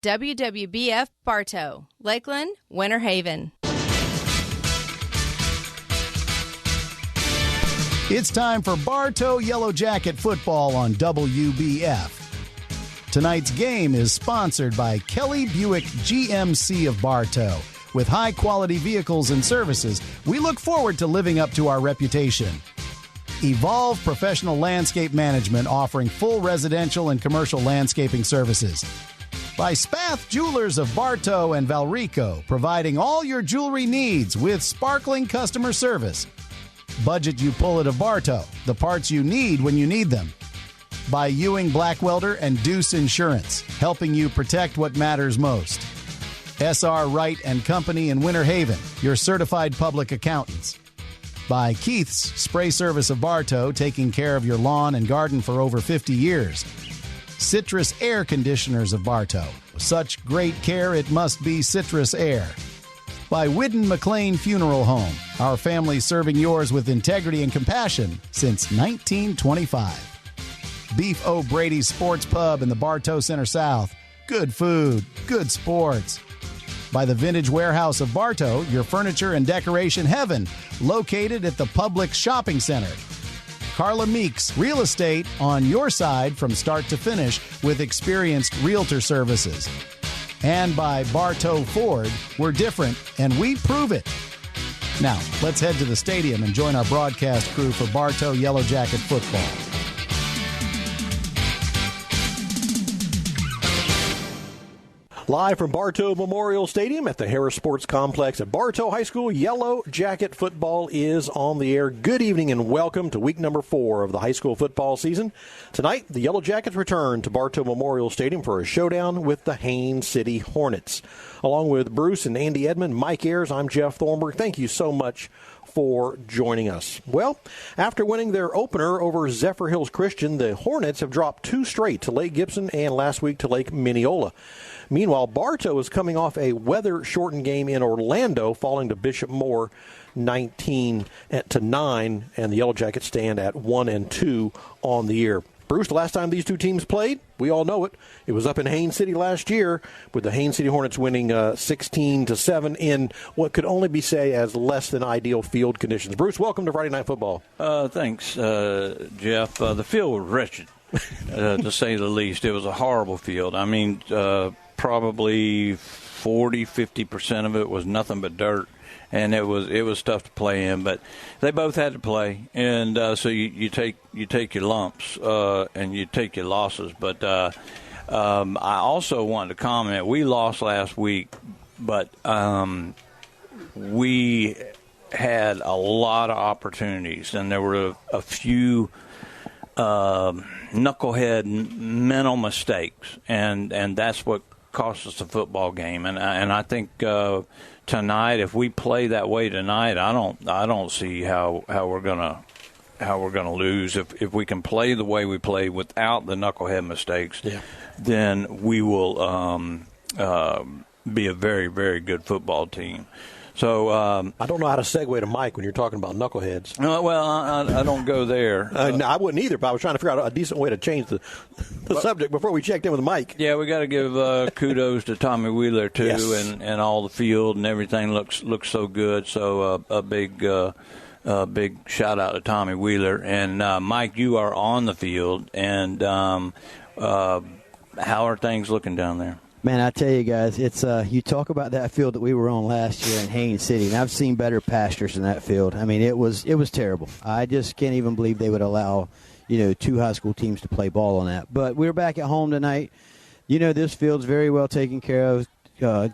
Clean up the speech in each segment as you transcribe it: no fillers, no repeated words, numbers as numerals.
WWBF Bartow, Lakeland, Winter Haven. It's time for Bartow Yellow Jacket football on WBF. Tonight's game is sponsored by Kelly Buick GMC of Bartow. With high-quality vehicles and services, we look forward to living up to our reputation. Evolve Professional Landscape Management, offering full residential and commercial landscaping services. By Spath Jewelers of Bartow and Valrico, providing all your jewelry needs with sparkling customer service. Budget You Pull It of Bartow, the parts you need when you need them. By Ewing Blackwelder and Deuce Insurance, helping you protect what matters most. S.R. Wright and Company in Winter Haven, your certified public accountants. By Keith's Spray Service of Bartow, taking care of your lawn and garden for over 50 years. Citrus Air Conditioners of Bartow, such great care it must be Citrus Air. By Whidden McLean Funeral Home, our family serving yours with integrity and compassion since 1925. Beef O'Brady's Sports Pub in the Bartow Center South, good food, good sports. By the Vintage Warehouse of Bartow, your furniture and decoration heaven, located at the Public Shopping Center. Carla Meeks Real Estate, on your side from start to finish with experienced realtor services. And by Bartow Ford, we're different and we prove it. Now, let's head to the stadium and join our broadcast crew for Bartow Yellow Jacket football. Live from Bartow Memorial Stadium at the Harris Sports Complex at Bartow High School, Yellow Jacket football is on the air. Good evening and welcome to week number 4 of the high school football season. Tonight, the Yellow Jackets return to Bartow Memorial Stadium for a showdown with the Haines City Hornets. Along with Bruce and Andy Edmond, Mike Ayers, I'm Jeff Thornburg. Thank you so much for joining us. Well, after winning their opener over Zephyr Hills Christian, the Hornets have dropped 2 straight to Lake Gibson and last week to Lake Mineola. Meanwhile, Bartow is coming off a weather-shortened game in Orlando, falling to Bishop Moore 19-9, and the Yellow Jackets stand at 1-2 on the year. Bruce, the last time these two teams played, we all know it. It was up in Haines City last year, with the Haines City Hornets winning 16-7 in what could only be said as less than ideal field conditions. Bruce, welcome to Friday Night Football. Thanks, Jeff. The field was wretched, to say the least. It was a horrible field. I mean, probably 40-50% of it was nothing but dirt, and it was tough to play in. But they both had to play, and so you take your lumps and you take your losses. But I also wanted to comment. We lost last week, but we had a lot of opportunities, and there were a few knucklehead mental mistakes, and that's what cost us the football game. And I think tonight, if we play that way tonight, I don't see how we're gonna lose. If we can play the way we play without the knucklehead mistakes, then we will be a very, very good football team. So I don't know how to segue to Mike when you're talking about knuckleheads. Well, I don't go there. No, I wouldn't either, but I was trying to figure out a decent way to change the subject before we checked in with Mike. Yeah, we got to give kudos to Tommy Wheeler, too, yes. and all the field and everything looks so good. So a big shout-out to Tommy Wheeler. And, Mike, you are on the field, and how are things looking down there? Man, I tell you guys, it's you talk about that field that we were on last year in Haines City, and I've seen better pastures in that field. I mean, it was terrible. I just can't even believe they would allow, 2 high school teams to play ball on that. But we're back at home tonight. This field's very well taken care of.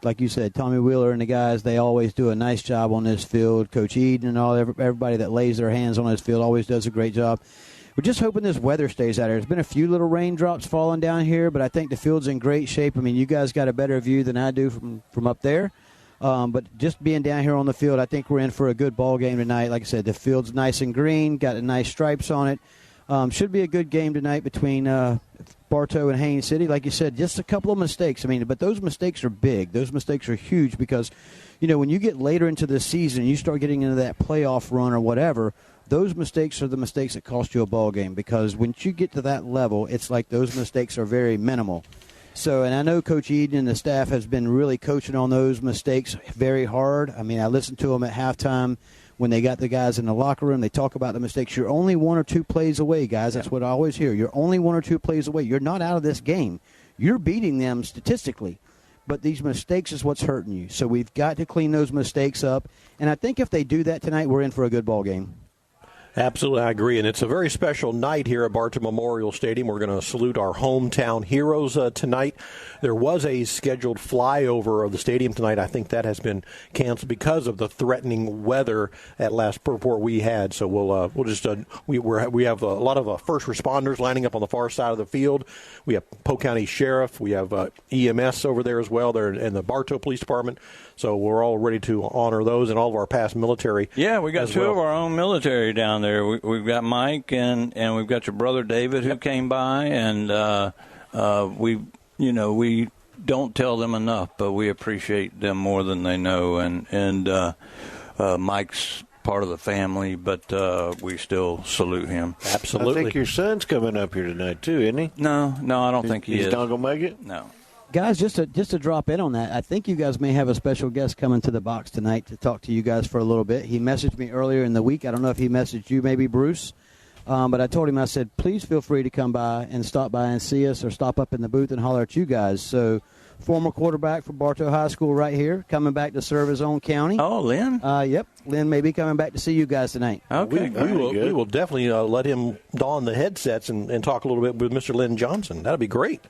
Like you said, Tommy Wheeler and the guys, they always do a nice job on this field. Coach Eden and everybody that lays their hands on this field always does a great job. We're just hoping this weather stays out here. There's been a few little raindrops falling down here, but I think the field's in great shape. I mean, you guys got a better view than I do from up there. But just being down here on the field, I think we're in for a good ball game tonight. Like I said, the field's nice and green, got nice stripes on it. Should be a good game tonight between Bartow and Haines City. Like you said, just a couple of mistakes. I mean, but those mistakes are big. Those mistakes are huge because, when you get later into the season, you start getting into that playoff run or whatever, those mistakes are the mistakes that cost you a ball game, because once you get to that level, it's like those mistakes are very minimal. So, and I know Coach Eden and the staff has been really coaching on those mistakes very hard. I mean, I listened to them at halftime when they got the guys in the locker room. They talk about the mistakes. You're only 1 or 2 plays away, guys. That's what I always hear. You're only 1 or 2 plays away. You're not out of this game. You're beating them statistically. But these mistakes is what's hurting you. So we've got to clean those mistakes up. And I think if they do that tonight, we're in for a good ball game. Absolutely, I agree. And it's a very special night here at Bartow Memorial Stadium. We're going to salute our hometown heroes tonight. There was a scheduled flyover of the stadium tonight. I think that has been canceled because of the threatening weather at last report we had. So we'll just we have a lot of first responders lining up on the far side of the field. We have Polk County Sheriff. We have EMS over there as well. There and the Bartow Police Department. So we're all ready to honor those and all of our past military. Yeah, we got 2 of our own military down there. We've got Mike and we've got your brother David who came by, and we don't tell them enough, but we appreciate them more than they know. And Mike's part of the family, but we still salute him. Absolutely. I think your son's coming up here tonight too, isn't he? No, I don't think he is. He's not going to make it? No. Guys, just to drop in on that, I think you guys may have a special guest coming to the box tonight to talk to you guys for a little bit. He messaged me earlier in the week. I don't know if he messaged you, maybe Bruce, but I told him, I said, please feel free to come by and stop by and see us or stop up in the booth and holler at you guys. So, former quarterback for Bartow High School right here, coming back to serve his own county. Oh, Lynn? Yep, Lynn may be coming back to see you guys tonight. Okay. We will definitely let him don the headsets and talk a little bit with Mr. Lynn Johnson. That'll be great.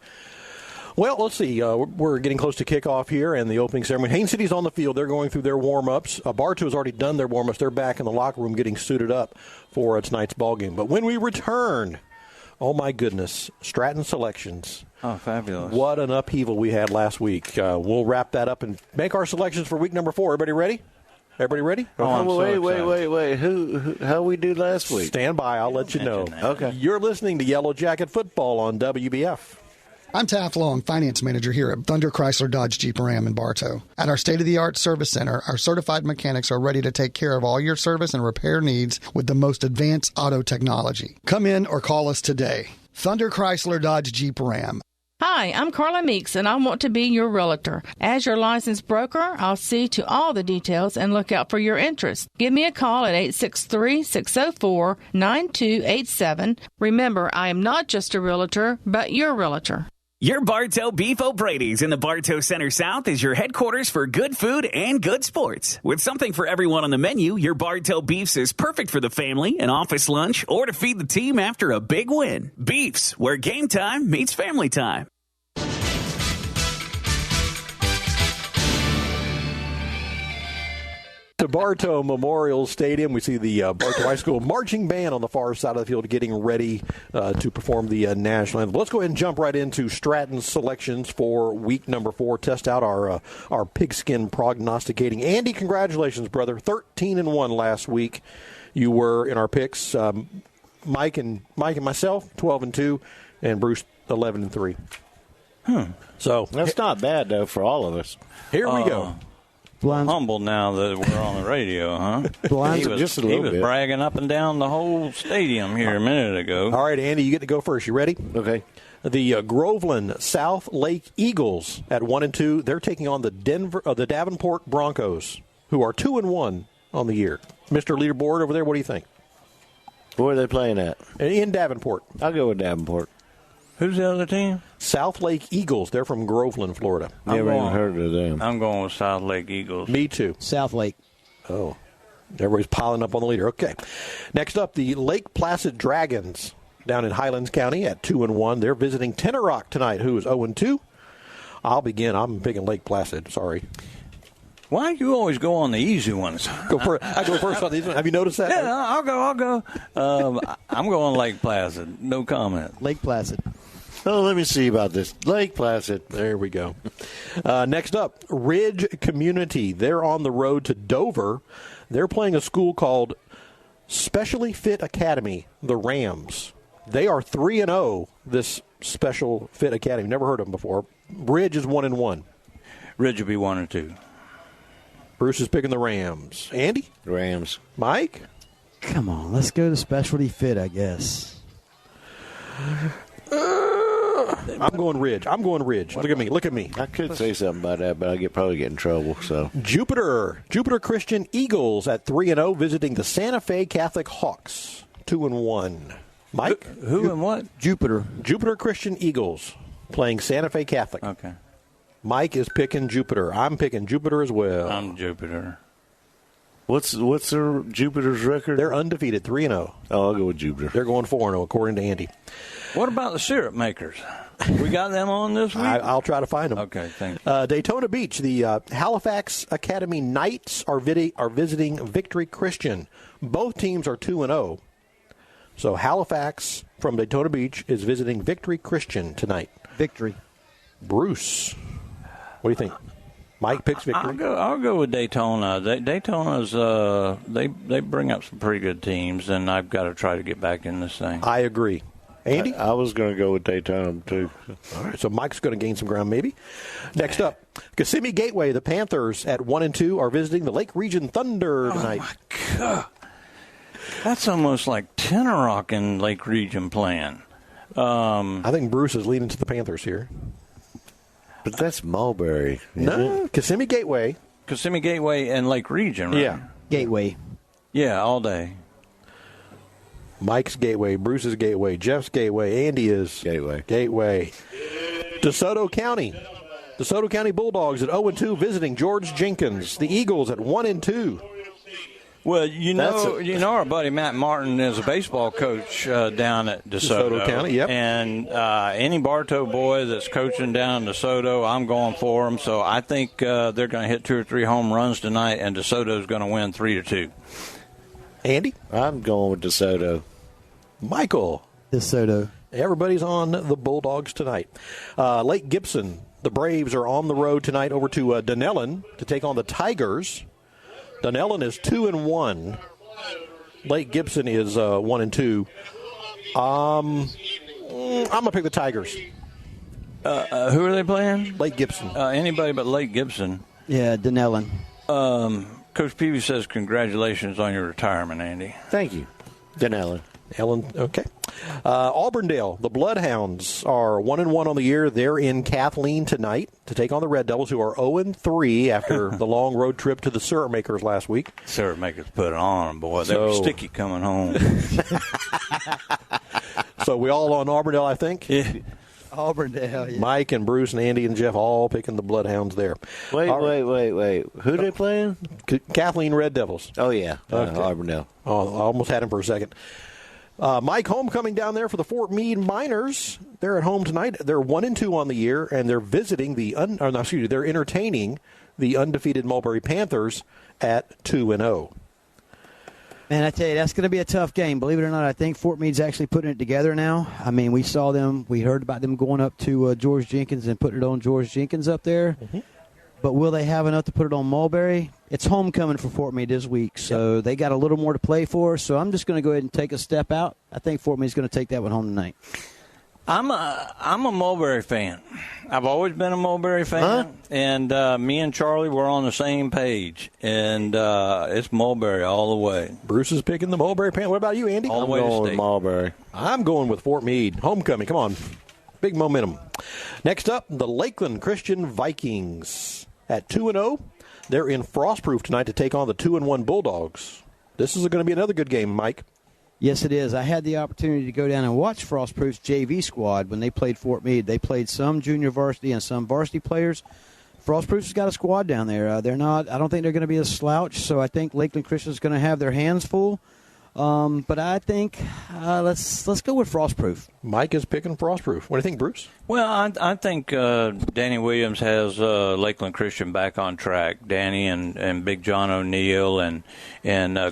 Well, let's see. We're getting close to kickoff here and the opening ceremony. Haines City's on the field. They're going through their warm-ups. Bartow's already done their warm-ups. They're back in the locker room getting suited up for tonight's ball game. But when we return, oh, my goodness, Stratton selections. Oh, fabulous. What an upheaval we had last week. We'll wrap that up and make our selections for week number 4. Everybody ready? Everybody ready? Wait. How we do last week? Stand by. I'll let you know. Okay. You're listening to Yellow Jacket Football on WBF. I'm Taft Long, Finance Manager here at Thunder Chrysler Dodge Jeep Ram in Bartow. At our state-of-the-art service center, our certified mechanics are ready to take care of all your service and repair needs with the most advanced auto technology. Come in or call us today. Thunder Chrysler Dodge Jeep Ram. Hi, I'm Carla Meeks, and I want to be your realtor. As your licensed broker, I'll see to all the details and look out for your interest. Give me a call at 863-604-9287. Remember, I am not just a realtor, but your realtor. Your Bartow Beef O'Brady's in the Bartow Center South is your headquarters for good food and good sports. With something for everyone on the menu, your Bartow Beefs is perfect for the family, an office lunch, or to feed the team after a big win. Beefs, where game time meets family time. To Bartow Memorial Stadium, we see the Bartow High School marching band on the far side of the field getting ready to perform the national anthem. Let's go ahead and jump right into Stratton's selections for week number 4. Test out our pigskin prognosticating. Andy, congratulations, brother. 13-1 last week. You were in our picks. Mike and myself, 12-2, and Bruce, 11-3. So that's not bad though for all of us. Here we go. Humble now that we're on the radio, huh? He was bragging up and down the whole stadium here a minute ago. All right, Andy, you get to go first. You ready? Okay. The Groveland South Lake Eagles at 1-2. They're taking on the Davenport Broncos, who are 2-1 on the year. Mr. Leaderboard over there, what do you think? Where are they playing at? In Davenport. I'll go with Davenport. Who's the other team? South Lake Eagles. They're from Groveland, Florida. Never even heard of them. I'm going with South Lake Eagles. Me too. South Lake. Oh, everybody's piling up on the leader. Okay. Next up, the Lake Placid Dragons down in Highlands County at 2-1. They're visiting Tenor Rock tonight, who is 0-2. I'll begin. I'm picking Lake Placid. Sorry. Why do you always go on the easy ones? I go first on these ones. Have you noticed that? Yeah, I'll go. I'm going Lake Placid. No comment. Lake Placid. Oh, let me see about this. Lake Placid. There we go. Next up, Ridge Community. They're on the road to Dover. They're playing a school called Specially Fit Academy, the Rams. They are 3-0, this Special Fit Academy. Never heard of them before. Ridge is 1-1. Ridge will be 1-2. Bruce is picking the Rams. Andy? Rams. Mike? Come on, let's go to Specialty Fit, I guess. I'm going Ridge. Look at me. I could say something about that, but I'd probably get in trouble. So Jupiter Christian Eagles at 3-0, visiting the Santa Fe Catholic Hawks, 2-1. Mike, who and what? Jupiter Christian Eagles playing Santa Fe Catholic. Okay. Mike is picking Jupiter. I'm picking Jupiter as well. I'm Jupiter. What's their Jupiter's record? They're undefeated, 3-0. Oh, I'll go with Jupiter. They're going 4-0, according to Andy. What about the syrup makers? We got them on this week? I'll try to find them. Okay, thank you. Daytona Beach, the Halifax Academy Knights are visiting Victory Christian. Both teams are 2-0. So Halifax from Daytona Beach is visiting Victory Christian tonight. Victory. Bruce, what do you think? Mike picks Victory. I'll go with Daytona. Daytona's they bring up some pretty good teams, and I've got to try to get back in this thing. I agree. Andy? I was going to go with Daytona, too. All right, so Mike's going to gain some ground, maybe. Next up, Kissimmee Gateway. The Panthers at 1-2 are visiting the Lake Region Thunder tonight. Oh, my God. That's almost like Tenor Rock in Lake Region playing. I think Bruce is leaning to the Panthers here. But that's Mulberry. No, Kissimmee Gateway. Kissimmee Gateway and Lake Region, right? Yeah. Gateway. Yeah, all day. Mike's Gateway, Bruce's Gateway, Jeff's Gateway, Andy is Gateway. DeSoto County Bulldogs at 0-2 visiting George Jenkins. The Eagles at 1-2. Well, you know our buddy Matt Martin is a baseball coach down at DeSoto County, yep. And any Bartow boy that's coaching down in DeSoto, I'm going for them. So I think they're going to hit 2 or 3 home runs tonight, and DeSoto's going to win 3-2. Andy? I'm going with DeSoto. Michael? DeSoto. Everybody's on the Bulldogs tonight. Lake Gibson, the Braves are on the road tonight over to Dunellen to take on the Tigers. Dunellen is 2-1. Lake Gibson is 1-2. I'm going to pick the Tigers. Who are they playing? Lake Gibson. Anybody but Lake Gibson. Yeah, Dunellen. Coach Peavy says congratulations on your retirement, Andy. Thank you. Dunellen. Okay. Auburndale, the Bloodhounds are 1-1 on the year. They're in Kathleen tonight to take on the Red Devils, who are 0-3 after the long road trip to the Syrup Makers last week. Syrup Makers put it on, boy. They were sticky coming home. So we all on Auburndale, I think? Yeah. Auburndale, yeah. Mike and Bruce and Andy and Jeff all picking the Bloodhounds there. Wait. Who they playing? Kathleen Red Devils. Oh, yeah. Okay. Auburndale. Oh, I almost had him for a second. Mike Homecoming down there for the Fort Meade Miners. They're at home tonight. They're 1-2 on the year, and they're visiting they're entertaining the undefeated Mulberry Panthers at 2-0. Man, I tell you, that's going to be a tough game. Believe it or not, I think Fort Meade's actually putting it together now. I mean, we heard about them going up to George Jenkins and putting it on George Jenkins up there. Mm-hmm. But will they have enough to put it on Mulberry? It's homecoming for Fort Meade this week, so They got a little more to play for. So I'm just going to go ahead and take a step out. I think Fort Meade's going to take that one home tonight. I'm a Mulberry fan. I've always been a Mulberry fan, and me and Charlie were on the same page, and it's Mulberry all the way. Bruce is picking the Mulberry Pan. What about you, Andy? All the way to going state. with Mulberry. I'm going with Fort Meade. Homecoming, come on. Big momentum. Next up, the Lakeland Christian Vikings at 2-0. They're in Frostproof tonight to take on the 2-1 Bulldogs. This is going to be another good game, Mike. Yes, it is. I had the opportunity to go down and watch Frostproof's JV squad when they played Fort Meade. They played some junior varsity and some varsity players. Frostproof's got a squad down there. I don't think they're going to be a slouch, so I think Lakeland Christian's going to have their hands full. But I think let's go with Frostproof. Mike is picking Frostproof. What do you think, Bruce? Well, I think Danny Williams has Lakeland Christian back on track. Danny and Big John O'Neill and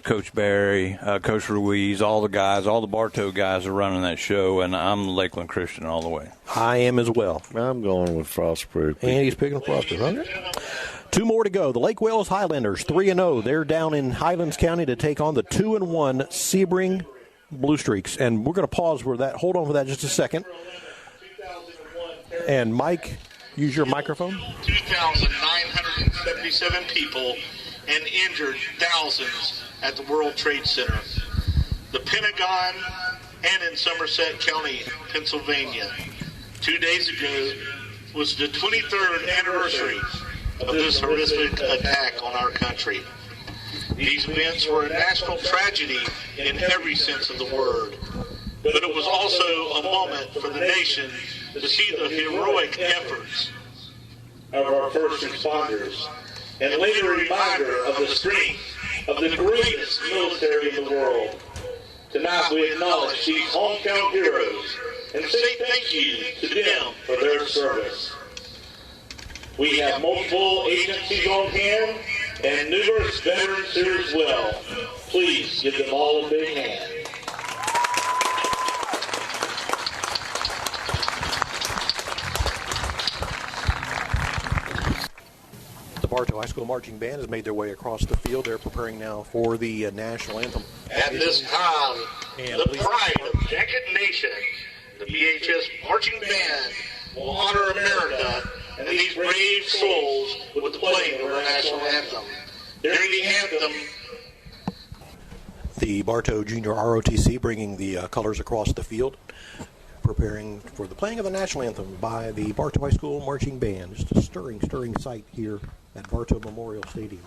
Coach Barry, Coach Ruiz, all the guys, all the Bartow guys are running that show, and I'm Lakeland Christian all the way. I am as well. I'm going with Frostproof. Andy's picking Frostproof. Okay. 2 more to go. The Lake Wales Highlanders, 3-0. They're down in Highlands County to take on the 2-1 Sebring Blue Streaks. And we're going to pause for that. Hold on for that just a second. And Mike, use your microphone. 2,977 people and injured thousands at the World Trade Center, the Pentagon, and in Somerset County, Pennsylvania. 2 days ago was the 23rd anniversary of this horrific attack on our country. These events were a national tragedy in every sense of the word, but it was also a moment for the nation to see the heroic efforts of our first responders, and later a reminder of the strength of the greatest military in the world. Tonight we acknowledge these hometown heroes and say thank you to them for their service. We have multiple agencies on hand and numerous veterans here as well. Please give them all a big hand. The Bartow High School Marching Band has made their way across the field. They're preparing now for the national anthem. At this time, the pride of Jacket Nation, the BHS Marching Band, will honor America and these brave souls with the playing of our national anthem. During the anthem, the Bartow Junior ROTC bringing the colors across the field, preparing for the playing of the national anthem by the Bartow High School Marching Band. Just a stirring sight here at Bartow Memorial Stadium.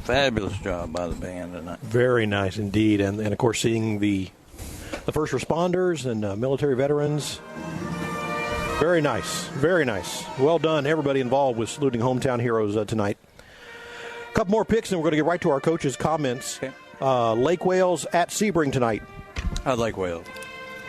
Fabulous job by the band tonight. Very nice indeed. And of course, seeing the first responders and military veterans. Very nice. Very nice. Well done, everybody involved with saluting hometown heroes tonight. A couple more picks, and we're going to get right to our coach's comments. Okay. Lake Wales at Sebring tonight. Lake Wales.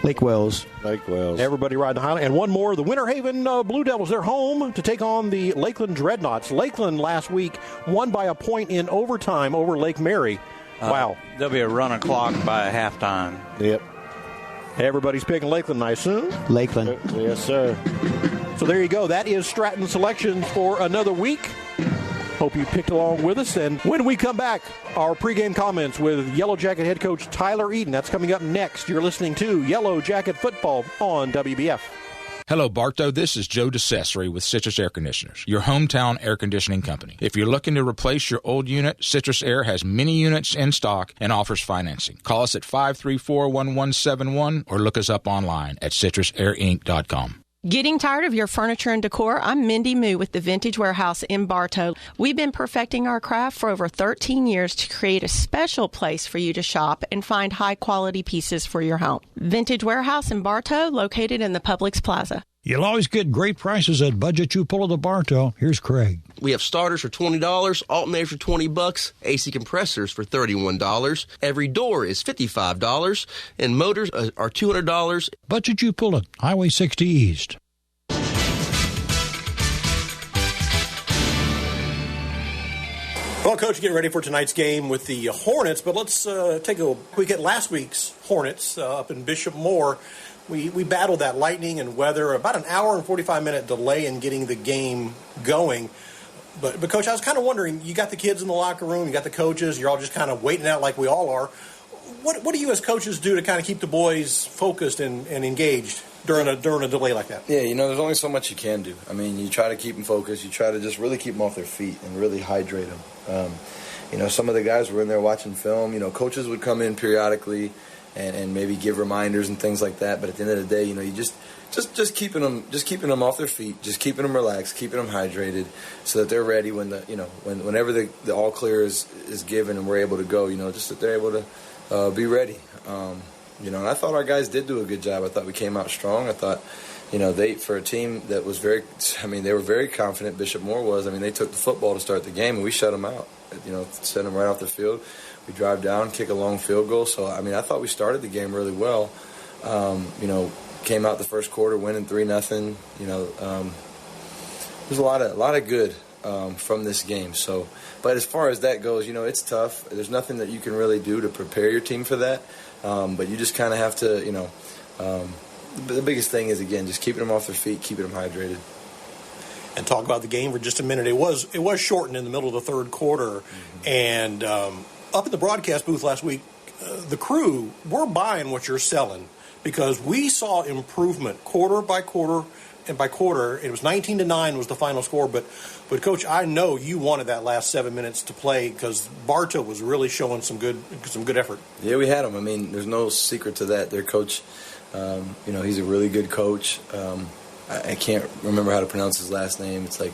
Lake Wales. Lake Wales. Everybody riding the Highland. And one more, the Winter Haven Blue Devils. They're home to take on the Lakeland Dreadnoughts. Lakeland last week won by a point in overtime over Lake Mary. Wow. There'll be a running clock by halftime. Yep. Everybody's picking Lakeland, I assume? Lakeland. Yes, sir. So there you go. That is Stratton Selections for another week. Hope you picked along with us. And when we come back, our pregame comments with Yellow Jacket head coach Tyler Eden. That's coming up next. You're listening to Yellow Jacket Football on WBF. Hello, Bartow. This is Joe DeCesare with Citrus Air Conditioners, your hometown air conditioning company. If you're looking to replace your old unit, Citrus Air has many units in stock and offers financing. Call us at 534-1171 or look us up online at citrusairinc.com. Getting tired of your furniture and decor? I'm Mindy Moo with the Vintage Warehouse in Bartow. We've been perfecting our craft for over 13 years to create a special place for you to shop and find high-quality pieces for your home. Vintage Warehouse in Bartow, located in the Publix Plaza. You'll always get great prices at Budget You Pull of Bartow. Here's Craig. We have starters for $20, alternators for $20, AC compressors for $31. Every door is $55, and motors are $200. Budget You Pull It, Highway 60 East. Well, Coach, getting ready for tonight's game with the Hornets, but let's take a quick at last week's Hornets up in Bishop Moore. We battled that lightning and weather, about an hour and 45-minute delay in getting the game going. But Coach, I was kind of wondering, you got the kids in the locker room, you got the coaches, you're all just kind of waiting out like we all are. What do you as coaches do to kind of keep the boys focused and engaged during a delay like that? Yeah, there's only so much you can do. I mean, you try to keep them focused. You try to just really keep them off their feet and really hydrate them. Some of the guys were in there watching film. Coaches would come in periodically and maybe give reminders and things like that. But at the end of the day, you just keeping them off their feet, just keeping them relaxed, keeping them hydrated, so that they're ready when whenever the all clear is given and we're able to go. Just that they're able to be ready. And I thought our guys did do a good job. I thought we came out strong. I thought, for a team that was they were very confident, Bishop Moore was. They took the football to start the game, and we shut them out. Sent them right off the field. We drive down, kick a long field goal. So, I thought we started the game really well. Came out the first quarter winning 3-0. There's a lot of good from this game. So, but as far as that goes, it's tough. There's nothing that you can really do to prepare your team for that. But you just kind of have to, the biggest thing is, again, just keeping them off their feet, keeping them hydrated. And talk about the game for just a minute. It was shortened in the middle of the third quarter. Mm-hmm. And up in the broadcast booth last week, the crew, we're buying what you're selling because we saw improvement quarter by quarter and by quarter. It was 19-9 was the final score. But Coach, I know you wanted that last 7 minutes to play because Bartow was really showing some good effort. Yeah, we had them. There's no secret to that. Their coach, he's a really good coach. I can't remember how to pronounce his last name. It's like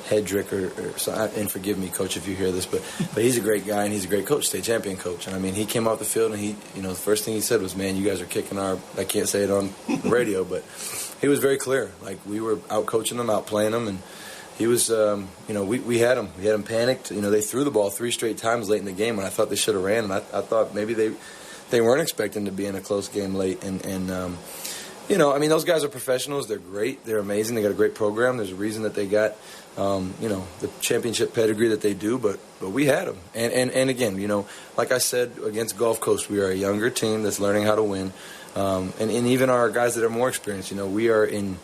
Hedrick or so. And forgive me, Coach, if you hear this, but he's a great guy and he's a great coach, state champion coach. And he came off the field and he, the first thing he said was, "Man, you guys are kicking our." I can't say it on the radio, but he was very clear. Like we were out coaching them, out playing them, and he was, we had him. We had him panicked. They threw the ball 3 straight times late in the game, and I thought they should have ran. And I thought maybe they weren't expecting to be in a close game late, and those guys are professionals. They're great. They're amazing. They got a great program. There's a reason that they got, the championship pedigree that they do. But we had them. And again, like I said, against Gulf Coast, we are a younger team that's learning how to win. And even our guys that are more experienced, we are in,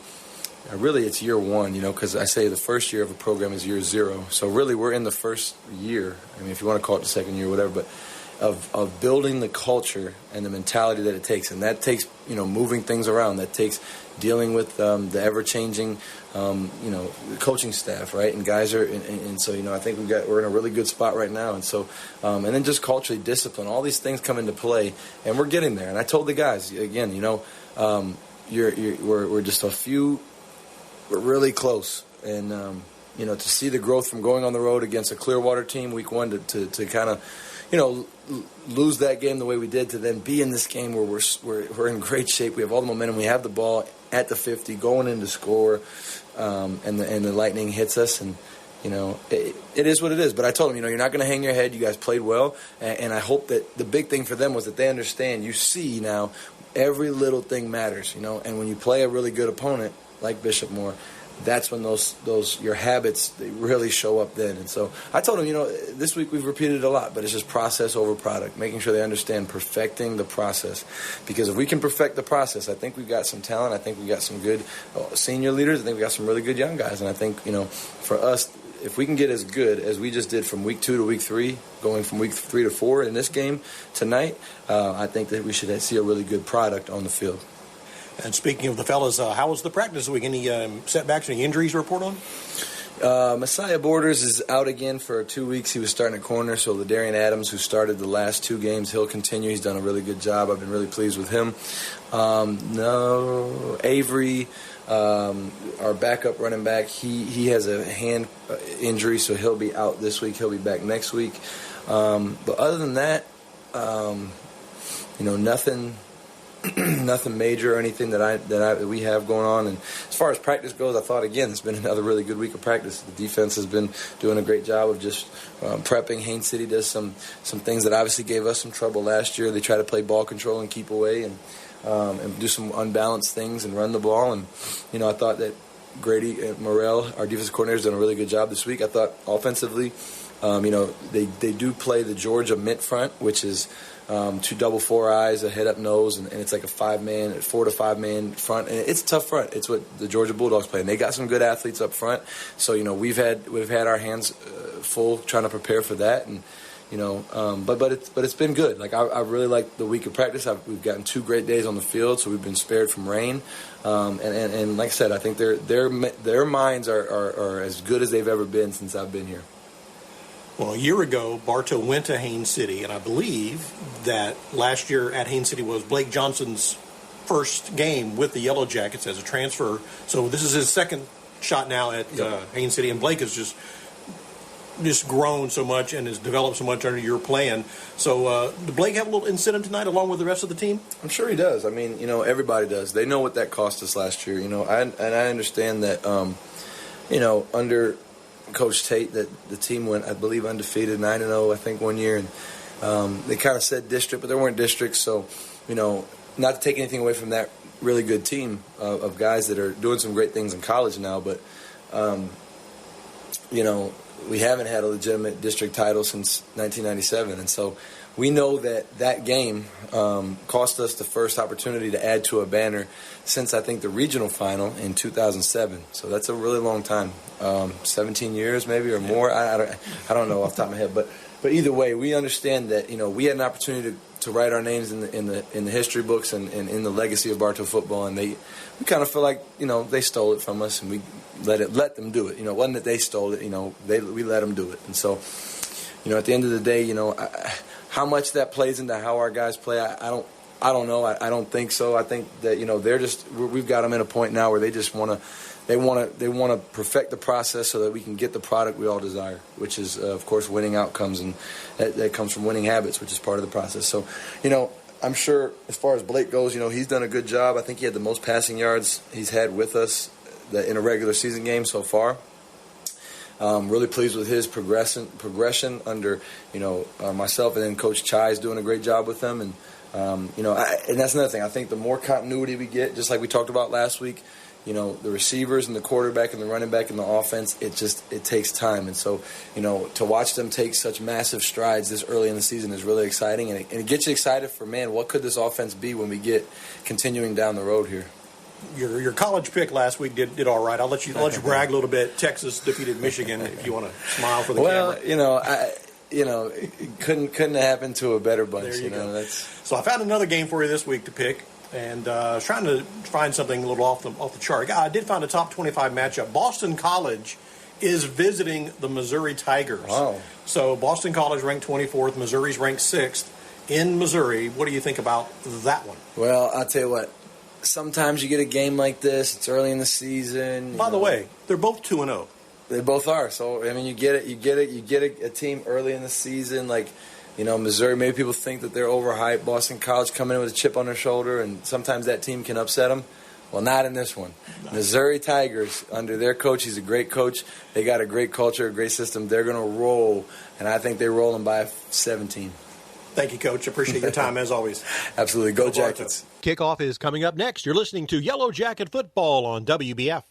really it's year 1, because I say the first year of a program is year 0. So really we're in the first year. If you want to call it the second year, whatever, but of building the culture and the mentality that it takes. And that takes, moving things around. That takes dealing with the ever-changing, coaching staff, right? And guys are, and so, I think we're in a really good spot right now. And so, and then just culturally, discipline, all these things come into play, and we're getting there. And I told the guys, again, we're just a few, we're really close. And, to see the growth from going on the road against a Clearwater team week 1 to kind of, lose that game the way we did, to then be in this game where we're in great shape. We have all the momentum. We have the ball at the 50, going in to score, and the lightning hits us, and it is what it is. But I told them, you're not going to hang your head. You guys played well, and I hope that the big thing for them was that they understand. You see now, every little thing matters, and when you play a really good opponent like Bishop Moore, that's when those your habits, they really show up then. And so I told them, this week we've repeated it a lot, but it's just process over product, making sure they understand perfecting the process. Because if we can perfect the process, I think we've got some talent. I think we've got some good senior leaders. I think we've got some really good young guys. And I think, for us, if we can get as good as we just did from week 2 to week 3, going from week 3 to 4 in this game tonight, I think that we should see a really good product on the field. And speaking of the fellas, how was the practice this week? Any setbacks, any injuries to report on? Messiah Borders is out again for 2 weeks. He was starting at corner, so Ladarian Adams, who started the last 2 games, he'll continue. He's done a really good job. I've been really pleased with him. Avery, our backup running back, he has a hand injury, so he'll be out this week. He'll be back next week. But other than that, nothing major or anything that we have going on. And as far as practice goes, I thought, again, it's been another really good week of practice. The defense has been doing a great job of just prepping. Haines City does some things that obviously gave us some trouble last year. They try to play ball control and keep away and do some unbalanced things and run the ball. And, I thought that Grady Morrell, our defensive coordinator, has done a really good job this week. I thought offensively, They do play the Georgia mint front, which is 2 double 4 eyes, a head up nose, and it's like a 4 to 5 man front, and it's a tough front. It's what the Georgia Bulldogs play, and they got some good athletes up front. So we've had our hands full trying to prepare for that, and but it's been good. Like I really like the week of practice. We've gotten 2 great days on the field, so we've been spared from rain. And like I said, I think their minds are as good as they've ever been since I've been here. Well, a year ago, Bartow went to Haines City, and I believe that last year at Haines City was Blake Johnson's first game with the Yellow Jackets as a transfer. So this is his second shot now at Haines City, and Blake has just grown so much and has developed so much under your plan. So did Blake have a little incentive tonight along with the rest of the team? I'm sure he does. I mean, everybody does. They know what that cost us last year. I understand that, under Coach Tate, that the team went, I believe, undefeated, 9-0, I think, one year. And they kind of said district, but there weren't districts. So, not to take anything away from that really good team of guys that are doing some great things in college now, but, we haven't had a legitimate district title since 1997. And so we know that game cost us the first opportunity to add to a banner since, I think, the regional final in 2007. So that's a really long time, 17 years maybe or more. I don't know off the top of my head. But either way, we understand that we had an opportunity to write our names in the history books and in the legacy of Bartow football, and we kind of feel like they stole it from us, and we let them do it. It wasn't that they stole it. We let them do it, and so at the end of the day, how much that plays into how our guys play, I don't know. I don't think so. I think that we've got them in a point now where they just want to perfect the process so that we can get the product we all desire, which is of course winning outcomes, and that comes from winning habits, which is part of the process. So I'm sure as far as Blake goes, he's done a good job. I think he had the most passing yards he's had with us in a regular season game so far. Really pleased with his progression under myself, and then Coach Chai is doing a great job with them. And and that's another thing. I think the more continuity we get, just like we talked about last week, the receivers and the quarterback and the running back and the offense, it takes time. And so to watch them take such massive strides this early in the season is really exciting, and it gets you excited for, man, what could this offense be when we get continuing down the road here. Your college pick last week did all right. I'll let you brag a little bit. Texas defeated Michigan. If you want to smile for the camera. It couldn't have happened to a better bunch. There you go. So I found another game for you this week to pick, and I was trying to find something a little off the chart. I did find a top 25 matchup. Boston College is visiting the Missouri Tigers. Wow. So Boston College ranked 24th. Missouri's ranked 6th in Missouri. What do you think about that one? Well, I'll tell you what. Sometimes you get a game like this. It's early in the season. By the way, they're both 2-0. They both are. So I mean, you get it. You get a team early in the season, like Missouri. Maybe people think that they're overhyped. Boston College coming in with a chip on their shoulder, and sometimes that team can upset them. Well, not in this one. No. Missouri Tigers, under their coach, he's a great coach. They got a great culture, a great system. They're going to roll, and I think they roll them by 17. Thank you, Coach. Appreciate your time, as always. Absolutely. Go Jackets. Kickoff is coming up next. You're listening to Yellow Jacket Football on WBF.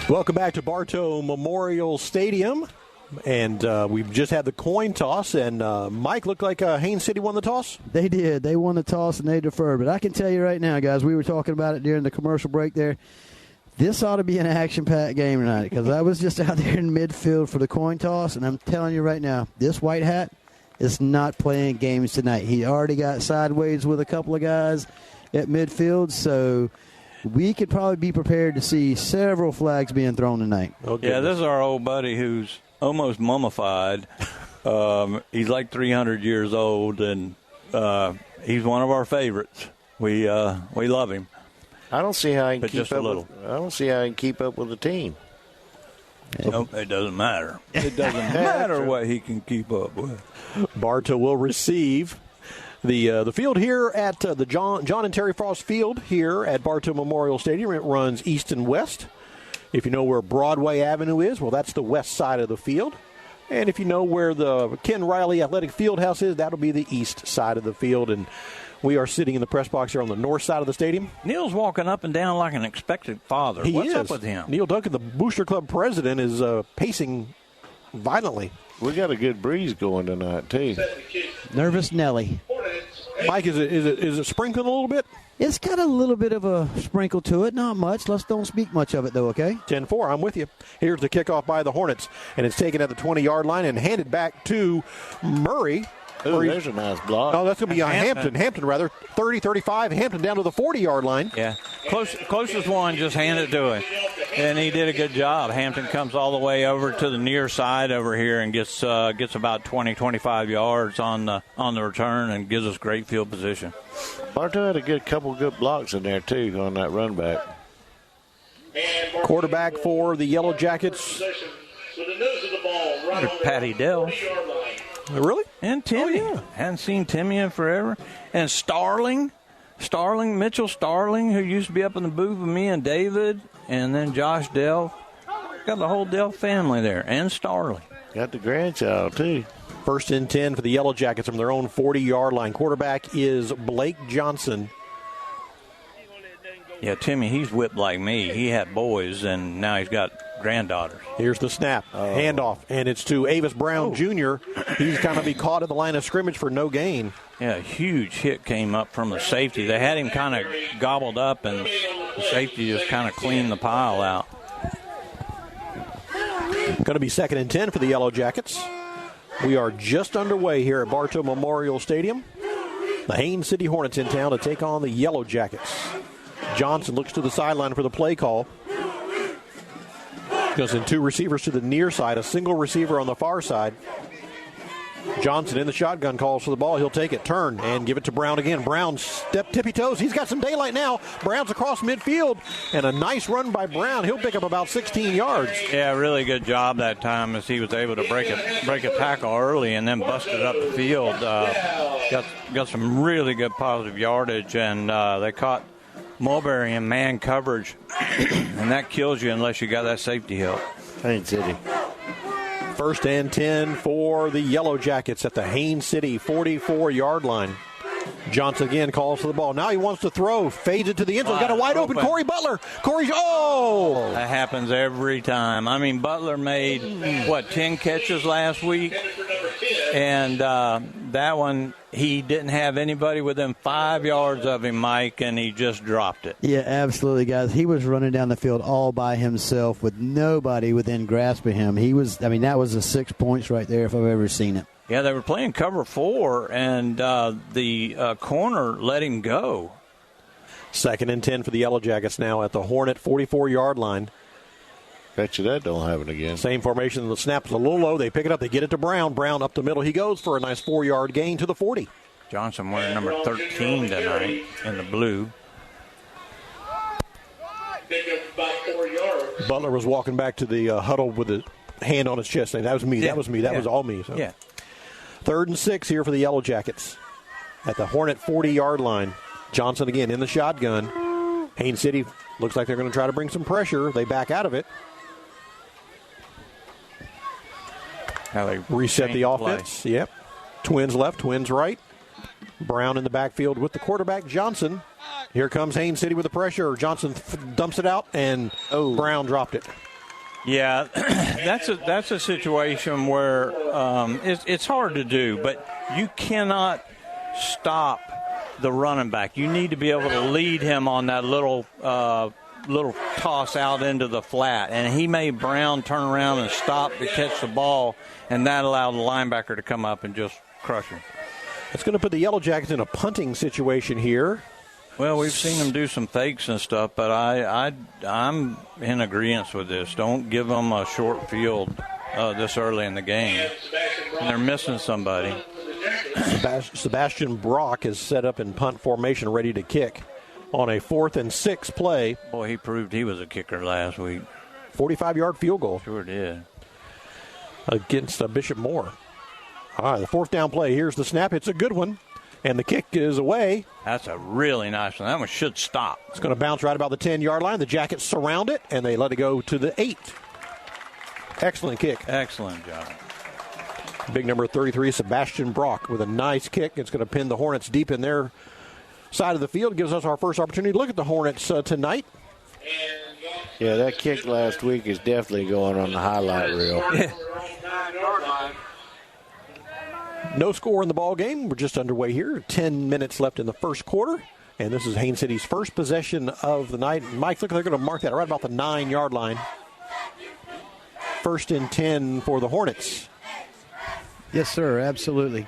Welcome back to Bartow Memorial Stadium. And we've just had the coin toss, and Mike, looked like Haines City won the toss? They did. They won the toss, and they deferred. But I can tell you right now, guys, we were talking about it during the commercial break there. This ought to be an action-packed game tonight, because I was just out there in midfield for the coin toss, and I'm telling you right now, this white hat is not playing games tonight. He already got sideways with a couple of guys at midfield, so we could probably be prepared to see several flags being thrown tonight. Yeah, this is our old buddy who's almost mummified. He's like 300 years old, and he's one of our favorites. We love him. I don't see how he can keep up. I don't see how he can keep up with the team. Nope, it doesn't matter. It doesn't matter what he can keep up with. Bartow will receive the field here at the John and Terry Frost Field here at Bartow Memorial Stadium. It runs east and west. If you know where Broadway Avenue is, well, that's the west side of the field. And if you know where the Ken Riley Athletic Fieldhouse is, that'll be the east side of the field. And We are sitting in the press box here on the north side of the stadium. Neil's walking up and down like an expected father. What's up with him? Neil Duncan, the Booster Club president, is pacing violently. We got a good breeze going tonight, too. Nervous Nelly. Mike, is it sprinkling a little bit? It's got a little bit of a sprinkle to it, not much. Let's don't speak much of it, though, okay? 10-4, I'm with you. Here's the kickoff by the Hornets, and it's taken at the 20-yard line and handed back to Murray. Ooh, there's a nice block. Oh, that's going to be Hampton, 30-35, Hampton down to the 40-yard line. Yeah, closest one, just hand it to him. And he did a good job. Hampton comes all the way over to the near side over here and gets about 20-25 yards on the return and gives us great field position. Bartow had a couple good blocks in there, too, on that run back. Quarterback for the Yellow Jackets. Patty Dell. Really? And Timmy. Oh, yeah. Hadn't seen Timmy in forever. And Mitchell Starling, who used to be up in the booth with me and David, and then Josh Dell. Got the whole Dell family there, and Starling. Got the grandchild, too. First and 10 for the Yellow Jackets from their own 40-yard line. Quarterback is Blake Johnson. Yeah, Timmy, he's whipped like me. He had boys, and now he's got granddaughters. Here's the snap. Handoff, and it's to Avis Brown Jr. He's going to be caught at the line of scrimmage for no gain. Yeah, a huge hit came up from the safety. They had him kind of gobbled up, and the safety just kind of cleaned the pile out. Going to be 2nd and 10 for the Yellow Jackets. We are just underway here at Bartow Memorial Stadium. The Haines City Hornets in town to take on the Yellow Jackets. Johnson looks to the sideline for the play call. Goes in 2 receivers to the near side, a single receiver on the far side. Johnson in the shotgun, calls for the ball. He'll take it, turn, and give it to Brown again. Brown tippy toes. He's got some daylight now. Brown's across midfield, and a nice run by Brown. He'll pick up about 16 yards. Yeah, really good job that time as he was able to break a tackle early and then busted up the field. Got some really good positive yardage, and they caught Mulberry in man coverage, and that kills you unless you got that safety help. Haines City. 1st and 10 for the Yellow Jackets at the Haines City 44-yard line. Johnson again calls for the ball. Now he wants to throw. Fades it to the end zone. Got a wide open Corey Butler. That happens every time. I mean, Butler made, 10 catches last week? And that one, he didn't have anybody within 5 yards of him, Mike, and he just dropped it. Yeah, absolutely, guys. He was running down the field all by himself with nobody within grasp of him. That was the 6 points right there if I've ever seen it. Yeah, they were playing cover 4, and the corner let him go. 2nd and 10 for the Yellow Jackets now at the Hornet 44-yard line. Bet you that don't happen again. Same formation. The snap's a little low. They pick it up. They get it to Brown. Brown up the middle. He goes for a nice 4-yard gain to the 40. Johnson wearing number 13 tonight in the blue. Butler was walking back to the huddle with a hand on his chest saying, that was me, that was me, that was all me. So. Yeah. 3rd and 6 here for the Yellow Jackets at the Hornet 40-yard line. Johnson again in the shotgun. Haines City looks like they're going to try to bring some pressure. They back out of it. How they reset the offense. Play. Yep. Twins left, twins right. Brown in the backfield with the quarterback, Johnson. Here comes Haines City with the pressure. Johnson dumps it out, and Brown dropped it. Yeah, that's a situation where it's hard to do, but you cannot stop the running back. You need to be able to lead him on that little toss out into the flat, and he made Brown turn around and stop to catch the ball, and that allowed the linebacker to come up and just crush him. It's going to put the Yellow Jackets in a punting situation here. Well, we've seen them do some fakes and stuff, but I'm in agreement with this. Don't give them a short field this early in the game. And they're missing somebody. Sebastian Brock is set up in punt formation, ready to kick on a 4th and 6 play. Boy, he proved he was a kicker last week. 45-yard field goal. Sure did. Against Bishop Moore. All right, the 4th down play. Here's the snap. It's a good one. And the kick is away. That's a really nice one. That one should stop. It's going to bounce right about the 10-yard line. The Jackets surround it, and they let it go to the 8. Excellent kick. Excellent job. Big number 33, Sebastian Brock, with a nice kick. It's going to pin the Hornets deep in their side of the field. Gives us our first opportunity to look at the Hornets tonight. Yeah, that kick last week is definitely going on the highlight reel. No score in the ball game. We're just underway here. 10 minutes left in the first quarter. And this is Haines City's first possession of the night. Mike, look, they're going to mark that right about the 9-yard line. 1st and 10 for the Hornets. Yes, sir, absolutely.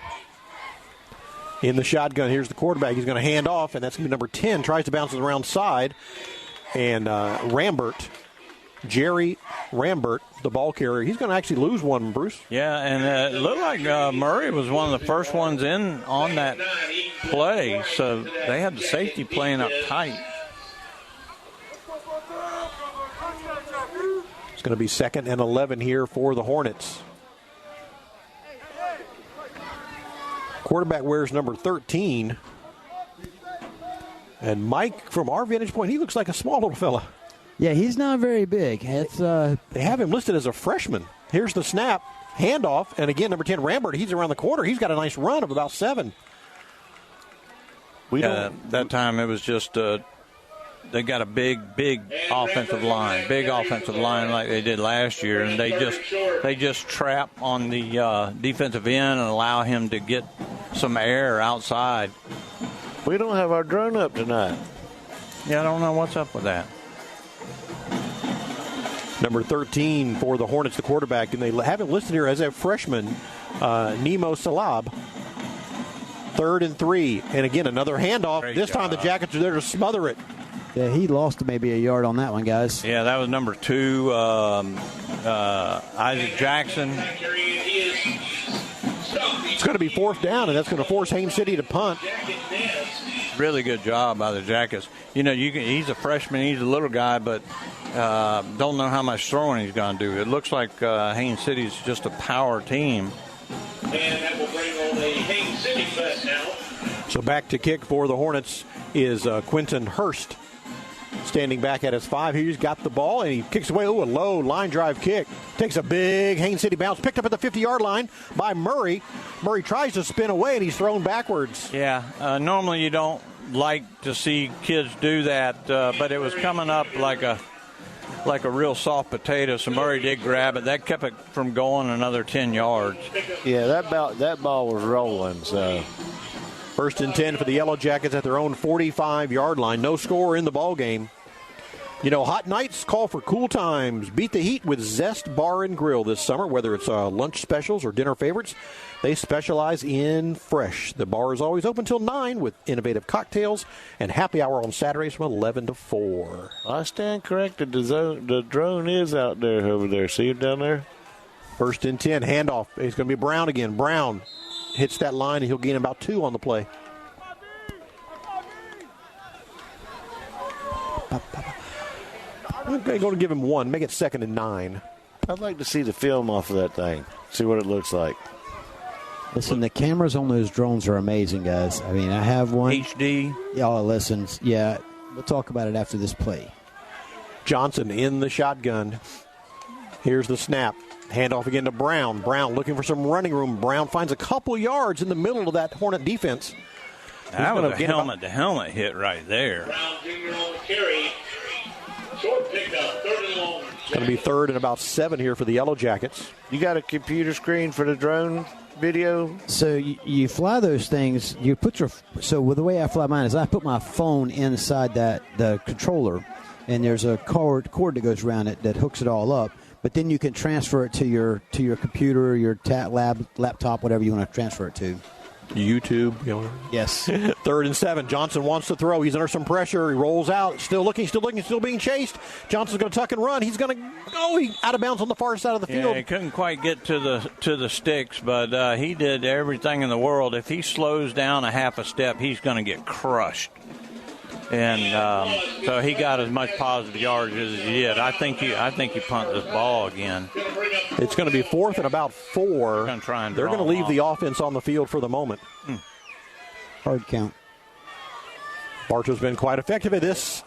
In the shotgun, here's the quarterback. He's going to hand off, and that's going to be number 10. Tries to bounce it around side. And Jerry Rambert, the ball carrier, he's going to actually lose one, Bruce. Yeah, and it looked like Murray was one of the first ones in on that play, so they had the safety playing up tight. It's going to be 2nd and 11 here for the Hornets. Quarterback wears number 13. And Mike, from our vantage point, he looks like a small little fella. Yeah, he's not very big. It's They have him listed as a freshman. Here's the snap, handoff, and again, number 10, Rambert, he's around the corner. He's got a nice run of about 7. That time it was just they got a big offensive line like they did last year, and they just trap on the defensive end and allow him to get some air outside. We don't have our drone up tonight. Yeah, I don't know what's up with that. Number 13 for the Hornets, the quarterback, and they have him listed here as a freshman, Nemo Salab. 3rd and 3, and again, another handoff. Great this job. time the Jackets are there to smother it. Yeah, he lost maybe a yard on that one, guys. Yeah, that was number 2, Isaac Jackson. It's going to be 4th down, and that's going to force Haines City to punt. Really good job by the Jackets. You know, he's a freshman, he's a little guy, but don't know how much throwing he's going to do. It looks like Haines City's just a power team. And that will bring on the Haines City fest now. So back to kick for the Hornets is Quentin Hurst. Standing back at his 5. He's got the ball, and he kicks away. Ooh, a low line drive kick. Takes a big Haines City bounce. Picked up at the 50-yard line by Murray. Murray tries to spin away, and he's thrown backwards. Yeah, normally you don't like to see kids do that, but it was coming up like a real soft potato, so Murray did grab it. That kept it from going another 10 yards. Yeah, that ball was rolling, so... 1st and 10 for the Yellow Jackets at their own 45-yard line. No score in the ball game. You know, hot nights call for cool times. Beat the heat with Zest Bar and Grill this summer, whether it's lunch specials or dinner favorites. They specialize in fresh. The bar is always open till 9 with innovative cocktails and happy hour on Saturdays from 11 to 4. I stand corrected. The drone is out there over there. See it down there? 1st and 10. Handoff. It's going to be Brown again. Brown hits that line, and he'll gain about 2 on the play. I'm going to give him 1. Make it 2nd and 9. I'd like to see the film off of that thing. See what it looks like. Listen, the cameras on those drones are amazing, guys. I mean, I have one. HD. Y'all listen. Yeah, we'll talk about it after this play. Johnson in the shotgun. Here's the snap. Handoff again to Brown. Brown looking for some running room. Brown finds a couple yards in the middle of that Hornet defense. That was a helmet-to-helmet hit right there. Brown Jr. on the carry. Short pickup, 3rd and long. It's going to be 3rd and about 7 here for the Yellow Jackets. You got a computer screen for the drone video? So you fly those things. You put so with the way I fly mine is I put my phone inside the controller, and there's a cord that goes around it that hooks it all up. But then you can transfer it to your computer, your laptop, whatever you want to transfer it to. YouTube. Yes. 3rd and 7. Johnson wants to throw. He's under some pressure. He rolls out. Still looking, still being chased. Johnson's going to tuck and run. He's going to go out of bounds on the far side of the field. Yeah, he couldn't quite get to the sticks, but he did everything in the world. If he slows down a half a step, he's going to get crushed. And so he got as much positive yardage as he did. I think he punted this ball again. It's going to be 4th and about 4. They're going to leave the offense on the field for the moment. Hard count. Bartow's been quite effective at this.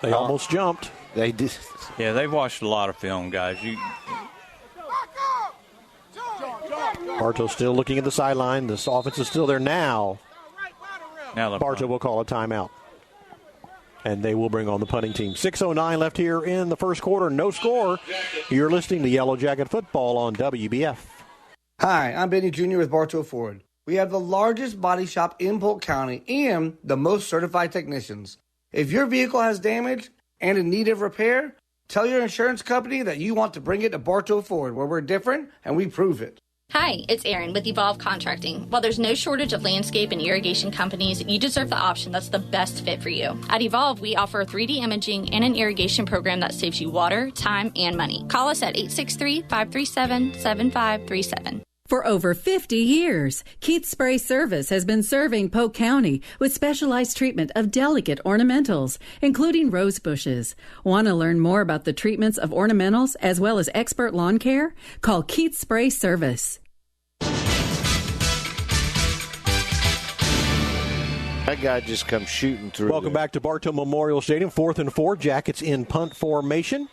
They almost jumped. They did. Yeah, they've watched a lot of film, guys. Bartow's still looking at the sideline. This offense is still there now. Now Bartow will call a timeout. And they will bring on the punting team. 6:09 left here in the first quarter. No score. You're listening to Yellow Jacket Football on WBF. Hi, I'm Benny Jr. with Bartow Ford. We have the largest body shop in Polk County and the most certified technicians. If your vehicle has damage and in need of repair, tell your insurance company that you want to bring it to Bartow Ford, where we're different and we prove it. Hi, it's Erin with Evolve Contracting. While there's no shortage of landscape and irrigation companies, you deserve the option that's the best fit for you. At Evolve, we offer 3D imaging and an irrigation program that saves you water, time, and money. Call us at 863-537-7537. For over 50 years, Keith Spray Service has been serving Polk County with specialized treatment of delicate ornamentals, including rose bushes. Want to learn more about the treatments of ornamentals as well as expert lawn care? Call Keith Spray Service. That guy just comes shooting through. Welcome back to Bartow Memorial Stadium. 4th and 4. Jackets in punt formation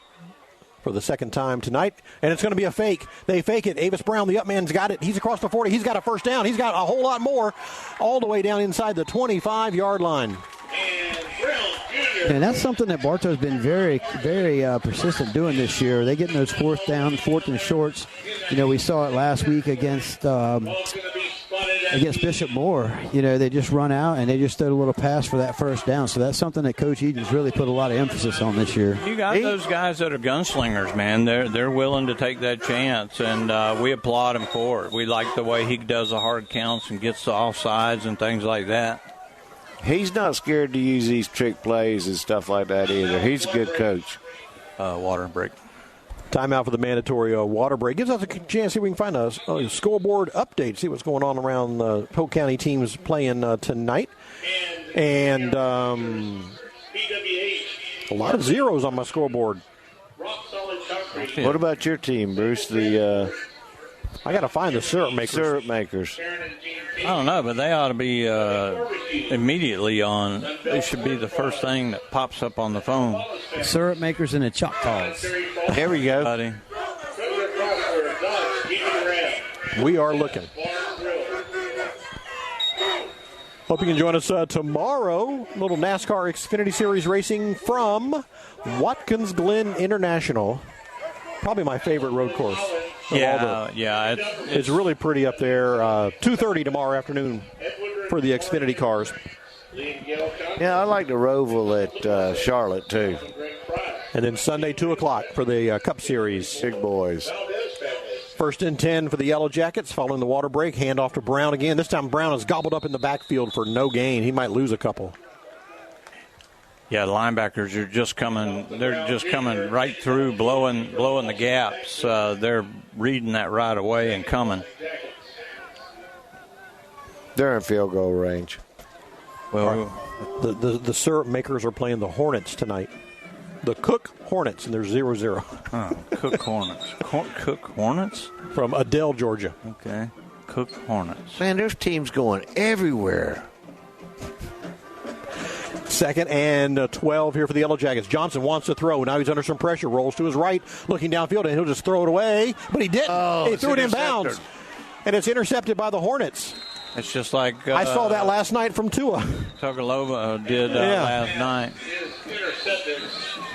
for the second time tonight. And it's going to be a fake. They fake it. Avis Brown, the up man's got it. He's across the 40. He's got a first down. He's got a whole lot more all the way down inside the 25-yard line. And that's something that Bartow's been very, very persistent doing this year. They getting those fourth and shorts. You know, we saw it last week against Bishop Moore. You know, they just run out and they just throw a little pass for that first down. So that's something that Coach Eden's really put a lot of emphasis on this year. You got those guys that are gunslingers, man. They're willing to take that chance, and we applaud him for it. We like the way he does the hard counts and gets the offsides and things like that. He's not scared to use these trick plays and stuff like that either. He's a good coach. Water break. Timeout for the mandatory water break. Gives us a chance to see if we can find a scoreboard update, see what's going on around the Polk County teams playing tonight. And a lot of zeros on my scoreboard. What about your team, Bruce? I got to find the syrup makers. Syrup makers. I don't know, but they ought to be immediately on. They should be the first thing that pops up on the phone. Syrup makers and the Choctaws. There we go. Buddy. We are looking. Hope you can join us tomorrow. A little NASCAR Xfinity Series racing from Watkins Glen International. Probably my favorite road course. Yeah. It's really pretty up there. 2:30 tomorrow afternoon for the Xfinity cars. Yeah, I like the Roval at Charlotte, too. And then Sunday, 2 o'clock for the Cup Series. Big boys. 1st and 10 for the Yellow Jackets. Following the water break, hand off to Brown again. This time Brown is gobbled up in the backfield for no gain. He might lose a couple. Yeah, the linebackers are just coming. They're just coming right through, blowing the gaps. They're reading that right away and coming. They're in field goal range. Well, the syrup makers are playing the Hornets tonight. The Cook Hornets, and they're 0-0. Oh, Cook Hornets. Cook Hornets? From Adele, Georgia. Okay. Cook Hornets. Man, there's teams going everywhere. 2nd and 12 here for the Yellow Jackets. Johnson wants to throw. Now he's under some pressure. Rolls to his right, looking downfield, and he'll just throw it away. But he didn't. He threw it inbounds. And it's intercepted by the Hornets. It's just like... I saw that last night from Tua. Tugalova did last night.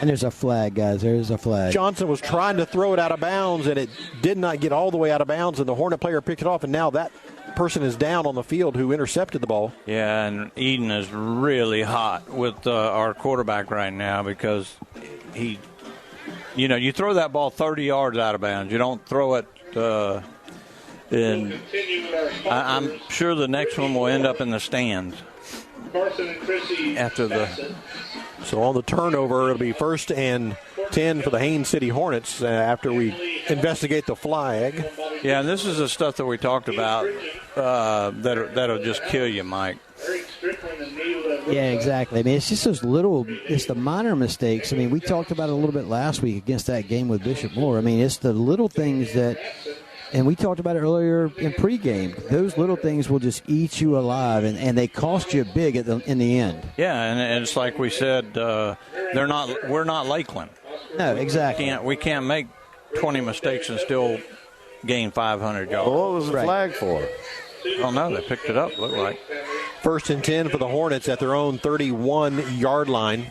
And there's a flag, guys. There's a flag. Johnson was trying to throw it out of bounds, and it did not get all the way out of bounds, and the Hornet player picked it off, and now that person is down on the field who intercepted the ball. Yeah, and Eden is really hot with our quarterback right now because he, you throw that ball 30 yards out of bounds. You don't throw it in. I'm sure the next one will end up in the stands after the. So on the turnover, it'll be 1st and 10 for the Haines City Hornets after we investigate the flag. Yeah, and this is the stuff that we talked about that'll just kill you, Mike. Yeah, exactly. I mean, it's just those it's the minor mistakes. I mean, we talked about it a little bit last week against that game with Bishop Moore. I mean, it's the little things that, and we talked about it earlier in pregame, those little things will just eat you alive, and they cost you big in the end. Yeah, and it's like we said, we're not Lakeland. No, exactly. We can't make 20 mistakes and still gain 500 yards. Well, what was the flag for? I don't know. They picked it up, looked like. First and 10 for the Hornets at their own 31-yard line.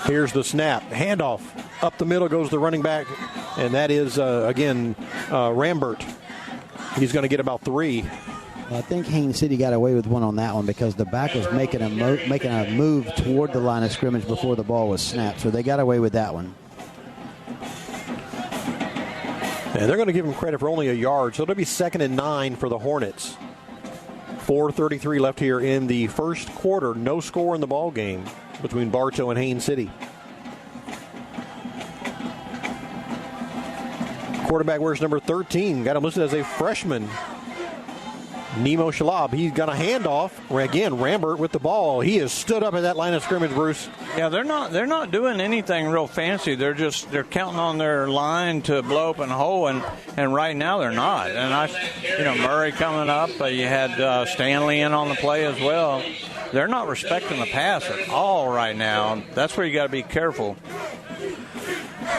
Here's the snap. Handoff. Up the middle goes the running back, and that is, Rambert. He's going to get about 3. I think Haines City got away with one on that one because the back was making a move toward the line of scrimmage before the ball was snapped, so they got away with that one. And they're going to give him credit for only a yard, so it'll be 2nd and 9 for the Hornets. 4:33 left here in the first quarter. No score in the ball game between Bartow and Haines City. Quarterback wears number 13. Got him listed as a freshman. Nemo Shalab, he's got a handoff. Again, Rambert with the ball. He has stood up at that line of scrimmage, Bruce. Yeah, they're not doing anything real fancy. They're counting on their line to blow up a hole, and right now they're not. And Murray coming up. You had Stanley in on the play as well. They're not respecting the pass at all right now. That's where you got to be careful.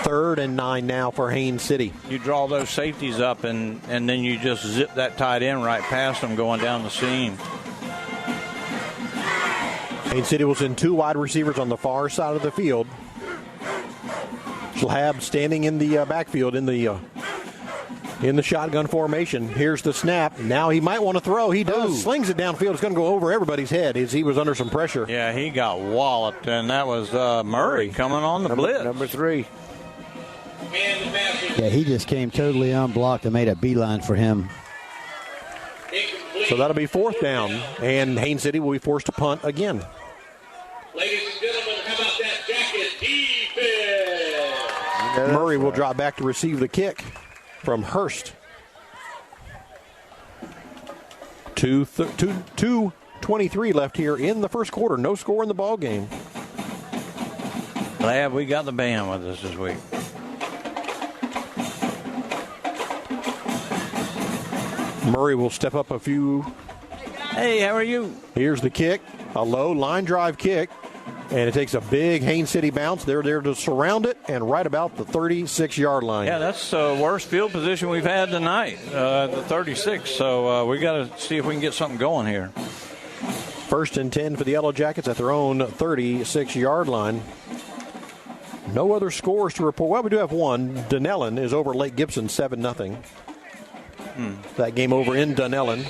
3rd and 9 now for Haines City. You draw those safeties up, and then you just zip that tight end right past them going down the seam. Haines City will send 2 wide receivers on the far side of the field. Schlab standing in the backfield in the shotgun formation. Here's the snap. Now he might want to throw. He does. Ooh. Slings it downfield. It's going to go over everybody's head as he was under some pressure. Yeah, he got walloped, and that was Murray coming on the blitz. Number 3. Yeah, he just came totally unblocked and made a beeline for him. So that'll be 4th down, and Haines City will be forced to punt again. Ladies and gentlemen, how about that jacket defense? Murray will drop back to receive the kick from Hurst. 2:23 left here in the first quarter. No score in the ball game. Glad we got the band with us this week. Murray will step up a few. Hey, how are you? Here's the kick. A low line drive kick. And it takes a big Haines City bounce. They're there to surround it and right about the 36-yard line. Yeah, that's the worst field position we've had tonight, the 36. So we got to see if we can get something going here. 1st and 10 for the Yellow Jackets at their own 36-yard line. No other scores to report. Well, we do have one. Dunellen is over Lake Gibson 7-0. That game over in Dunellen.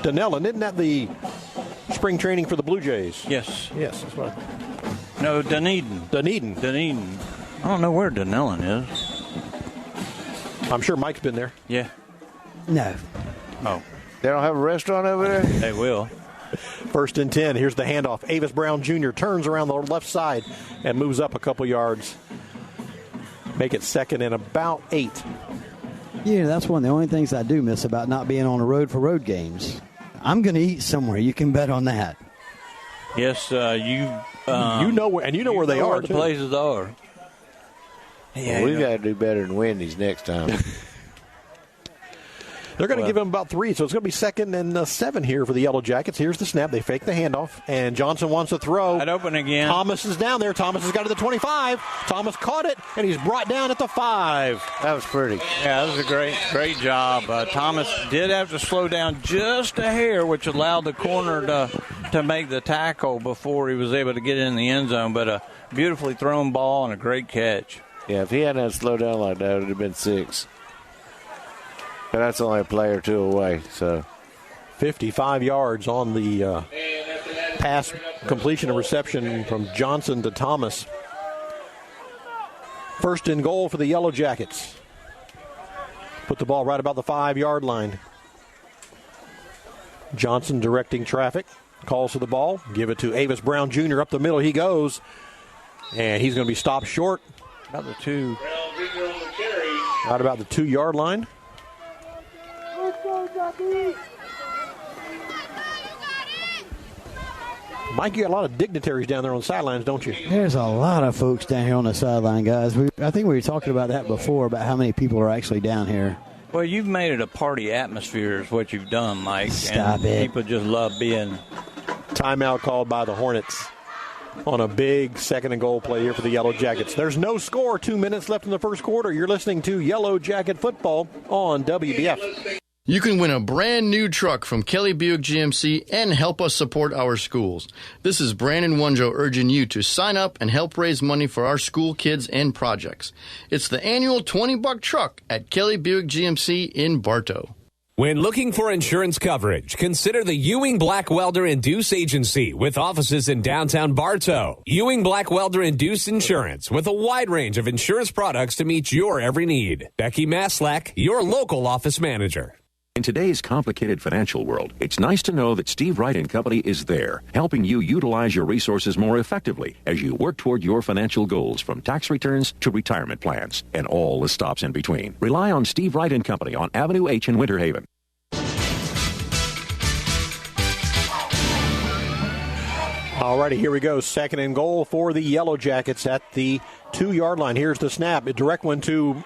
Dunellen, isn't that the spring training for the Blue Jays? Yes. Yes, that's what. No, Dunedin. Dunedin. I don't know where Dunellen is. I'm sure Mike's been there. Yeah. No. Oh. They don't have a restaurant over there? They will. 1st and 10. Here's the handoff. Avis Brown Jr. turns around the left side and moves up a couple yards. Make it 2nd and about 8. Yeah, that's one of the only things I do miss about not being on the road for road games. I'm going to eat somewhere. You can bet on that. Yes, you know where, and you know where they are. Where the places are. Yeah, well, we got to do better than Wendy's next time. They're going to give him about 3, so it's going to be 2nd and 7 here for the Yellow Jackets. Here's the snap. They fake the handoff, and Johnson wants to throw. Wide open again. Thomas is down there. Thomas has got to the 25. Thomas caught it, and he's brought down at the 5. That was pretty. Yeah, that was a great job. Thomas did have to slow down just a hair, which allowed the corner to make the tackle before he was able to get in the end zone. But a beautifully thrown ball and a great catch. Yeah, if he hadn't slowed down like that, it would have been 6. But that's only a play or 2 away. So 55 yards on the pass completion and reception from Johnson to Thomas. 1st and goal for the Yellow Jackets. Put the ball right about the 5-yard line. Johnson directing traffic. Calls for the ball. Give it to Avis Brown Jr. Up the middle he goes. And he's going to be stopped short. About the 2. Right about the 2-yard line. Mike, you got a lot of dignitaries down there on the sidelines, don't you? There's a lot of folks down here on the sideline, guys. I think we were talking about that before, about how many people are actually down here. Well, you've made it a party atmosphere is what you've done, Mike. Stop it. People just love being. Timeout called by the Hornets on a big 2nd and goal play here for the Yellow Jackets. There's no score. 2 minutes left in the first quarter. You're listening to Yellow Jacket Football on WBF. You can win a brand new truck from Kelly Buick GMC and help us support our schools. This is Brandon Wondro urging you to sign up and help raise money for our school kids and projects. It's the annual $20 truck at Kelly Buick GMC in Bartow. When looking for insurance coverage, consider the Ewing Black Welder and Deuce Agency with offices in downtown Bartow. Ewing Black Welder and Deuce Insurance with a wide range of insurance products to meet your every need. Becky Maslak, your local office manager. In today's complicated financial world, it's nice to know that Steve Wright & Company is there, helping you utilize your resources more effectively as you work toward your financial goals, from tax returns to retirement plans and all the stops in between. Rely on Steve Wright & Company on Avenue H in Winter Haven. All righty, here we go. Second and goal for the Yellow Jackets at the 2-yard line. Here's the snap. A direct one to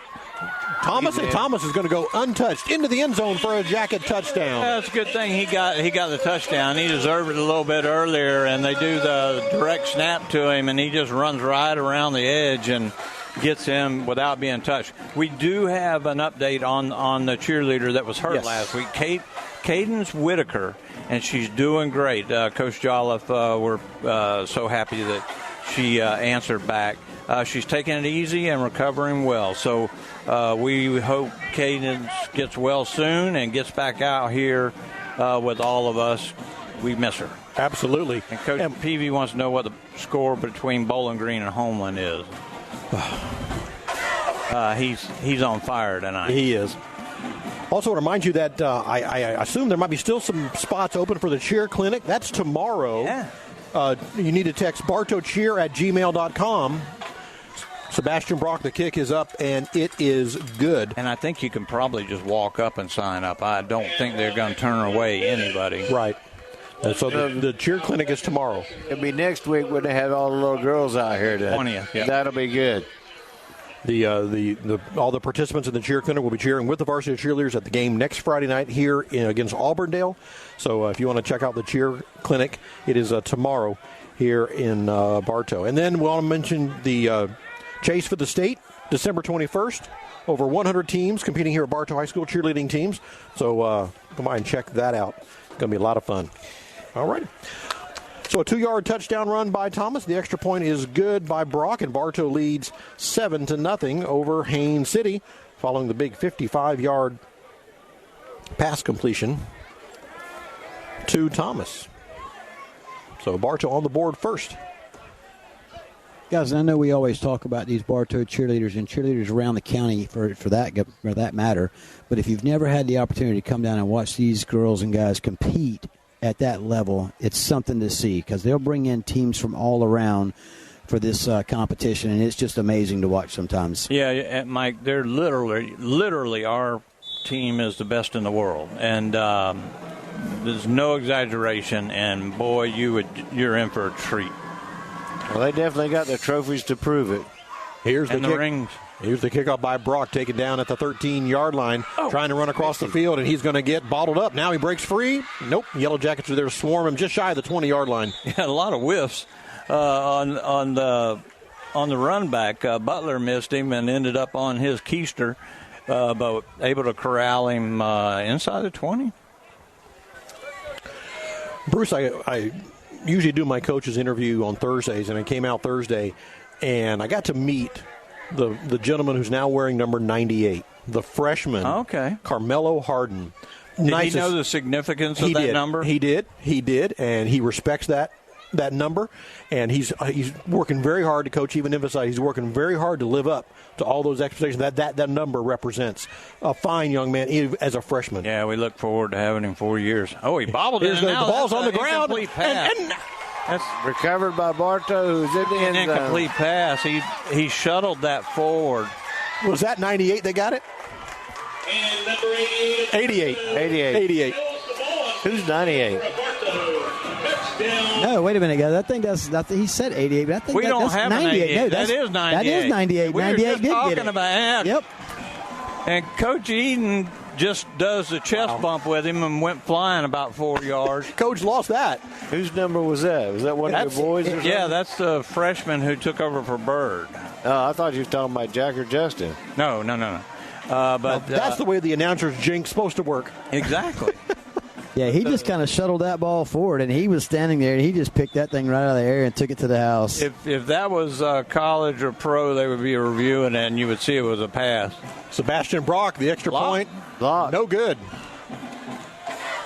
Thomas, and Thomas is going to go untouched into the end zone for a Jacket touchdown. Yeah, it's a good thing he got the touchdown. He deserved it a little bit earlier, and they do the direct snap to him, and he just runs right around the edge and gets him without being touched. We do have an update on the cheerleader that was hurt last week, Cadence Whitaker, and she's doing great. Coach Jolliffe, we're so happy that she answered back. She's taking it easy and recovering well. So we hope Cadence gets well soon and gets back out here with all of us. We miss her. Absolutely. And Coach Peavy wants to know what the score between Bowling Green and Homeland is. He's on fire tonight. He is. Also, to remind you that I assume there might be still some spots open for the cheer clinic. That's tomorrow. Yeah. You need to text bartowcheer@gmail.com. Sebastian Brock, the kick is up, and it is good. And I think you can probably just walk up and sign up. I don't think they're going to turn away anybody. Right. And so the cheer clinic is tomorrow. It'll be next week when they have all the little girls out here. 20th, yeah. That'll be good. All the participants in the cheer clinic will be cheering with the varsity cheerleaders at the game next Friday night here against Auburndale. So if you want to check out the cheer clinic, it is tomorrow here in Bartow. And then we want to mention the Chase for the State, December 21st. Over 100 teams competing here at Bartow High School, cheerleading teams. So come by and check that out. It's going to be a lot of fun. All right. So a 2-yard touchdown run by Thomas. The extra point is good by Brock, and Bartow leads 7-0 over Haines City, following the big 55-yard pass completion to Thomas. So Bartow on the board first. Guys, I know we always talk about these Bartow cheerleaders and cheerleaders around the county for that matter, but if you've never had the opportunity to come down and watch these girls and guys compete at that level, it's something to see, because they'll bring in teams from all around for this competition, and it's just amazing to watch sometimes. Yeah, Mike, they're literally our team is the best in the world, and there's no exaggeration, and boy, you're in for a treat. Well, they definitely got the trophies to prove it. Here's the kick. Rings. Here's the kickoff by Brock, taken down at the 13-yard line, trying to run across the field, and he's going to get bottled up. Now he breaks free. Nope. Yellow Jackets are there to swarm him just shy of the 20-yard line. Yeah, a lot of whiffs on the run back. Butler missed him and ended up on his keister, but able to corral him inside the 20. Bruce, I usually do my coach's interview on Thursdays, and I came out Thursday, and I got to meet the gentleman who's now wearing number 98, the freshman, Carmelo Harden. Did he know the significance of that number? He did, and he respects that number, and he's working very hard to coach. Even emphasize he's working very hard to live up to all those expectations that number represents. A fine young man as a freshman. Yeah, we look forward to having him 4 years. Oh, he bobbled it. The ball's on the ground. And that's recovered by Bartow, who's in the end zone. Incomplete pass. He shuttled that forward. Was that 98 that got it? And number 88. 88. Who's 98? No, wait a minute, guys. I think he said 88, but I think that's have 98. No, that is 98. That is 98. We 98 were just did talking get it. about that. Yep. And Coach Eden just does the chest bump with him and went flying about 4 yards. Coach lost that. Whose number was that? Was that one of your boys or something? Yeah, that's the freshman who took over for Bird. Oh, I thought you were talking about Jack or Justin. No. But that's the way the announcer's jinx supposed to work. Exactly. Yeah, he just kind of shuttled that ball forward, and he was standing there, and he just picked that thing right out of the air and took it to the house. If that was college or pro, they would be reviewing it, and you would see it was a pass. Sebastian Brock, the extra point, no good.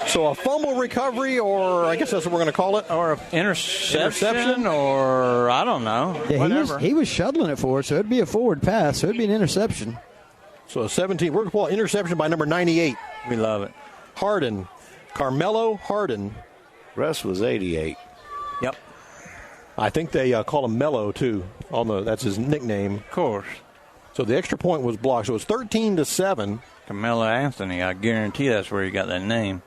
So a fumble recovery, or I guess that's what we're going to call it. Or interception, or I don't know. Yeah, whatever. He was shuttling it forward, so it would be a forward pass, so it would be an interception. So a 17, we're going to call it interception by number 98. We love it. Harden. Carmelo Harden. Russ was 88. Yep. I think they call him Mello, too. That's his nickname. Of course. So the extra point was blocked. So it's 13-7. Carmelo Anthony, I guarantee that's where he got that name.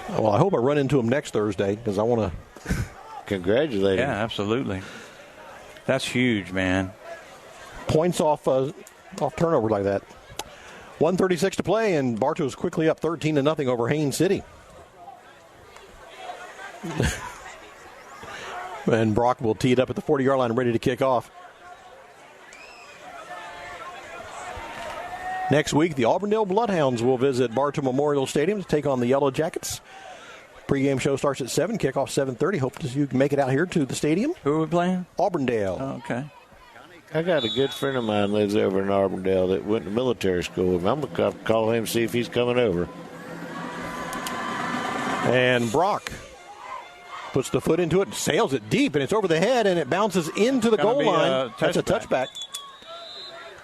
Well, I hope I run into him next Thursday because I want to congratulate him. Yeah, absolutely. That's huge, man. Points off turnover like that. 1:36 to play, and Bartow's quickly up 13-0 over Haines City. And Brock will tee it up at the 40-yard line, ready to kick off. Next week, the Auburndale Bloodhounds will visit Bartow Memorial Stadium to take on the Yellow Jackets. Pre-game show starts at 7, kickoff 7:30. Hope you can make it out here to the stadium. Who are we playing? Auburndale. Oh, okay. I got a good friend of mine lives over in Auburndale that went to military school. I'm going to call him, see if he's coming over. And Brock puts the foot into it, sails it deep, and it's over the head, and it bounces into the goal line. That's a touchback.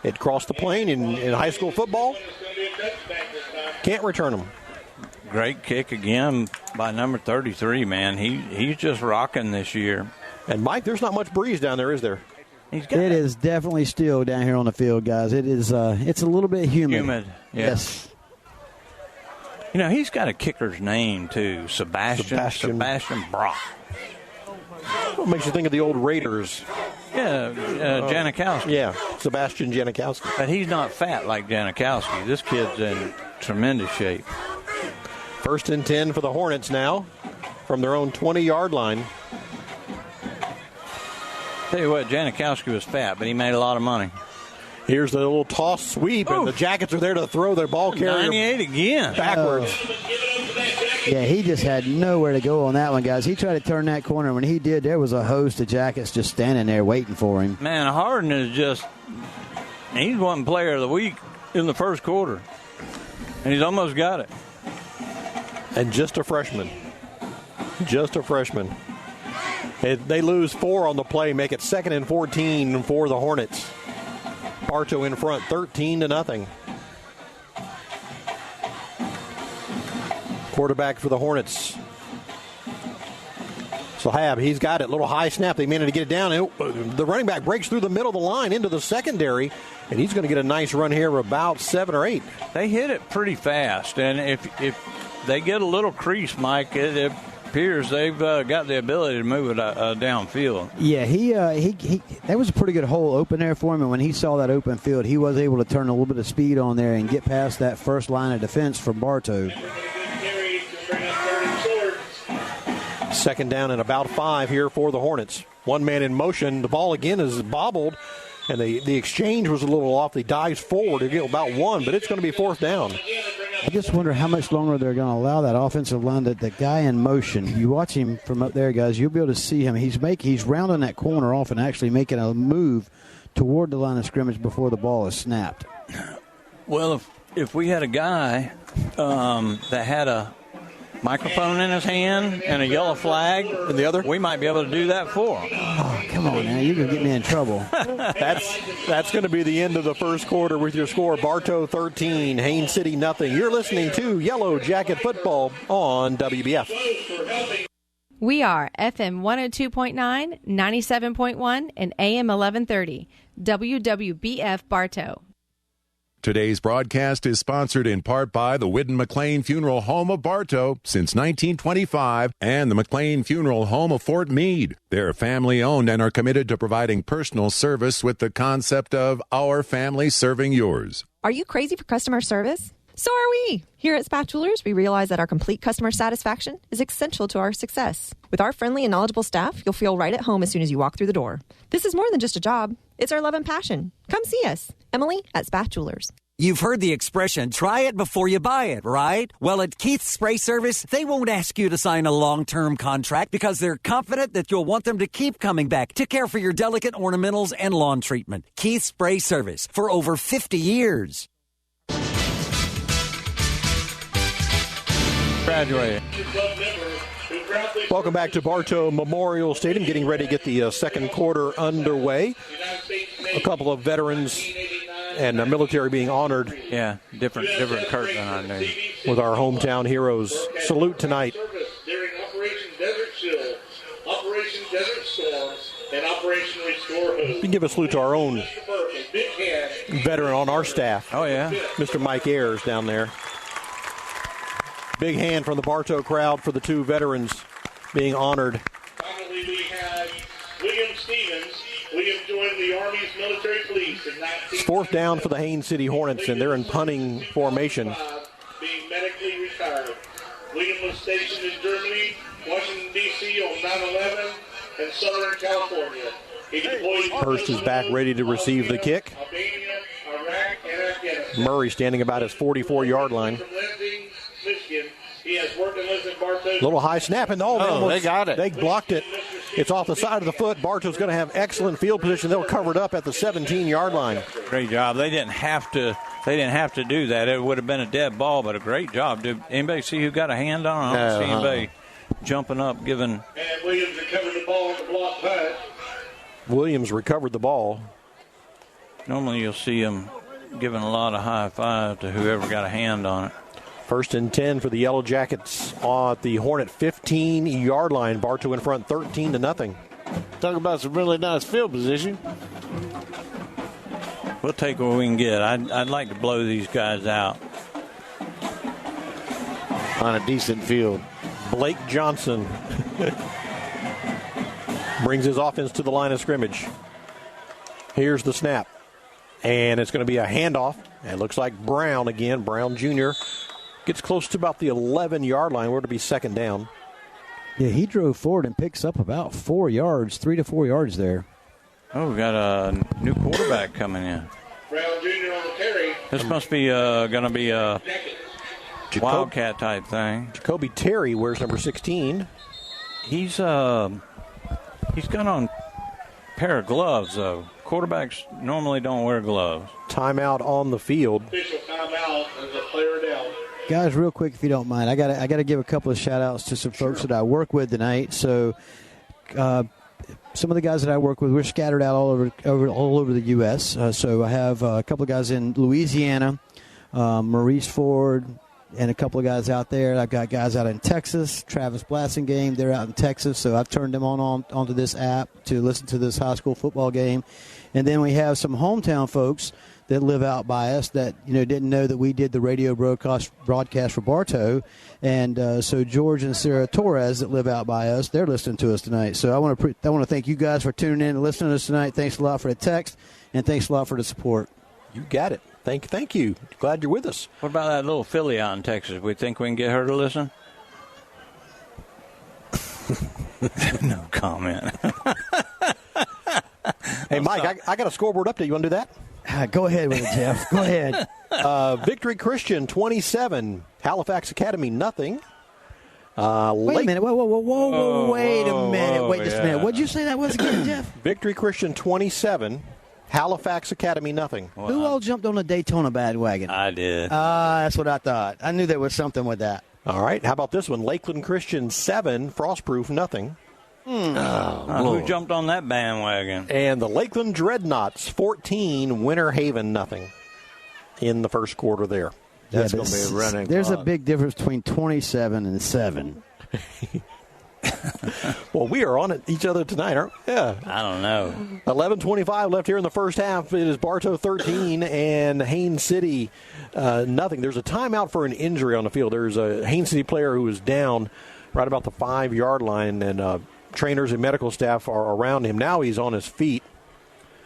It crossed the plane in high school football. Can't return them. Great kick again by number 33, man. He's just rocking this year. And, Mike, there's not much breeze down there, is there? It is definitely still down here on the field, guys. It is. It's a little bit humid. Yeah. Yes. You know, he's got a kicker's name, too. Sebastian Brock. What makes you think of the old Raiders? Yeah, Janikowski. Yeah, Sebastian Janikowski. But he's not fat like Janikowski. This kid's in tremendous shape. 1st and 10 for the Hornets now from their own 20-yard line. Tell you what, Janikowski was fat, but he made a lot of money. Here's the little toss sweep, and the Jackets are there to throw their ball carrier 98 again. Backwards. Yeah, he just had nowhere to go on that one, guys. He tried to turn that corner. When he did, there was a host of Jackets just standing there waiting for him. Man, Harden is he's one player of the week in the first quarter. And he's almost got it. And just a freshman. They lose 4 on the play, make it 2nd and 14 for the Hornets. Bartow in front, 13-0. Quarterback for the Hornets. Sahab, he's got it. Little high snap. They managed to get it down. The running back breaks through the middle of the line into the secondary, and he's going to get a nice run here of about 7 or 8. They hit it pretty fast, and if they get a little crease, Mike, it appears they've got the ability to move it downfield. Yeah, he that was a pretty good hole open there for him, and when he saw that open field, he was able to turn a little bit of speed on there and get past that first line of defense from Bartow. 2nd down and about 5 here for the Hornets. One man in motion. The ball again is bobbled, and the exchange was a little off. He dives forward to get about 1, but it's going to be 4th down. I just wonder how much longer they're going to allow that offensive line, that the guy in motion. You watch him from up there, guys, you'll be able to see him. He's rounding that corner off and actually making a move toward the line of scrimmage before the ball is snapped. Well, if we had a guy that had a microphone in his hand and a yellow flag in the other, we might be able to do that for him. Oh, come on now. You're going to get me in trouble. That's going to be the end of the first quarter with your score. Bartow 13, Haines City nothing. You're listening to Yellow Jacket Football on WBF. We are FM 102.9, 97.1, and AM 1130. WWBF Bartow. Today's broadcast is sponsored in part by the Whidden McLean Funeral Home of Bartow since 1925 and the McLean Funeral Home of Fort Meade. They're family-owned and are committed to providing personal service with the concept of our family serving yours. Are you crazy for customer service? So are we. Here at Spath Jewelers, we realize that our complete customer satisfaction is essential to our success. With our friendly and knowledgeable staff, you'll feel right at home as soon as you walk through the door. This is more than just a job. It's our love and passion. Come see us. Emily at Spath Jewelers. You've heard the expression, try it before you buy it, right? Well, at Keith's Spray Service, they won't ask you to sign a long-term contract because they're confident that you'll want them to keep coming back to care for your delicate ornamentals and lawn treatment. Keith's Spray Service for over 50 years. Graduated. Welcome back to Bartow Memorial Stadium, getting ready to get the second quarter underway. A couple of veterans and military being honored. Yeah, different curtain I knew. With our hometown heroes. Salute tonight. During Operation Desert Shield, Operation Desert Storm, and Operation Restore Hope. We can give a salute to our own veteran on our staff. Oh, yeah. Mr. Mike Ayers down there. Big hand from the Bartow crowd for the two veterans being honored. Finally, we have William Stevens. William joined the Army's military police in 19... It's fourth down for the Haines City Hornets, and they're in punting formation. Being medically retired. William was stationed in Germany, Washington, D.C. on 9/11, and Southern California. He deployed... Hurst is back ready to receive the kick. Albania, Iraq, and Afghanistan. Murray standing about his 44-yard line. Michigan. He has worked and lives in Bartow. Little high snap, and they got it. They blocked it. It's off the side of the foot. Bartow's going to have excellent field position. They'll cover it up at the 17-yard line. Great job. They didn't have to do that. It would have been a dead ball, but a great job. Did anybody see who got a hand on it? I don't see anybody jumping up, giving. And Williams recovered the ball on the block punt. Williams recovered the ball. Normally you'll see him giving a lot of high five to whoever got a hand on it. First and 10 for the Yellow Jackets at the Hornet 15-yard line. Bartow in front 13-0. Talk about some really nice field position. We'll take what we can get. I'd like to blow these guys out. On a decent field. Blake Johnson brings his offense to the line of scrimmage. Here's the snap. And it's going to be a handoff. It looks like Brown again. Brown Jr. gets close to about the 11-yard line. We're to be second down. Yeah, he drove forward and picks up about 4 yards, 3 to 4 yards there. Oh, we got a new quarterback coming in. Brown Jr. on the carry. This must be going to be a Wildcat type thing. Jacoby Terry wears number 16. He's got on a pair of gloves, though. Quarterbacks normally don't wear gloves. Timeout on the field. Official timeout as a player down. Guys, real quick, if you don't mind, I got to give a couple of shout-outs to some folks that I work with tonight. So some of the guys that I work with, we're scattered out all over the U.S. So I have a couple of guys in Louisiana, Maurice Ford, and a couple of guys out there. I've got guys out in Texas, Travis Blassingame, they're out in Texas, so I've turned them onto this app to listen to this high school football game. And then we have some hometown folks that live out by us that didn't know that we did the radio broadcast for Bartow, and so George and Sarah Torres that live out by us, they're listening to us tonight. So I want to thank you guys for tuning in and listening to us tonight. Thanks a lot for the text, and thanks a lot for the support. You got it. Thank you. Glad you're with us. What about that little filly out in Texas? We think we can get her to listen? No comment. Hey, Mike, I got a scoreboard update. You want to do that? Go ahead with it, Jeff. Go ahead. Victory Christian 27, Halifax Academy nothing. Wait a minute. Whoa. Wait a minute. Wait just a minute. What'd you say that was again, Jeff? Victory Christian 27, Halifax Academy nothing. Well, who all jumped on the Daytona bandwagon? I did. That's what I thought. I knew there was something with that. All right. How about this one? Lakeland Christian 7, Frostproof nothing. Who jumped on that bandwagon? And the Lakeland Dreadnoughts 14, Winter Haven nothing in the first quarter there. That's going to be a running. There's a big difference between 27 and 7. Well, we are on each other tonight, aren't we? Yeah. I don't know. 11:25 left here in the first half. It is Bartow 13 and Haines City nothing. There's a timeout for an injury on the field. There's a Haines City player who is down right about the 5-yard line, and trainers and medical staff are around him. Now he's on his feet.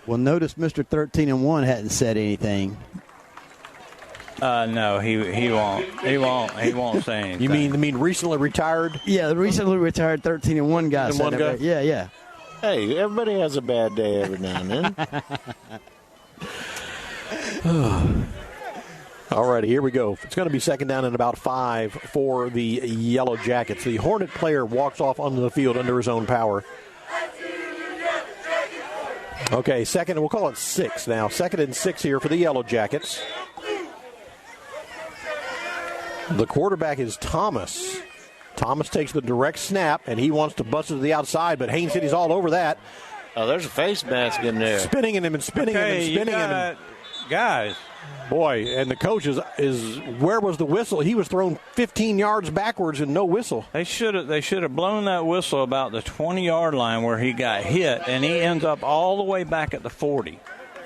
Well, notice Mr. 13-1 hadn't said anything. No, he won't. He won't say anything. You mean recently retired? Yeah, the recently retired 13-1 guy. One guy? Right. Yeah. Hey, everybody has a bad day every now and then. All righty, here we go. It's going to be second down and about 5 for the Yellow Jackets. The Hornet player walks off onto the field under his own power. Okay, second, we'll call it 6 now. 2nd and 6 here for the Yellow Jackets. The quarterback is Thomas. Thomas takes the direct snap, and he wants to bust it to the outside, but Haines City's all over that. Oh, there's a face mask in there. Spinning him and spinning him and spinning him. Guys. Boy, and the coach is where was the whistle? He was thrown 15 yards backwards and no whistle. They should have blown that whistle about the 20-yard line where he got hit, and he ends up all the way back at the 40.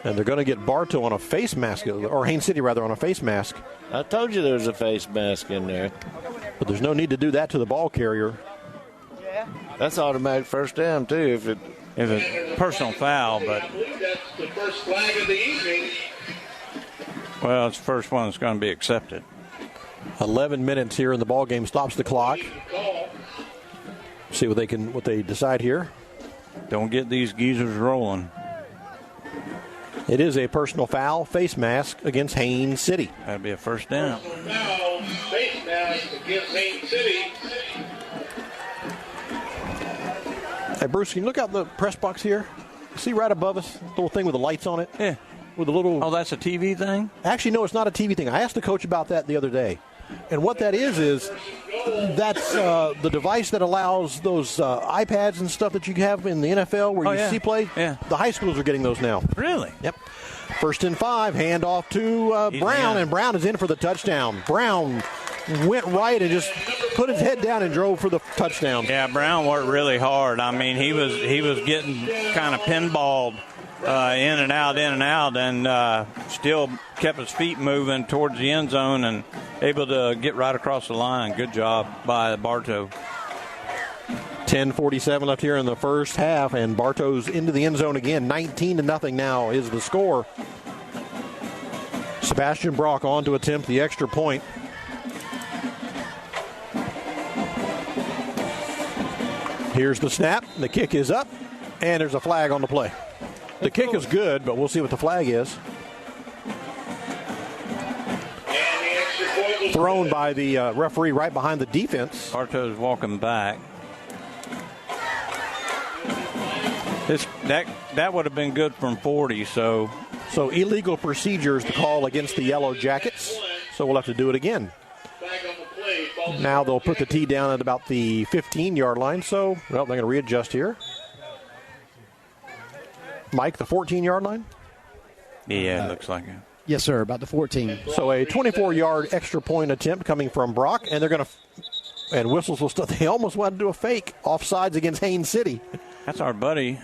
And they're going to get Bartow on a face mask, or Haines City rather, on a face mask. I told you there was a face mask in there. But there's no need to do that to the ball carrier. That's automatic first down too if it's personal foul, but That's the first flag of the evening. well, it's the first one that's going to be accepted. 11 minutes here, and the ball game stops the clock. See what they decide here. Don't get these geezers rolling. It is a personal foul, face mask against Haines City. That'd be a first down. Foul, face mask against Haines City. Hey, Bruce, can you look out the press box here? See right above us, the little thing with the lights on it? Yeah. With a little. Oh, that's a TV thing? Actually, no, it's not a TV thing. I asked the coach about that the other day. And what that is that's the device that allows those iPads and stuff that you have in the NFL where you see play. Yeah. The high schools are getting those now. Really? Yep. 1st and 5, handoff to Brown, and Brown is in for the touchdown. Brown went right and just put his head down and drove for the touchdown. Yeah, Brown worked really hard. I mean, he was getting kind of pinballed in and out, and still kept his feet moving towards the end zone and able to get right across the line. Good job by Bartow. 10:47 left here in the first half, and Bartow's into the end zone again. 19-0 now is the score. Sebastian Brock on to attempt the extra point. Here's the snap. The kick is up, and there's a flag on the play. The kick is good, but we'll see what the flag is. Thrown by the referee right behind the defense. Bartow's walking back. That would have been good from 40, so illegal procedures to call against the Yellow Jackets, so we'll have to do it again. Now they'll put the tee down at about the 15-yard line, so they're going to readjust here. Mike, the 14-yard line? Yeah, it looks like it. Yes, sir, about the 14. So a 24-yard extra point attempt coming from Brock, and they're going to and whistles will still. They almost wanted to do a fake offsides against Haines City. That's our buddy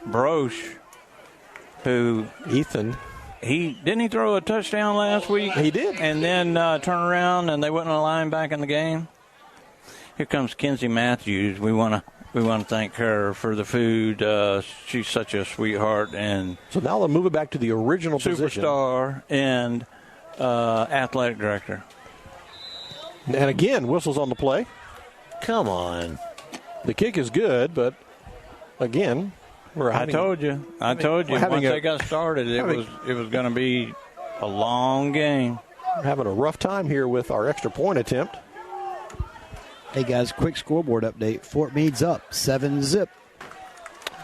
Broche, who Ethan. Didn't he throw a touchdown last week? He did, and then turn around and they wouldn't line back in the game. Here comes Kenzie Matthews. We want to thank her for the food. She's such a sweetheart, and so now they'll move it back to the original position. Superstar and athletic director. And again, whistles on the play. Come on. The kick is good, but again, I told you. Once they got started, it was going to be a long game. We're having a rough time here with our extra point attempt. Hey guys, quick scoreboard update. Fort Meade's up 7-0.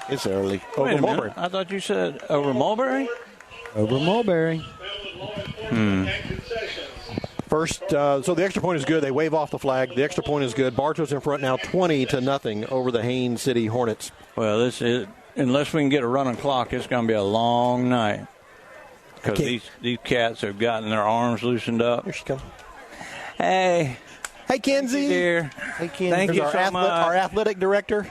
It's early. Wait a minute. I thought you said over Mulberry. Over Mulberry. First, so the extra point is good. They wave off the flag. The extra point is good. Bartow's in front now, 20-0 over the Haines City Hornets. Well, unless we can get a running clock, it's going to be a long night because these cats have gotten their arms loosened up. Here she comes. Hey, Kenzie. Dear. Hey, Kenzie. Thank you so much. Our athletic director.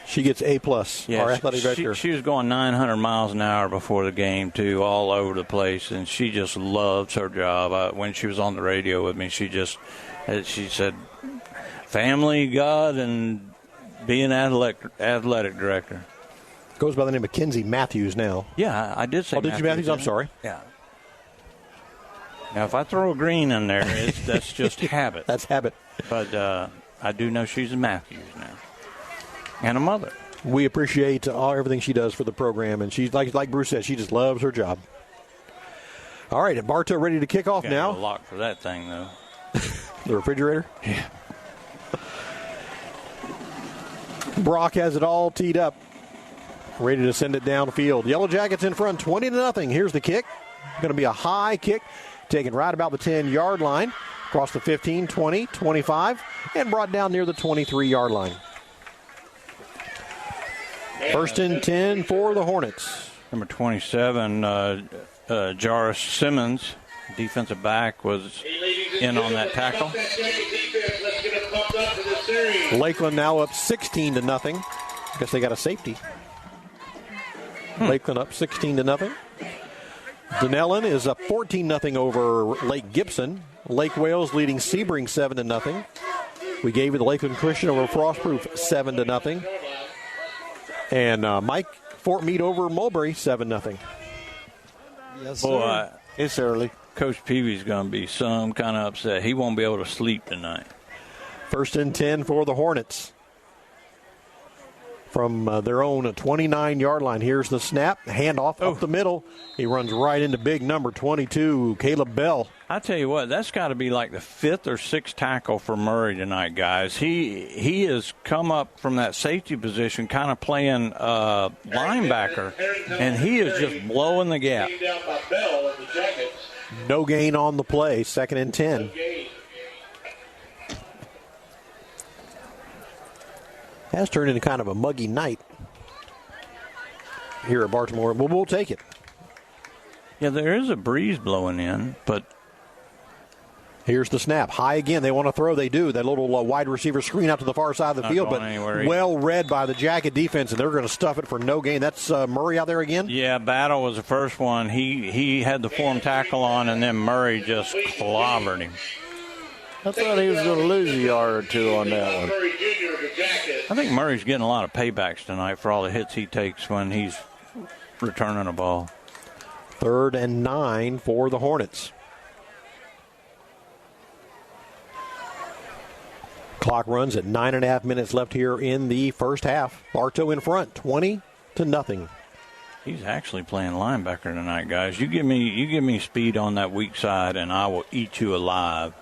She gets A+, yeah, our athletic director. She was going 900 miles an hour before the game, too, all over the place, and she just loves her job. When she was on the radio with me, she said, family, God, and being athletic director. Goes by the name of Kenzie Matthews now. Yeah, I did say Did you Matthews? I'm sorry. Yeah. Now, if I throw a green in there, that's just habit. That's habit. But I do know she's a Matthews now. And a mother. We appreciate everything she does for the program, and she's like Bruce said, she just loves her job. All right, and Bartow ready to kick off now. Got a lock for that thing, though. The refrigerator? Yeah. Brock has it all teed up, ready to send it downfield. Yellow Jackets in front, 20-0. Here's the kick. Going to be a high kick, taken right about the 10-yard line, across the 15, 20, 25, and brought down near the 23-yard line. First and 10 for the Hornets. Number 27, Jarvis Simmons, defensive back, was in on that tackle. Lakeland now up 16-0. I guess they got a safety. Lakeland up 16-0. Dunellen is up 14-0 over Lake Gibson. Lake Wales leading Sebring 7-0. We gave you the Lakeland Christian over Frostproof 7-0. And Mike Fort Meade over Mulberry 7-0. Yes, Boy, it's early. Coach Peavy's going to be some kind of upset. He won't be able to sleep tonight. First and 10 for the Hornets. From their own 29-yard line. Here's the snap. Handoff up the middle. He runs right into big number 22, Caleb Bell. I tell you what, that's got to be like the 5th or 6th tackle for Murray tonight, guys. He has come up from that safety position, kind of playing linebacker, and he is just blowing the gap. No gain on the play. Second and 10. Has turned into kind of a muggy night here at Baltimore. We'll take it. Yeah, there is a breeze blowing in, but here's the snap. High again. They want to throw. They do. That little wide receiver screen out to the far side of the field, but well read by the Jacket defense, and they're going to stuff it for no gain. That's Murray out there again? Yeah, Battle was the first one. He had the form tackle on, and then Murray just clobbered him. I thought he was going to lose a yard or two on that one. I think Murray's getting a lot of paybacks tonight for all the hits he takes when he's returning a ball. 3rd and 9 for the Hornets. Clock runs at 9.5 minutes left here in the first half. Bartow in front, 20-0. He's actually playing linebacker tonight, guys. You give me speed on that weak side, and I will eat you alive.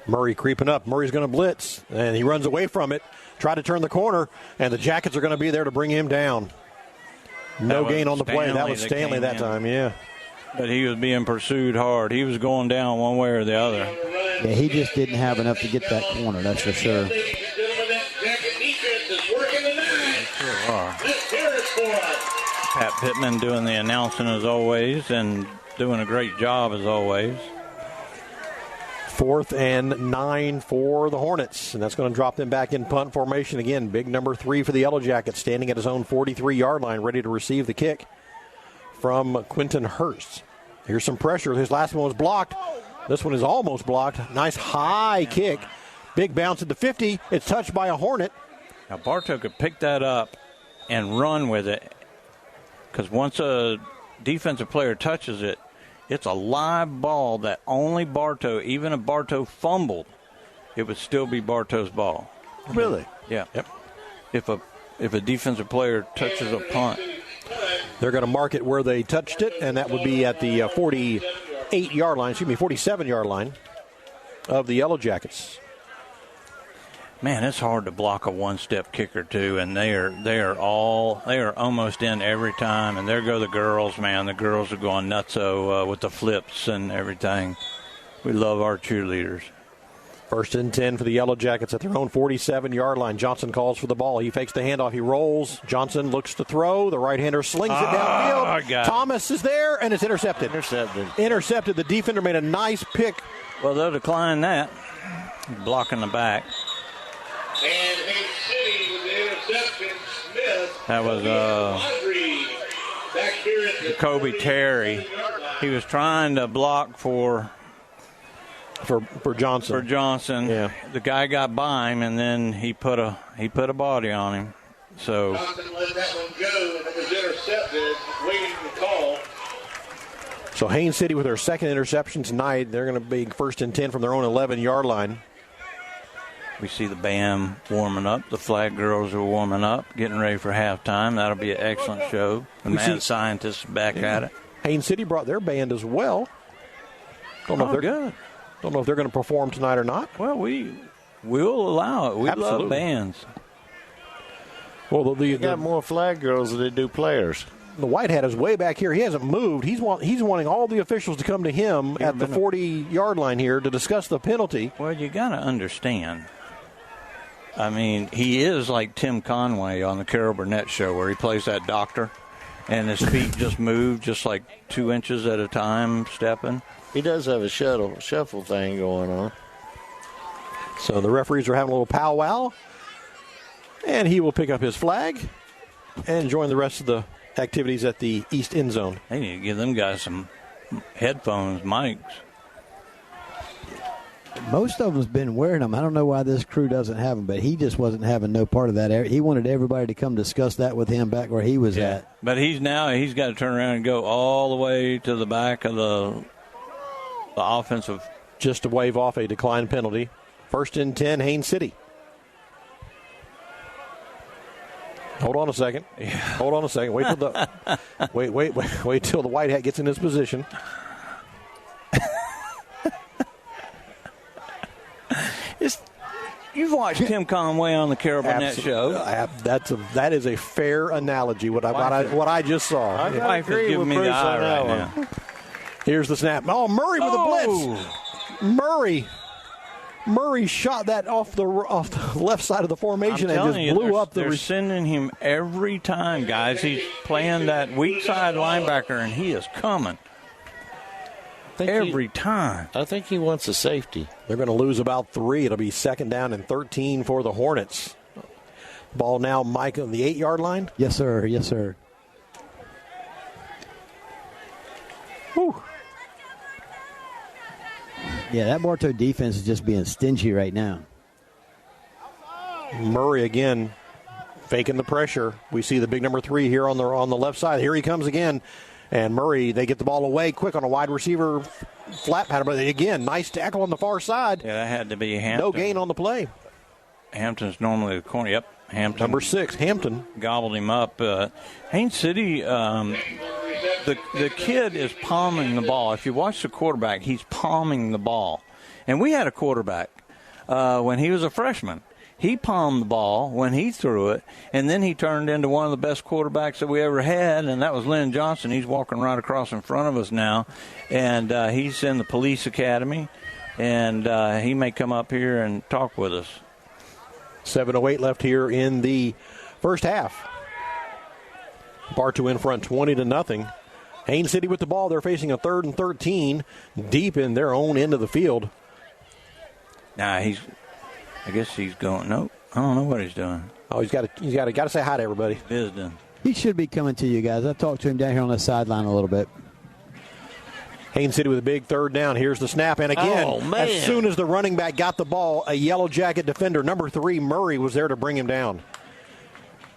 Murray creeping up. Murray's going to blitz, and he runs away from it. Try to turn the corner, and the Jackets are going to be there to bring him down. No gain on the play. That was Stanley that time, yeah. But he was being pursued hard. He was going down one way or the other. Yeah, he just didn't have enough to get that corner, that's for sure. They sure are. Pat Pittman doing the announcing as always and doing a great job as always. 4th and 9 for the Hornets, and that's going to drop them back in punt formation again. Big number 3 for the Yellow Jackets, standing at his own 43-yard line, ready to receive the kick from Quentin Hurst. Here's some pressure. His last one was blocked. This one is almost blocked. Nice high kick. Big bounce at the 50. It's touched by a Hornet. Now Bartow could pick that up and run with it, because once a defensive player touches it, it's a live ball that only Bartow, even if Bartow fumbled, it would still be Bartow's ball. Really? Yeah. Yep. If a defensive player touches a punt, they're going to mark it where they touched it, and that would be at the 47-yard line of the Yellow Jackets. Man, it's hard to block a one-step kicker too, and they are almost in every time. And there go the girls, man. The girls are going nutso with the flips and everything. We love our cheerleaders. 1st and 10 for the Yellow Jackets at their own 47-yard line. Johnson calls for the ball. He fakes the handoff. He rolls. Johnson looks to throw. The right-hander slings it downfield. Thomas is there, and it's intercepted. Intercepted. The defender made a nice pick. Well, they'll decline that. Blocking the back. And Haines City with the interception. Smith. That was Jacoby Terry. He was trying to block for Johnson. For Johnson. Yeah. The guy got by him, and then he put a body on him. So Johnson let that one go. That was intercepted, waiting to call. So Haines City with their second interception tonight. They're going to be first and 10 from their own 11-yard line. We see the band warming up. The flag girls are warming up, getting ready for halftime. That'll be an excellent show. The mad scientists back at it. Haines City brought their band as well. Don't know if they're going to perform tonight or not. Well, we'll allow it. We love bands. Well, they got more flag girls than they do players. The white hat is way back here. He hasn't moved. He's wanting all the officials to come to him at the 40-yard line here to discuss the penalty. Well, you got to understand. I mean, he is like Tim Conway on the Carol Burnett show where he plays that doctor, and his feet just move just like 2 inches at a time, stepping. He does have a shuffle thing going on. So the referees are having a little powwow, and he will pick up his flag and join the rest of the activities at the east end zone. They need to give them guys some headphones, mics. Most of them's been wearing them. I don't know why this crew doesn't have them, but he just wasn't having no part of that. He wanted everybody to come discuss that with him back where he was at. But he's got to turn around and go all the way to the back of the offensive. Just to wave off a decline penalty. First and 10, Haines City. Hold on a second. Yeah. Hold on a second. Wait till the white hat gets in his position. You've watched Tim Conway on the Carol Burnett show. That is a fair analogy. What I just saw. I agree giving me the eye right now. Here's the snap. Oh, Murray with a blitz. Murray shot that off the left side of the formation and just blew up the. They're sending him every time, guys. He's playing that weak side linebacker, and he is coming every time. I think he wants a safety. They're going to lose about 3. It'll be second down and 13 for the Hornets. Ball now, Mike, on the 8-yard line. Yes, sir. Yes, sir. Whew. Yeah, that Bartow defense is just being stingy right now. Murray again faking the pressure. We see the big number 3 here on the left side. Here he comes again. And Murray, they get the ball away quick on a wide receiver flat pattern. But again, nice tackle on the far side. Yeah, that had to be Hampton. No gain on the play. Hampton's normally the corner. Yep, Hampton. Number 6, Hampton. Gobbled him up. Haines City, the kid is palming the ball. If you watch the quarterback, he's palming the ball. And we had a quarterback when he was a freshman. He palmed the ball when he threw it, and then he turned into one of the best quarterbacks that we ever had, and that was Lynn Johnson. He's walking right across in front of us now, and he's in the police academy, and he may come up here and talk with us. 7:08 left here in the first half. Bartow in front 20-0. Haines City with the ball. They're facing a 3rd and 13 deep in their own end of the field. Nah, I guess he's going. Nope, I don't know what he's doing. Oh, he's got to say hi to everybody. Visiting. He should be coming to you guys. I talked to him down here on the sideline a little bit. Haines City with a big 3rd down. Here's the snap, and again, as soon as the running back got the ball, a yellow jacket defender, number 3, Murray, was there to bring him down.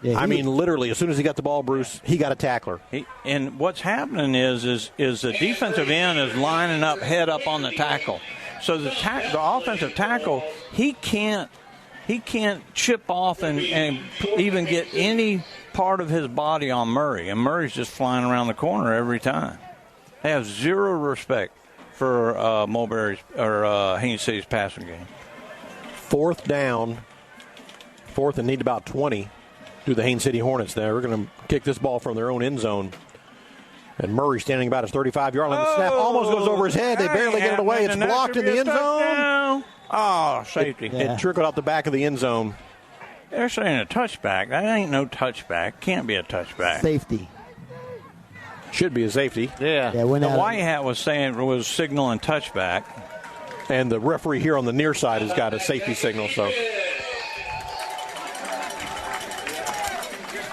Yeah, I mean, literally, as soon as he got the ball, Bruce, he got a tackler. And what's happening is the defensive end is lining up, head up on the tackle. So the offensive tackle, he can't chip off and even get any part of his body on Murray. And Murray's just flying around the corner every time. They have zero respect for Mulberry's or Haines City's passing game. 4th down, 4th and need about 20. Do the Haines City Hornets there. We're going to kick this ball from their own end zone. And Murray standing about his 35-yard line. The snap almost goes over his head. They barely get it away. It's blocked in the end zone. Oh, safety. It trickled out the back of the end zone. They're saying a touchback. That ain't no touchback. Can't be a touchback. Safety. Should be a safety. Yeah. The white hat was signaling touchback. And the referee here on the near side has got a safety signal. So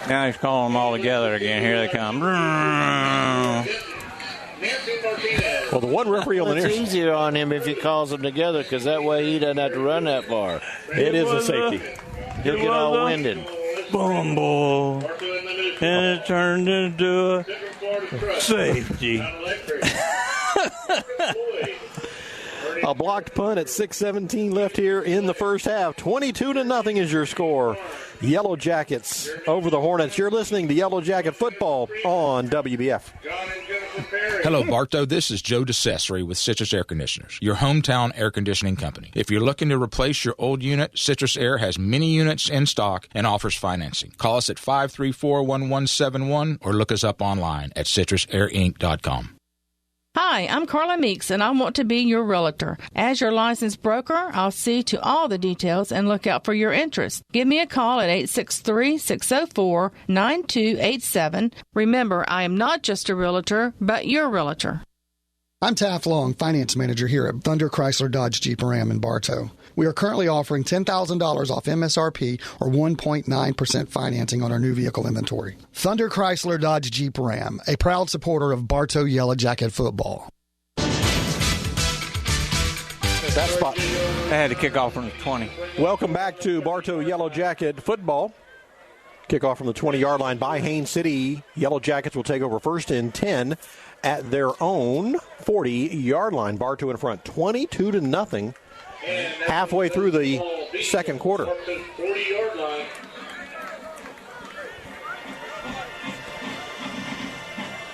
now he's calling them all together again. Here they come. Well, the one referee on the near side. It's easier on him if he calls them together because that way he doesn't have to run that far. It is a safety. He'll get all winded. Boom, ball. and it turned into a safety. A blocked punt at 6:17 left here in the first half. 22-0 is your score. Yellow Jackets over the Hornets. You're listening to Yellow Jacket Football on WBF. Hello, Bartow. This is Joe DeCesare with Citrus Air Conditioners, your hometown air conditioning company. If you're looking to replace your old unit, Citrus Air has many units in stock and offers financing. Call us at 534-1171 or look us up online at citrusairinc.com. Hi, I'm Carla Meeks, and I want to be your realtor. As your licensed broker, I'll see to all the details and look out for your interest. Give me a call at 863-604-9287. Remember, I am not just a realtor, but your realtor. I'm Taft Long, Finance Manager here at Thunder Chrysler Dodge Jeep Ram in Bartow. We are currently offering $10,000 off MSRP or 1.9% financing on our new vehicle inventory. Thunder Chrysler Dodge Jeep Ram, a proud supporter of Bartow Yellow Jacket football. That spot. They had to kick off from the 20. Welcome back to Bartow Yellow Jacket football. Kickoff from the 20-yard line by Haines City. Yellow Jackets will take over first and 10 at their own 40-yard line. Bartow in front, 22-0. Halfway through the second quarter.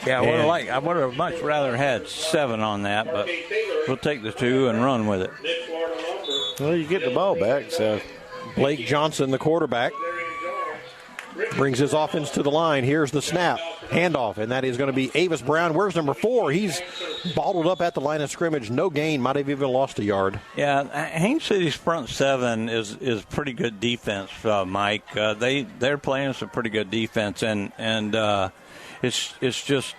Yeah, I would have much rather had 7 on that, but we'll take the 2 and run with it. Well, you get the ball back, so. Blake Johnson, the quarterback, brings his offense to the line. Here's the snap. Handoff, and that is going to be Avis Brown. Where's number 4? He's bottled up at the line of scrimmage. No gain. Might have even lost a yard. Yeah, Haines City's front 7 is pretty good defense, Mike. They're playing some pretty good defense, and it's just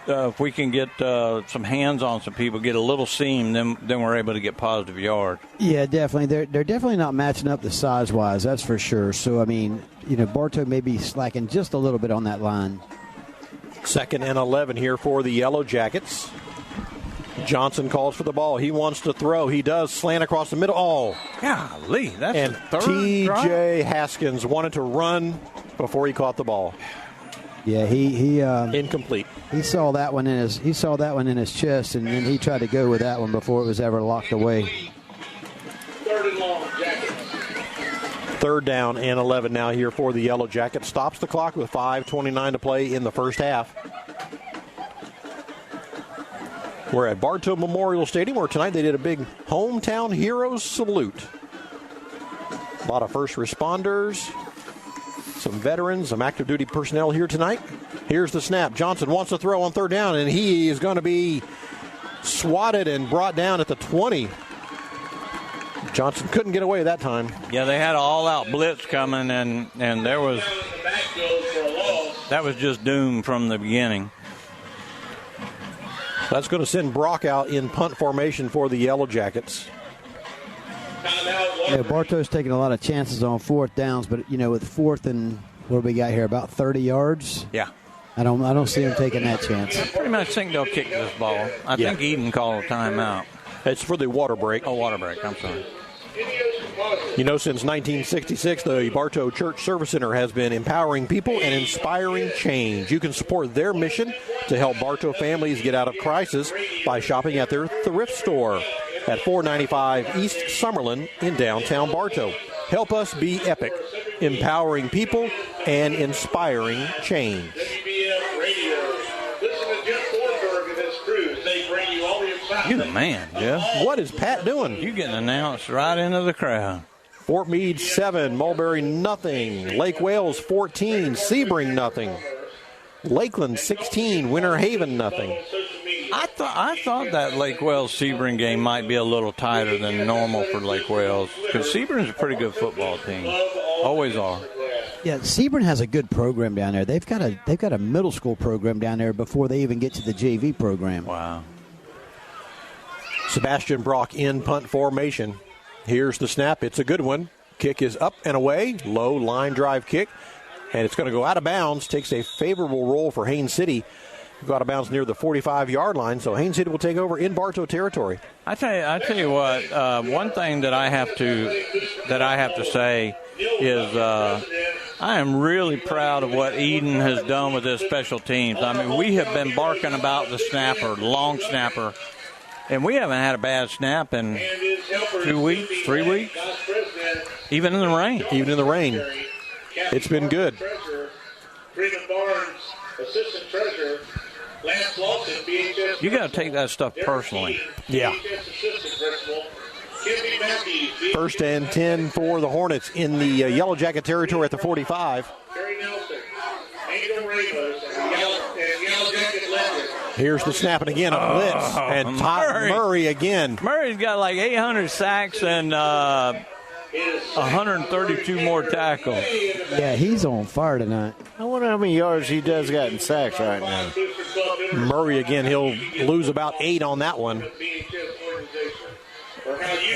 if we can get some hands on some people, get a little seam, then we're able to get positive yards. Yeah, definitely. They're definitely not matching up the size-wise, that's for sure. So, I mean, Bartow may be slacking just a little bit on that line. 2nd and 11 here for the Yellow Jackets. Johnson calls for the ball. He wants to throw. He does. Slant across the middle. Oh. Golly, that's and the third T.J. Haskins wanted to run before he caught the ball. Yeah, he incomplete. He saw that one in his chest, and then he tried to go with that one before it was ever locked away. 3rd and long, Jackets. 3rd down and 11 now here for the Yellow Jackets. Stops the clock with 5:29 to play in the first half. We're at Bartow Memorial Stadium, where tonight they did a big hometown heroes salute. A lot of first responders, some veterans, some active duty personnel here tonight. Here's the snap. Johnson wants to throw on 3rd down, and he is going to be swatted and brought down at the 20. Johnson couldn't get away that time. Yeah, they had an all-out blitz coming, and that was just doomed from the beginning. That's going to send Brock out in punt formation for the Yellow Jackets. Yeah, Bartow's taking a lot of chances on 4th downs, but with 4th and what do we got here, about 30 yards? Yeah. I don't see him taking that chance. I pretty much think they'll kick this ball. I think Eden called a timeout. It's for the water break. Oh, water break. I'm sorry. Since 1966, the Bartow Church Service Center has been empowering people and inspiring change. You can support their mission to help Bartow families get out of crisis by shopping at their thrift store at 495 East Summerlin in downtown Bartow. Help us be epic, empowering people and inspiring change. You're the man, Jeff. What is Pat doing? You're getting announced right into the crowd. Fort Meade 7, Mulberry nothing. Lake Wales 14, Sebring nothing. Lakeland 16, Winter Haven nothing. I thought that Lake Wales Sebring game might be a little tighter than normal for Lake Wales, because Sebring's a pretty good football team. Always are. Yeah, Sebring has a good program down there. They've got a middle school program down there before they even get to the JV program. Wow. Sebastian Brock in punt formation. Here's the snap. It's a good one. Kick is up and away. Low line drive kick. And it's going to go out of bounds. Takes a favorable roll for Haines City. Go out of bounds near the 45-yard line. So Haines City will take over in Bartow territory. I tell you what. One thing that I have to say is I am really proud of what Eden has done with his special teams. I mean, we have been barking about the snapper, long snapper, and we haven't had a bad snap in 2 weeks, 3 weeks, even in the rain. Even in the rain. It's been good. Freeman Barnes, assistant treasurer. Lance Lawson, BHS. You got to take that stuff personally. Yeah. First and 10 for the Hornets in the Yellow Jacket territory at the 45. Here's the snapping again, a blitz, and Todd Murray again. Murray's got like 800 sacks and 132 more tackles. Yeah, he's on fire tonight. I wonder how many yards he does got in sacks right now. Murray again, he'll lose about 8 on that one.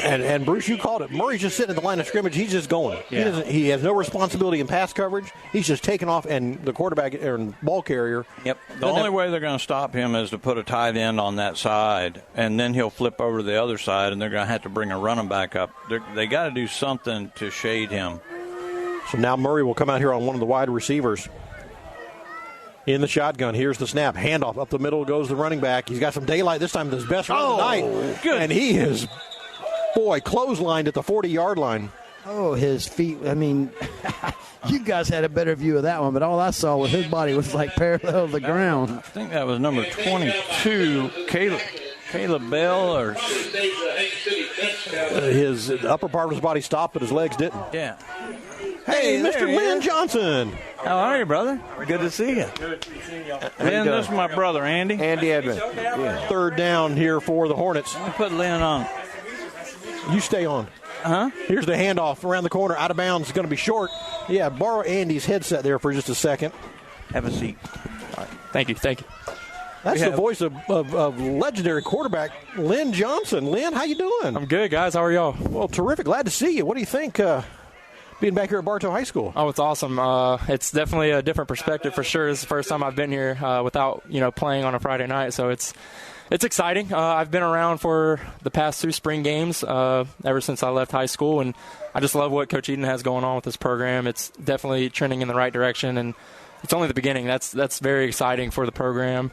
And Bruce, you called it. Murray's just sitting at the line of scrimmage. He's just going. Yeah. He has no responsibility in pass coverage. He's just taking off, and the quarterback and ball carrier. Yep. The only way they're going to stop him is to put a tight end on that side, and then he'll flip over to the other side, and they're going to have to bring a running back up. They got to do something to shade him. So now Murray will come out here on one of the wide receivers. In the shotgun, here's the snap. Handoff up the middle goes the running back. He's got some daylight this time. His best run of the night. Good. And he is, clotheslined at the 40-yard line. Oh, his feet. I mean, you guys had a better view of that one, but all I saw was his body was like parallel to the ground. I think that was number 22, Caleb Bell. Or his upper part of his body stopped, but his legs didn't. Yeah. Hey, Mr. Lynn Johnson. How are you, brother? Good to see you. Lynn, this is my brother, Andy. Andy Edmond. Yeah. Third down here for the Hornets. Let me put Lynn on. You stay on. Here's the handoff around the corner. Out of bounds. It's going to be short. Yeah, borrow Andy's headset there for just a second. Have a seat. All right. Thank you. That's the voice of legendary quarterback Lynn Johnson. Lynn, how you doing? I'm good, guys. How are y'all? Well, terrific. Glad to see you. What do you think being back here at Bartow High School? Oh, it's awesome. It's definitely a different perspective for sure. It's the first time I've been here without playing on a Friday night, so it's exciting. I've been around for the past 2 spring games ever since I left high school, and I just love what Coach Eden has going on with this program. It's definitely trending in the right direction, and it's only the beginning. That's very exciting for the program.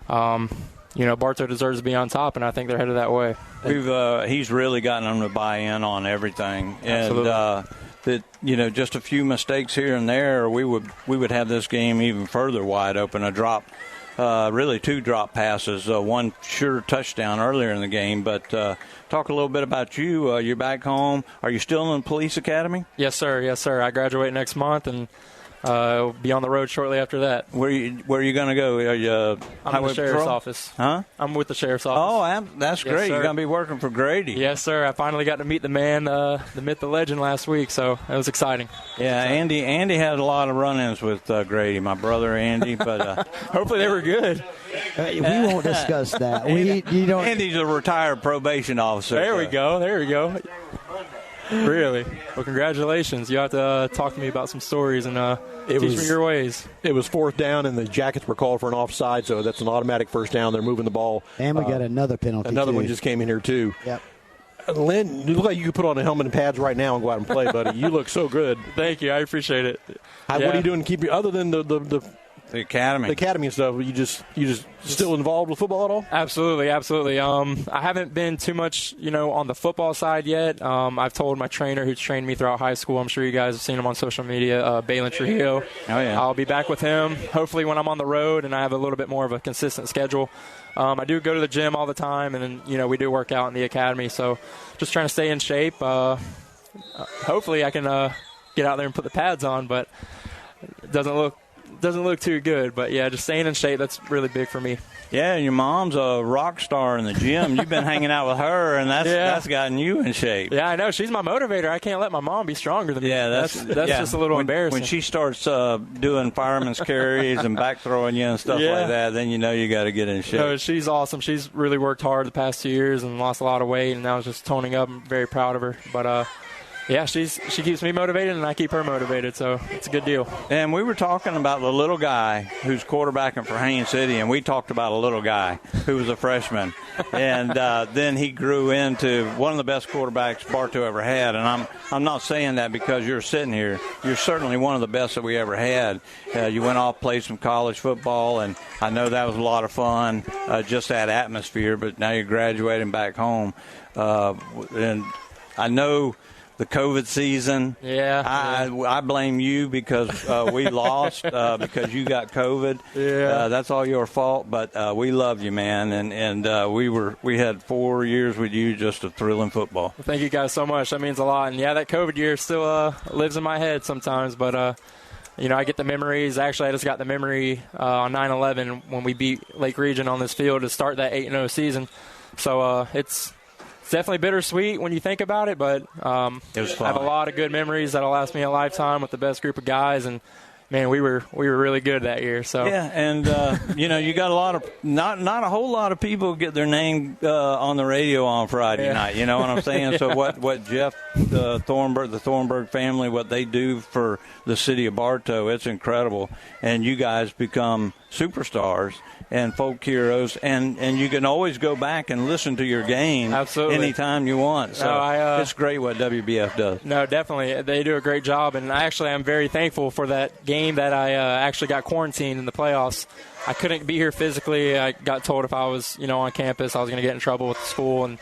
Bartow deserves to be on top, and I think they're headed that way. He's really gotten them to buy in on everything. Absolutely. And that just a few mistakes here and there, we would have this game even further wide open. A drop, really 2 drop passes, one sure touchdown earlier in the game. But talk a little bit about you. You're back home. Are you still in the police academy? Yes, sir. I graduate next month, and be on the road shortly after that. Where are you going to go? Are you I'm with the sheriff's office. Huh? I'm with the sheriff's office. Oh, that's great. You're going to be working for Grady. Yes, sir. I finally got to meet the man, the myth, the legend last week, so it was exciting. Yeah, Andy had a lot of run-ins with Grady, my brother Andy, but hopefully they were good. We won't discuss that. You don't. Andy's a retired probation officer. There we go. Really? Well, congratulations. You have to talk to me about some stories and teach me your ways. It was 4th down, and the Jackets were called for an offside, so that's an automatic first down. They're moving the ball. And we got another penalty, Another one just came in here, too. Yep. Lynn, you look like you could put on a helmet and pads right now and go out and play, buddy. You look so good. Thank you. I appreciate it. What are you doing to keep you, other than the academy? The academy and stuff. You just still involved with football at all? Absolutely. I haven't been too much, on the football side yet. I've told my trainer who's trained me throughout high school, I'm sure you guys have seen him on social media, Balin Trujillo. Oh, yeah. I'll be back with him, hopefully when I'm on the road and I have a little bit more of a consistent schedule. I do go to the gym all the time, and then, we do work out in the academy. So just trying to stay in shape. Hopefully I can get out there and put the pads on, but it doesn't look too good, but yeah, just staying in shape, that's really big for me. Yeah, your mom's a rock star in the gym. You've been hanging out with her, and that's gotten you in shape. Yeah, I know. She's my motivator. I can't let my mom be stronger than me. Yeah, that's just a little embarrassing. When she starts doing fireman's carries and back throwing you and stuff like that, then you got to get in shape. No, she's awesome. She's really worked hard the past 2 years and lost a lot of weight, and now is just toning up. I'm very proud of her. But Yeah, she keeps me motivated, and I keep her motivated, so it's a good deal. And we were talking about the little guy who's quarterbacking for Haines City, and we talked about a little guy who was a freshman. And then he grew into one of the best quarterbacks Bartow ever had. And I'm not saying that because you're sitting here. You're certainly one of the best that we ever had. You went off, played some college football, and I know that was a lot of fun, just that atmosphere. But now you're graduating back home. And I know the COVID season. Yeah. I blame you because we lost because you got COVID. Yeah. That's all your fault. But we love you, man, and we had 4 years with you, just of thrilling football. Well, thank you guys so much. That means a lot. And yeah, that COVID year still lives in my head sometimes. But I get the memories. Actually, I just got the memory on 9/11 when we beat Lake Region on this field to start that 8-0 season. So it's definitely bittersweet when you think about it, but it was fun. I have a lot of good memories that'll last me a lifetime with the best group of guys, and man, we were really good that year. So yeah, and you got a lot of not a whole lot of people get their name on the radio on Friday night. You know what I'm saying? Yeah. So what Jeff Thornburg, the Thornburg family, what they do for the city of Bartow, it's incredible. And you guys become superstars and folk heroes, and you can always go back and listen to your game anytime you want. So it's great what WBF does. No, definitely. They do a great job, and actually I'm very thankful for that game that I actually got quarantined in the playoffs. I couldn't be here physically. I got told if I was on campus I was going to get in trouble with the school, and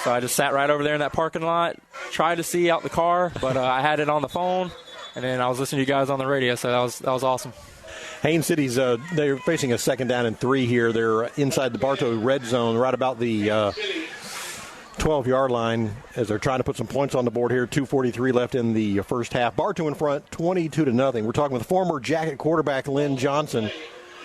so I just sat right over there in that parking lot, tried to see out the car, but I had it on the phone, and then I was listening to you guys on the radio, so that was awesome. Haines City's they're facing a 2nd down and 3 here. They're inside the Bartow red zone, right about the 12-yard line, as they're trying to put some points on the board here. 2:43 left in the first half. Bartow in front, 22-0. We're talking with former Jacket quarterback Lynn Johnson.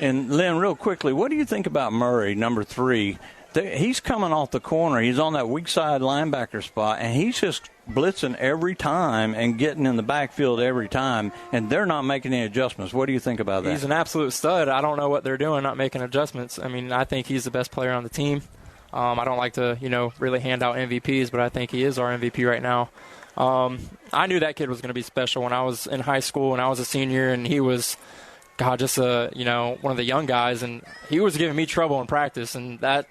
And Lynn, real quickly, what do you think about Murray, number 3? He's coming off the corner. He's on that weak side linebacker spot, and he's just blitzing every time and getting in the backfield every time, and they're not making any adjustments. What do you think about that? He's an absolute stud. I don't know what they're doing, not making adjustments. I mean, I think he's the best player on the team. I don't like to, really hand out MVPs, but I think he is our MVP right now. I knew that kid was going to be special when I was in high school and I was a senior, and he was, just one of the young guys, and he was giving me trouble in practice, and that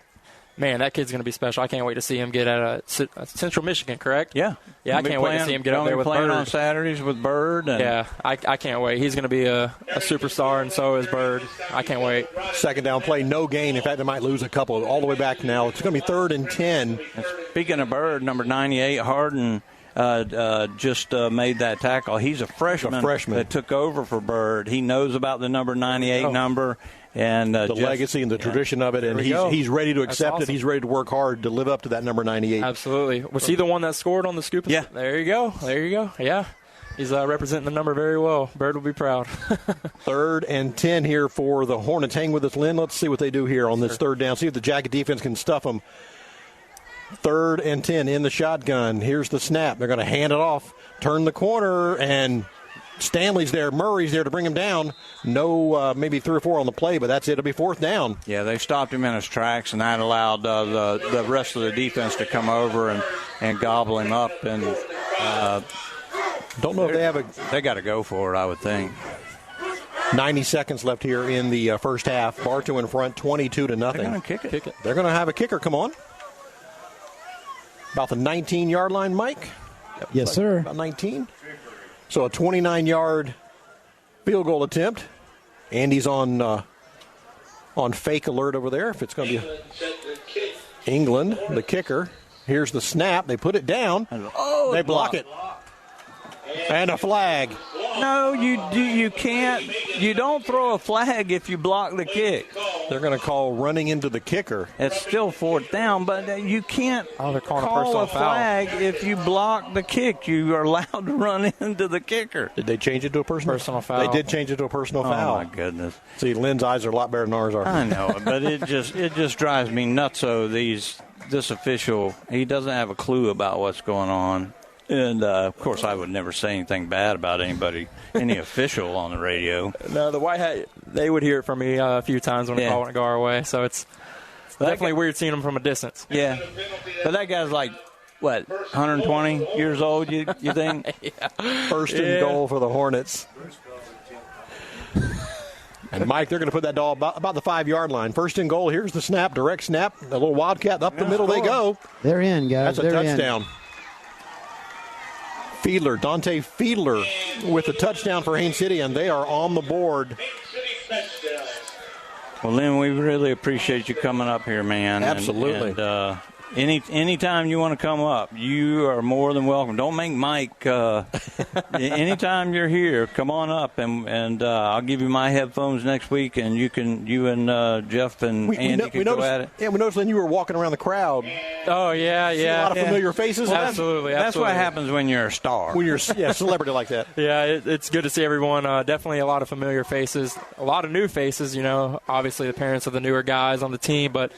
kid's going to be special. I can't wait to see him get at Central Michigan, correct? Yeah. Yeah, I can't wait to see him get up there with playing Bird. on Saturdays with Bird. And yeah, I can't wait. He's going to be a superstar, and so is Bird. I can't wait. 2nd down play, no gain. In fact, they might lose a couple all the way back now. It's going to be 3rd and 10. And speaking of Bird, number 98, Harden, just made that tackle. He's a freshman that took over for Bird. He knows about the number 98 number. And the legacy and the tradition of it, and he's ready to accept it. He's ready to work hard to live up to that number 98. Absolutely. Was he the one that scored on the scoop? Yeah. There you go. Yeah. He's representing the number very well. Bird will be proud. 3rd and 10 here for the Hornets. Hang with us, Lynn. Let's see what they do here on this 3rd down. See if the Jacket defense can stuff them. 3rd and 10 in the shotgun. Here's the snap. They're going to hand it off, turn the corner, and Stanley's there. Murray's there to bring him down. No, maybe 3 or 4 on the play, but that's it. It'll be 4th down. Yeah, they stopped him in his tracks, and that allowed the rest of the defense to come over and gobble him up. And don't know if they have They got to go for it, I would think. 90 seconds left here in the first half. Bartow in front, 22-0. They're going to kick it. They're going to have a kicker. Come on. About the 19-yard line, Mike? Yes, sir. About 19. So a 29-yard field goal attempt. Andy's on fake alert over there. If it's going to be England, the kicker. Here's the snap. They put it down. They block it. And a flag. No, you can't. You don't throw a flag if you block the kick. They're going to call running into the kicker. It's still 4th down, but you can't call a flag if you block the kick. You are allowed to run into the kicker. Did they change it to a personal foul? They did change it to a personal foul. Oh, my goodness. See, Lynn's eyes are a lot better than ours are. I know, but it just drives me nuts. So this official, he doesn't have a clue about what's going on. And, of course, I would never say anything bad about any official on the radio. No, the White Hat, they would hear it from me a few times when the ball went to go our way. So it's definitely weird seeing them from a distance. Yeah. But that guy's like what, 120 years old, you think? Yeah. First and goal for the Hornets. And, Mike, they're going to put that ball about the 5-yard line. First and goal. Here's the snap, direct snap. A little wildcat up the middle they go. They're in, guys. That's a touchdown. Fiedler, Dante Fiedler with a touchdown for Haines City, and they are on the board. Well, Lynn, we really appreciate you coming up here, man. Absolutely. And anytime you want to come up, you are more than welcome. Don't make Mike. Anytime you're here, come on up, and I'll give you my headphones next week, and you and Jeff and Andy can go at it. Yeah, we noticed when you were walking around the crowd. Oh, yeah. A lot of familiar faces. Well, absolutely. That's what happens when you're a star. When you're a celebrity like that. Yeah, it's good to see everyone. Definitely a lot of familiar faces, a lot of new faces. Obviously the parents of the newer guys on the team, but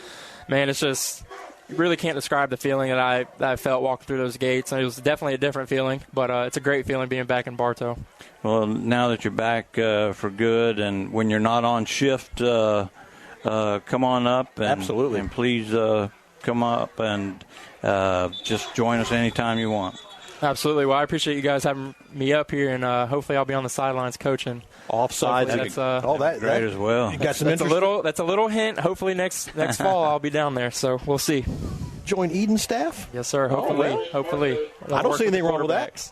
man, it's just. You really can't describe the feeling that I felt walking through those gates. And it was definitely a different feeling, but it's a great feeling being back in Bartow. Well, now that you're back for good, and when you're not on shift, come on up. And, absolutely. And please come up and just join us anytime you want. Absolutely. Well, I appreciate you guys having me up here, and hopefully I'll be on the sidelines coaching. Offside. That's great as well. You got some that's a little hint. Hopefully next fall I'll be down there, so we'll see. Join Eden's staff? Yes, sir. Hopefully. I don't see anything wrong with that.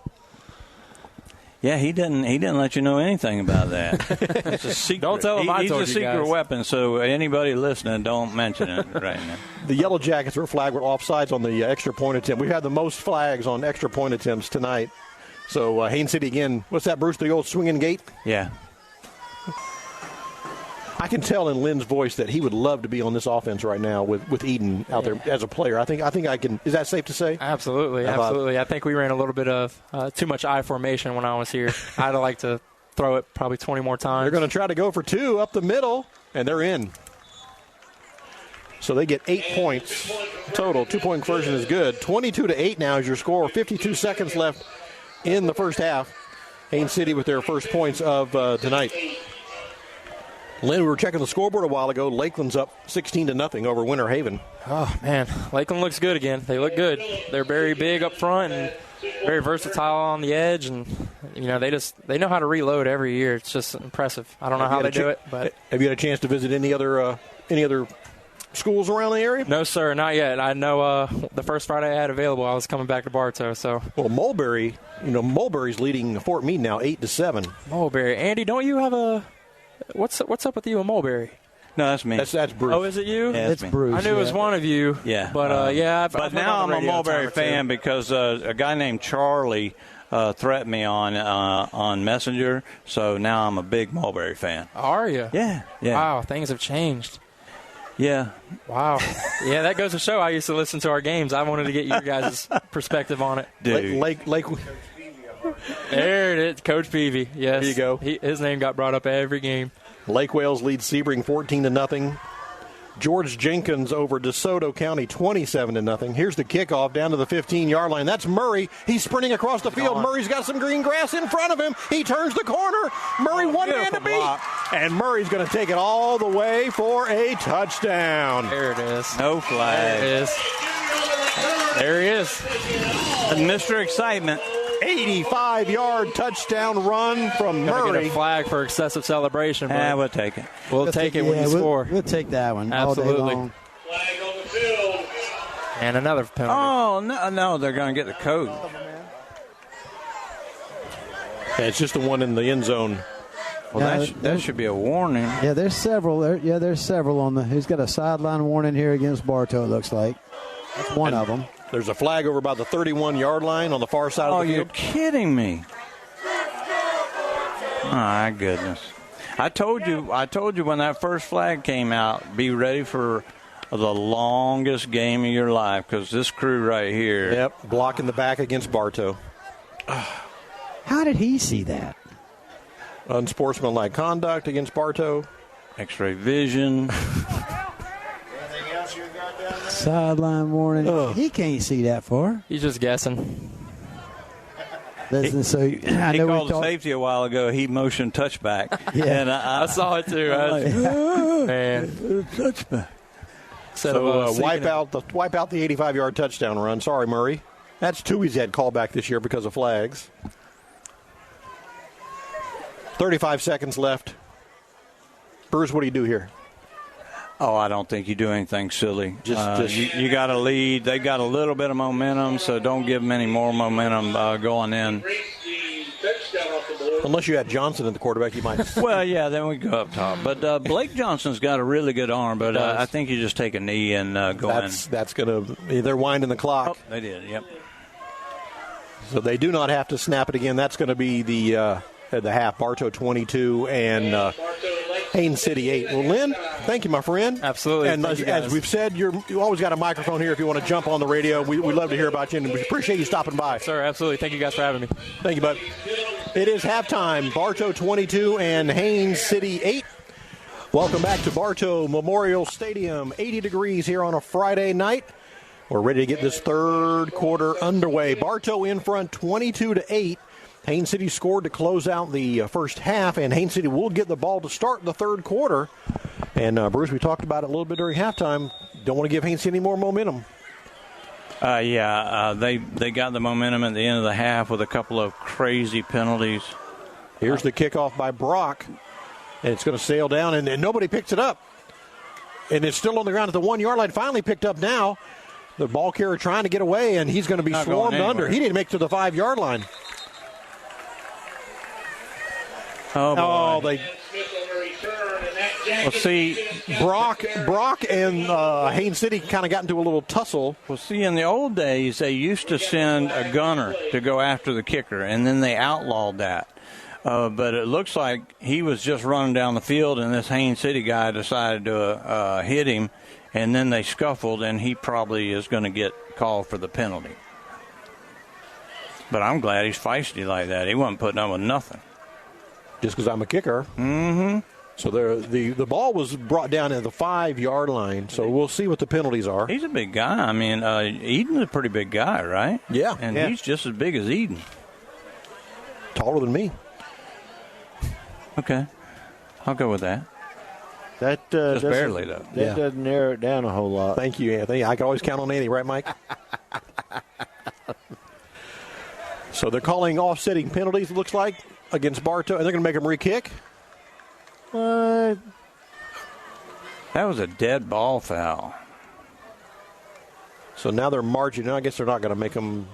Yeah, he didn't let you know anything about that. It's a secret. Don't tell him I told you guys. He's a secret weapon, so anybody listening, don't mention it right now. The Yellow Jackets were flagged with offsides on the extra point attempt. We've had the most flags on extra point attempts tonight. So Haines City again. What's that, Bruce? The old swinging gate? Yeah. I can tell in Lynn's voice that he would love to be on this offense right now with Eden out there as a player. I think I can. Is that safe to say? Absolutely. I think we ran a little bit of too much I formation when I was here. I'd like to throw it probably 20 more times. They're going to try to go for 2 up the middle, and they're in. So they get 8 points total. 2-point conversion is good. 22-8 now is your score. 52 seconds left in the first half. Haines City with their first points of tonight. Lynn, we were checking the scoreboard a while ago. Lakeland's up 16-0 over Winter Haven. Oh, man. Lakeland looks good again. They look good. They're very big up front and very versatile on the edge. And, they know how to reload every year. It's just impressive. I don't know how they do it. But have you had a chance to visit any other schools around the area? No, sir, not yet. I know the first Friday I had available, I was coming back to Bartow. So, well, Mulberry, Mulberry's leading Fort Meade now 8-7. Mulberry, Andy, don't you have a? What's up with you and Mulberry? No, that's me. That's Bruce. Oh, is it you? Yeah, it's Bruce. I knew it was one of you. Yeah, but but now I'm a Mulberry fan because a guy named Charlie threatened me on Messenger. So now I'm a big Mulberry fan. Are you? Yeah. Wow, things have changed. Yeah. Wow. Yeah, that goes to show I used to listen to our games. I wanted to get your guys' perspective on it. Dude. Lake. There it is, Coach Peavy. Yes. There you go. His name got brought up every game. Lake Wales leads Sebring 14-0. George Jenkins over DeSoto County 27-0. Here's the kickoff down to the 15-yard line. That's Murray. He's sprinting across the field. Murray's got some green grass in front of him. He turns the corner. Murray one man to beat. And Murray's going to take it all the way for a touchdown. There it is. No flag. There it is. There he is. And Mr. Excitement. 85-yard touchdown run from Murray. Get a flag for excessive celebration. We'll take it. We'll take it when you score. We'll take that one. Absolutely. All day long. Flag on the field. And another penalty. Oh, no, they're going to get the code. Yeah, it's just the one in the end zone. Well, that should be a warning. Yeah, there's several. There's several on the. He's got a sideline warning here against Bartow, it looks like. That's one of them. There's a flag over about the 31-yard line on the far side of the field. Oh, you're kidding me. My goodness. I told you when that first flag came out, be ready for the longest game of your life because this crew right here. Yep, blocking the back against Bartow. How did he see that? Unsportsmanlike conduct against Bartow. X-ray vision. Sideline warning. He can't see that far. He's just guessing. Listen, he called safety a while ago. He motioned touchback. Yeah, and I saw it too. Man, touchback. So wipe out the 85-yard touchdown run. Sorry, Murray. That's two he's had callback this year because of flags. 35 seconds left. Bruce, what do you do here? Oh, I don't think you do anything silly. You got to lead. They got a little bit of momentum, so don't give them any more momentum going in. Unless you had Johnson at the quarterback, you might. Well, yeah, then we go up top. But Blake Johnson's got a really good arm, but I think you just take a knee and go in. That's going to – they're winding the clock. Oh, they did, yep. So they do not have to snap it again. That's going to be the half. Bartow 22 and Haines City 8. Well, Lynn, thank you, my friend. Absolutely. And as we've said, you always got a microphone here if you want to jump on the radio. We'd love to hear about you, and we appreciate you stopping by. Sir, absolutely. Thank you guys for having me. Thank you, bud. It is halftime. Bartow 22 and Haines City 8. Welcome back to Bartow Memorial Stadium. 80 degrees here on a Friday night. We're ready to get this third quarter underway. Bartow in front 22-8. Haines City scored to close out the first half, and Haines City will get the ball to start the third quarter. And, Bruce, we talked about it a little bit during halftime. Don't want to give Haines City any more momentum. They got the momentum at the end of the half with a couple of crazy penalties. Here's the kickoff by Brock, and it's going to sail down, and nobody picks it up. And it's still on the ground at the 1 yard line, finally picked up now. The ball carrier trying to get away, and he's going to be swarmed under. He didn't make it to the 5 yard line. Oh, boy. Well, see, Brock and Haines City kind of got into a little tussle. Well, see, in the old days, they used to send a gunner to go after the kicker, and then they outlawed that. But it looks like he was just running down the field, and this Haines City guy decided to hit him, and then they scuffled, and he probably is going to get called for the penalty. But I'm glad he's feisty like that. He wasn't putting up with nothing. Just because I'm a kicker. Mm-hmm. So the ball was brought down at the 5 yard line, so we'll see what the penalties are. He's a big guy. I mean, Eden's a pretty big guy, right? Yeah. And he's just as big as Eden. Taller than me. Okay. I'll go with that. That just barely, though. That doesn't narrow it down a whole lot. Thank you, Anthony. I can always count on Andy, right, Mike? So they're calling offsetting penalties, it looks like, against Bartow, and they're going to make them re-kick. What? That was a dead ball foul. So now they're marching. I guess they're not going to make them.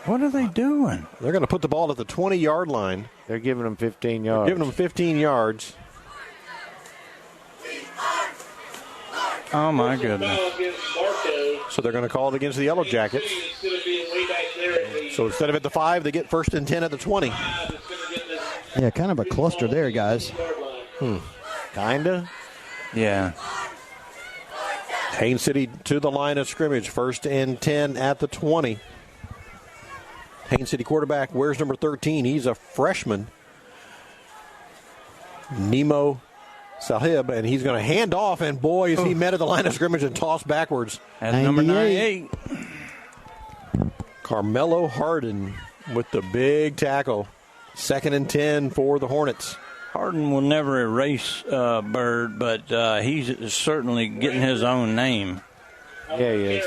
What are they doing? They're going to put the ball at the 20 yard line. They're giving them 15 yards. They're giving them 15 yards. Oh, my goodness. So they're going to call it against the Yellow Jackets. So instead of at the 5, they get 1st and 10 at the 20. Yeah, kind of a cluster there, guys. Kind of? Yeah. Haines City to the line of scrimmage. 1st and 10 at the 20. Haines City quarterback, where's number 13? He's a freshman. Nemo Sahib, and he's going to hand off, and boy, is he met at the line of scrimmage and tossed backwards. That's number 98. Carmelo Harden with the big tackle. 2nd and 10 for the Hornets. Harden will never erase Bird, but he's certainly getting his own name. Yeah, he is.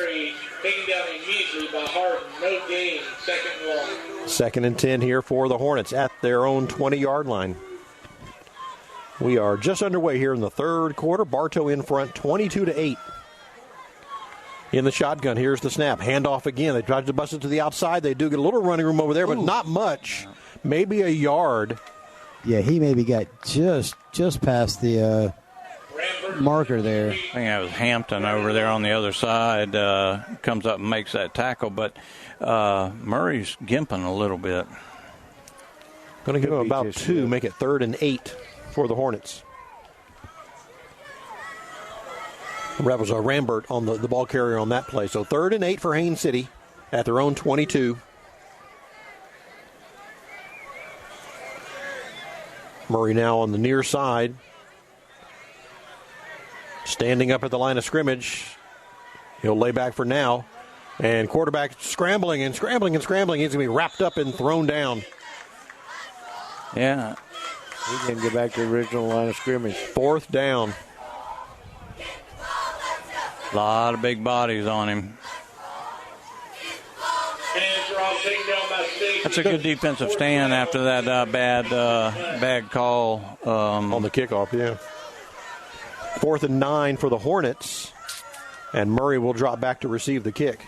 Taken down immediately by Harden. No gain. 2nd and long. 2nd and 10 here for the Hornets at their own 20-yard line. We are just underway here in the third quarter. Bartow in front, 22-8. In the shotgun, here's the snap. Handoff again. They try to bust it to the outside. They do get a little running room over there, but not much. Maybe a yard. Yeah, he maybe got just past the marker there. I think that was Hampton over there on the other side. Comes up and makes that tackle, but Murray's gimping a little bit. Going to give him about 2, make it 3rd and 8 for the Hornets. Rebels are Rambert on the ball carrier on that play. So 3rd and 8 for Haines City at their own 22. Murray now on the near side. Standing up at the line of scrimmage. He'll lay back for now. And quarterback scrambling and scrambling and scrambling. He's going to be wrapped up and thrown down. Yeah. He can get back to the original line of scrimmage. 4th down. A lot of big bodies on him. That's a good defensive stand after that bad call on the kickoff. Yeah. 4th and 9 for the Hornets, and Murray will drop back to receive the kick.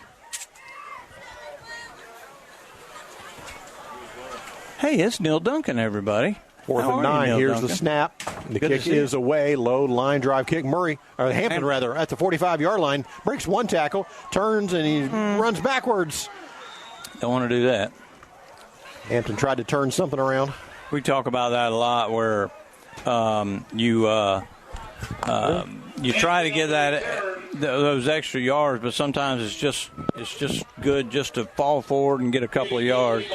Hey, it's Neil Duncan, everybody. 4th and 9. Neil Here's Duncan? the snap. The Good to kick see is away. Low line drive kick. Hampton at the 45-yard line. Breaks one tackle, turns, and he runs backwards. Don't want to do that. Hampton tried to turn something around. We talk about that a lot where you try to get those extra yards, but sometimes it's just good just to fall forward and get a couple of yards.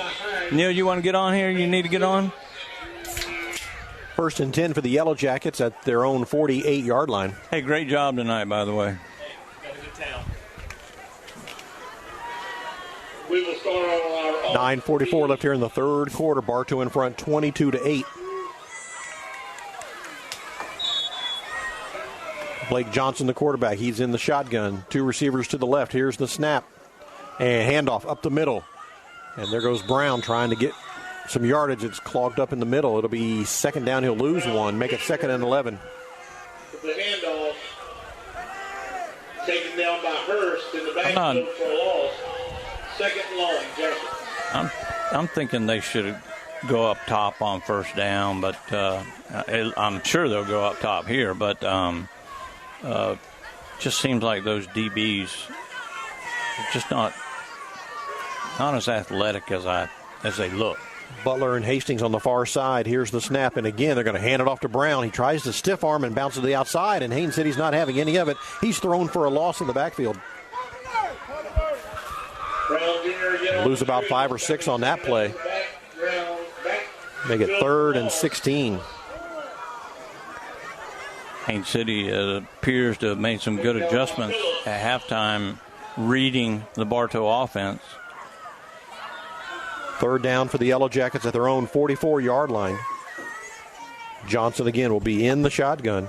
Neil, you want to get on here? You need to get on? 1st and 10 for the Yellow Jackets at their own 48-yard line. Hey, great job tonight, by the way. We will start on our 9:44 left here in the third quarter. Bartow in front, 22-8. Blake Johnson, the quarterback. He's in the shotgun. 2 receivers to the left. Here's the snap. And handoff up the middle. And there goes Brown trying to get some yardage. It's clogged up in the middle. It'll be 2nd down. He'll lose one. Make it 2nd and 11. The handoff taken down by Hurst in the backfield for a loss. 2nd long, Jackson. I'm thinking they should go up top on 1st down, but I'm sure they'll go up top here. But just seems like those DBs are just not as athletic as they look. Butler and Hastings on the far side. Here's the snap, and again, they're going to hand it off to Brown. He tries to stiff arm and bounce to the outside, and Haines City's not having any of it. He's thrown for a loss in the backfield. Lose about 5 or 6 on that play. Make it 3rd and 16. Haines City appears to have made some good adjustments at halftime, reading the Bartow offense. 3rd down for the Yellow Jackets at their own 44-yard line. Johnson again will be in the shotgun.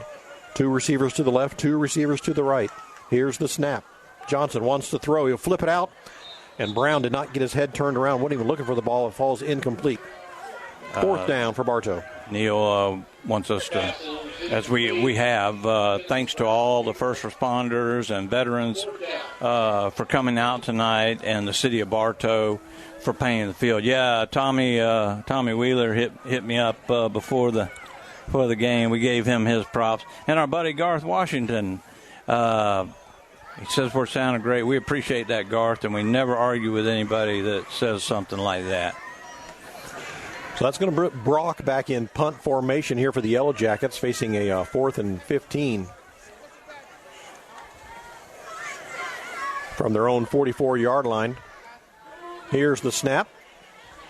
2 receivers to the left, 2 receivers to the right. Here's the snap. Johnson wants to throw. He'll flip it out. And Brown did not get his head turned around. Wasn't even looking for the ball. It falls incomplete. 4th down for Bartow. Neil wants us to, as we have, thanks to all the first responders and veterans for coming out tonight, and the city of Bartow for painting the field. Yeah, Tommy Wheeler hit me up before the game. We gave him his props, and our buddy Garth Washington. He says we're sounding great. We appreciate that, Garth, and we never argue with anybody that says something like that. So that's going to put Brock back in punt formation here for the Yellow Jackets, facing a 4th and 15 from their own 44-yard line. Here's the snap.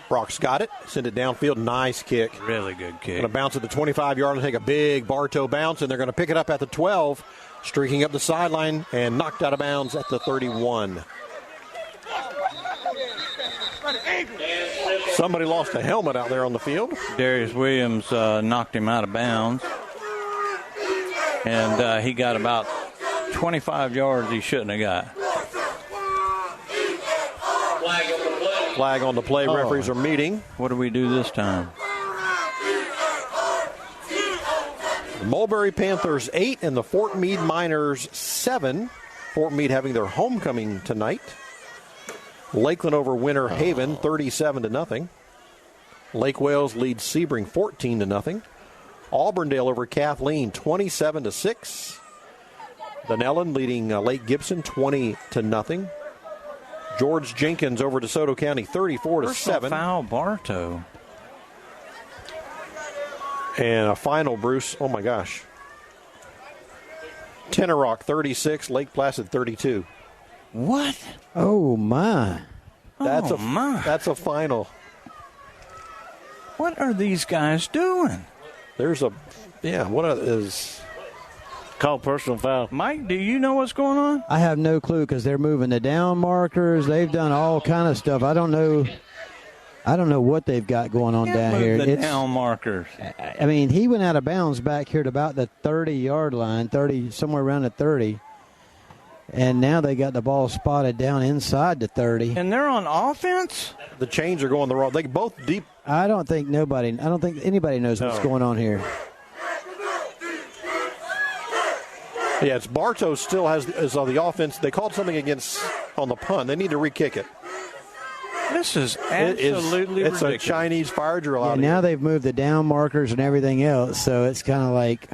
Brock's got it. Send it downfield. Nice kick. Really good kick. Going to bounce at the 25-yard line, take a big Bartow bounce, and they're going to pick it up at the 12, streaking up the sideline and knocked out of bounds at the 31. Somebody lost a helmet out there on the field. Darius Williams knocked him out of bounds. And he got about 25 yards he shouldn't have got. Flag on the play. Referees are meeting. What do we do this time? The Mulberry Panthers 8 and the Fort Meade Miners 7. Fort Meade having their homecoming tonight. Lakeland over Winter Haven 37-0. Lake Wales leads Sebring 14-0. Auburndale over Kathleen 27-6. Dunellen leading Lake Gibson 20-0. George Jenkins over DeSoto County 34-7. Personal foul, Bartow. And a final, Bruce. Oh my gosh. Tenor Rock 36, Lake Placid 32. What? Oh my. That's a final. What are these guys doing? What is called personal foul? Mike, do you know what's going on? I have no clue because they're moving the down markers. They've done all kind of stuff. I don't know what they've got going on down here. The down markers. I mean, he went out of bounds back here at about the 30-yard line, somewhere around the 30. And now they got the ball spotted down inside the 30. And they're on offense? The chains are going the wrong. They both deep. I don't think anybody knows what's going on here. Yeah, it's Bartow still is on the offense. They called something against on the punt. They need to re-kick it. This is absolutely ridiculous. It's a Chinese fire drill out now here. they've moved the down markers and everything else, so it's kind of like...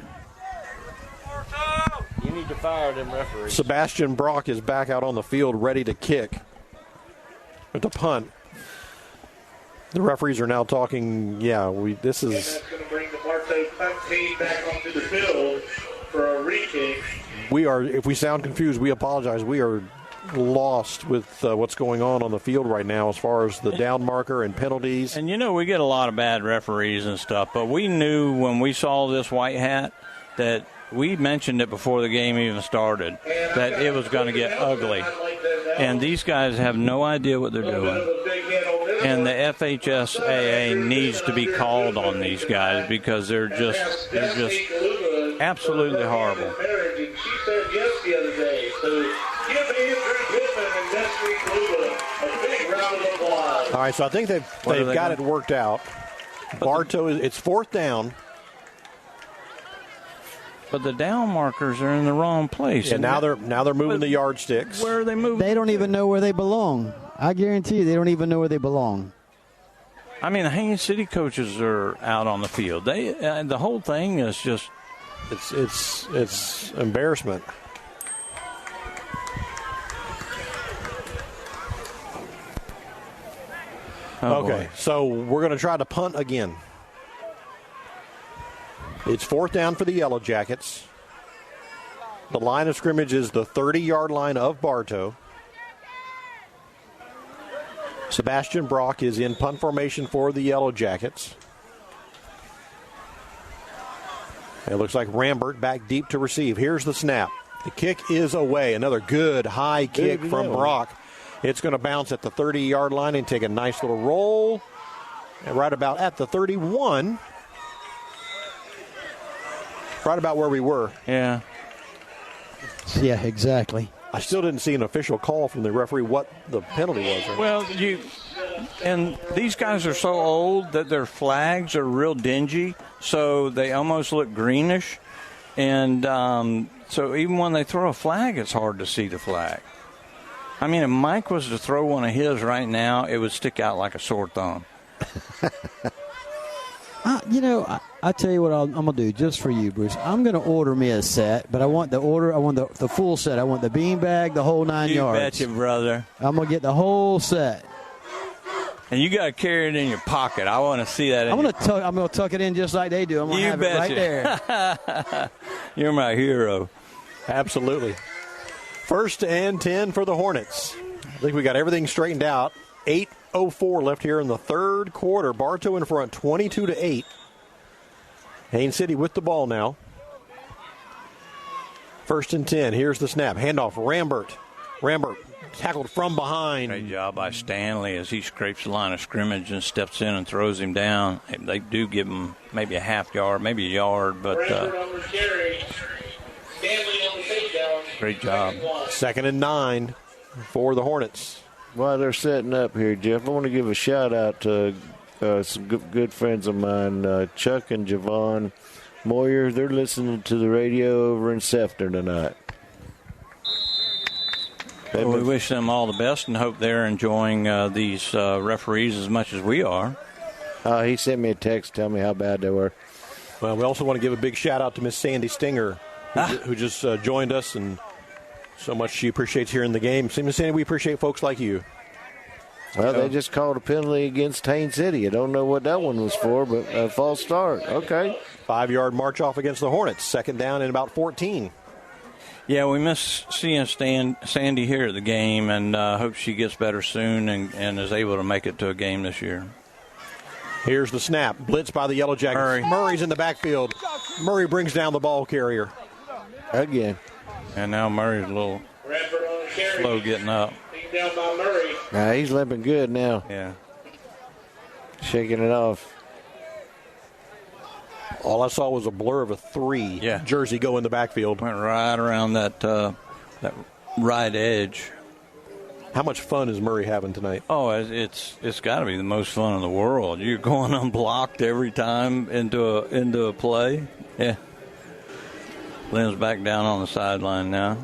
You need to fire them referees. Sebastian Brock is back out on the field ready to kick with the punt. The referees are now talking, this is... That's going to bring the Bartow punt team back onto the field for a re-kick. If we sound confused, we apologize. We are lost with what's going on the field right now as far as the down marker and penalties. And, we get a lot of bad referees and stuff, but we knew when we saw this white hat that we mentioned it before the game even started, that it was going to get ugly. And these guys have no idea what they're doing. And the FHSAA needs to be called on these guys because they're just absolutely horrible. She said yes the other day. So give Andrew Goodman and Destiny Kluba a big round of applause. All right, so I think they've got it worked out. Bartow, it's fourth down. But the down markers are in the wrong place. Yeah, now they're moving the yardsticks. Where are they moving? They don't even know where they belong. I guarantee you they don't even know where they belong. I mean, the Haines City coaches are out on the field. The whole thing is just... It's embarrassment. Okay, so we're going to try to punt again. It's fourth down for the Yellow Jackets. The line of scrimmage is the 30-yard line of Bartow. Sebastian Brock is in punt formation for the Yellow Jackets. It looks like Rambert back deep to receive. Here's the snap. The kick is away. Another good high kick from Brock. It's going to bounce at the 30-yard line and take a nice little roll. And right about at the 31. Right about where we were. Yeah. Yeah, exactly. I still didn't see an official call from the referee what the penalty was. Well, and these guys are so old that their flags are real dingy, so they almost look greenish. And so even when they throw a flag, it's hard to see the flag. I mean, if Mike was to throw one of his right now, it would stick out like a sore thumb. I tell you what I'm going to do just for you, Bruce. I'm going to order me a set, but I want the full set. I want the beanbag, the whole 9 yards. You betcha, brother. I'm going to get the whole set. And you got to carry it in your pocket. I want to see that. I'm going to tuck it in just like they do. I'm going to have it right there. You're my hero. Absolutely. First and 10 for the Hornets. I think we got everything straightened out. 8:04 left here in the third quarter. Bartow in front, 22-8. Haines City with the ball now. First and 10. Here's the snap. Handoff. Rambert tackled from behind. Great job by Stanley as he scrapes the line of scrimmage and steps in and throws him down. They do give him maybe a half yard, maybe a yard, but great job. Second and 9 for the Hornets. While they're setting up here, Jeff, I want to give a shout out to some good friends of mine, Chuck and Javon Moyer. They're listening to the radio over in Sefton tonight. Well, we wish them all the best and hope they're enjoying these referees as much as we are. He sent me a text telling me how bad they were. Well, we also want to give a big shout out to Miss Sandy Stinger, who just joined us, and so much she appreciates hearing the game. Miss Sandy, we appreciate folks like you. Well, they just called a penalty against Haines City. I don't know what that one was for, but a false start. Okay. 5-yard march off against the Hornets. Second down and about 14. Yeah, we miss seeing Sandy here at the game, and hope she gets better soon and is able to make it to a game this year. Here's the snap. Blitz by the Yellow Jackets. Murray's in the backfield. Murray brings down the ball carrier. Again. And now Murray's a little slow getting up. Down by Murray. Now he's limping good now. Yeah. Shaking it off. All I saw was a blur of a 3 jersey go in the backfield. Went right around that right edge. How much fun is Murray having tonight? Oh, it's got to be the most fun in the world. You're going unblocked every time into a play. Yeah. Lynn's back down on the sideline now.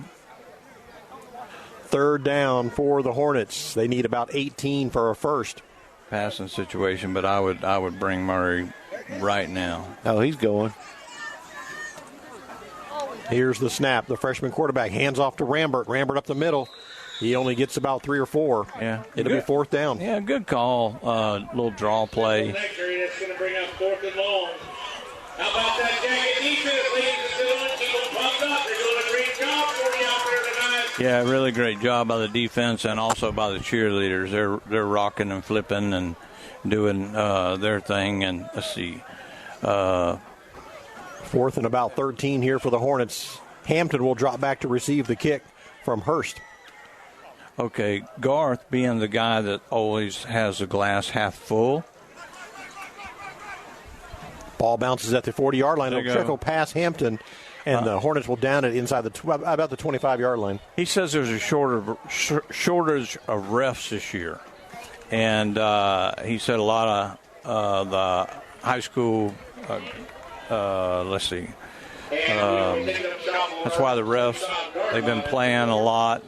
3rd down for the Hornets. They need about 18 for a first. Passing situation, but I would bring Murray right now. Oh, he's going. Here's the snap. The freshman quarterback hands off to Rambert. Rambert up the middle. He only gets about 3 or 4. Yeah. It'll be 4th down. Yeah, good call. Little draw play. That's going to bring up 4th and long. How about that Jacket defense, ladies and gentlemen? Keep them pumped up. They're doing a great job for you out there tonight. Yeah, really great job by the defense and also by the cheerleaders. They're rocking and flipping and doing their thing. And let's see. 4th and about 13 here for the Hornets. Hampton will drop back to receive the kick from Hurst. Okay, Garth being the guy that always has the glass half full. Ball bounces at the 40-yard line. It'll trickle past Hampton, and the Hornets will down it inside about the 25-yard line. He says there's a shortage of refs this year. And he said a lot of the high school, let's see, that's why the refs, they've been playing a lot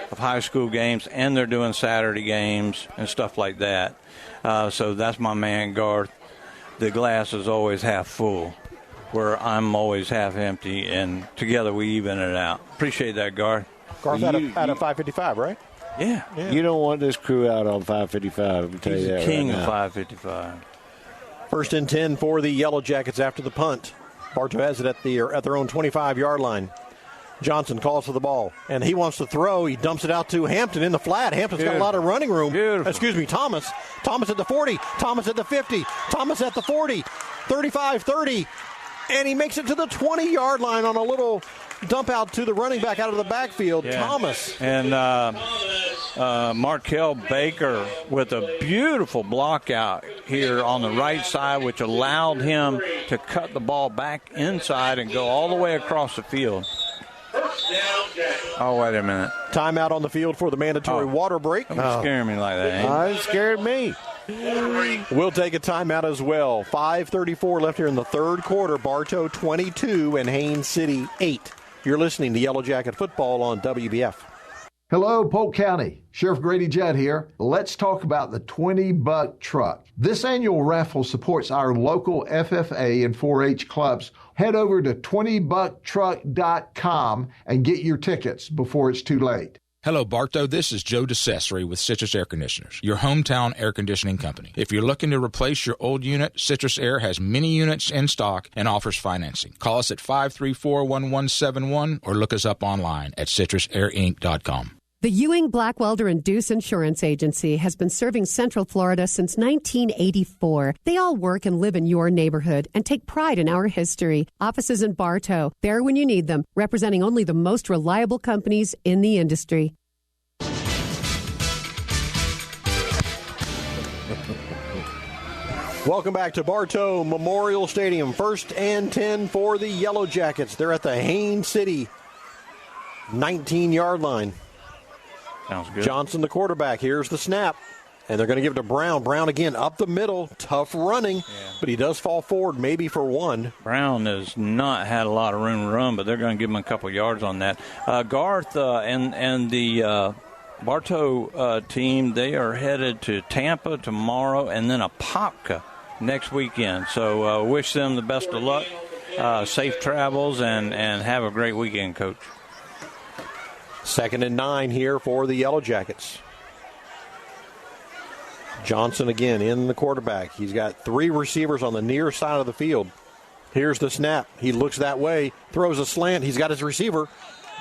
of high school games, and they're doing Saturday games and stuff like that. So that's my man, Garth. The glass is always half full, where I'm always half empty, and together we even it out. Appreciate that, Garth. Garth out of 555, right? Yeah. You don't want this crew out on 555. I can tell you that. He's the king right of now. 555. 1st and 10 for the Yellow Jackets after the punt. Bartow has it at their own 25-yard line. Johnson calls for the ball, and he wants to throw. He dumps it out to Hampton in the flat. Hampton's got a lot of running room. Excuse me, Thomas. Thomas at the 40. Thomas at the 50. Thomas at the 40. 35, 30. And he makes it to the 20-yard line on a little dump out to the running back out of the backfield, Thomas. And Markel Baker with a beautiful block out here on the right side, which allowed him to cut the ball back inside and go all the way across the field. Oh, wait a minute. Timeout on the field for the mandatory water break. Don't scare me like that. It scared me. We'll take a timeout as well. 5:34 left here in the 3rd quarter. Bartow 22 and Haines City 8. You're listening to Yellow Jacket Football on WBF. Hello, Polk County. Sheriff Grady Judd here. Let's talk about the $20 truck. This annual raffle supports our local FFA and 4-H clubs. Head over to 20bucktruck.com and get your tickets before it's too late. Hello, Bartow. This is Joe DeCesare with Citrus Air Conditioners, your hometown air conditioning company. If you're looking to replace your old unit, Citrus Air has many units in stock and offers financing. Call us at 534-1171 or look us up online at citrusairinc.com. The Ewing Blackwelder and Deuce Insurance Agency has been serving Central Florida since 1984. They all work and live in your neighborhood and take pride in our history. Offices in Bartow, there when you need them, representing only the most reliable companies in the industry. Welcome back to Bartow Memorial Stadium. 1st and 10 for the Yellow Jackets. They're at the Haines City 19-yard line. Sounds good. Johnson, the quarterback. Here's the snap. And they're going to give it to Brown. Brown again up the middle. Tough running, but he does fall forward maybe for 1. Brown has not had a lot of room to run, but they're going to give him a couple yards on that. Garth and the Bartow team, they are headed to Tampa tomorrow and then Apopka next weekend. So wish them the best of luck, safe travels, and have a great weekend, Coach. 2nd and 9 here for the Yellow Jackets. Johnson again in the quarterback. He's got 3 receivers on the near side of the field. Here's the snap. He looks that way, throws a slant. He's got his receiver,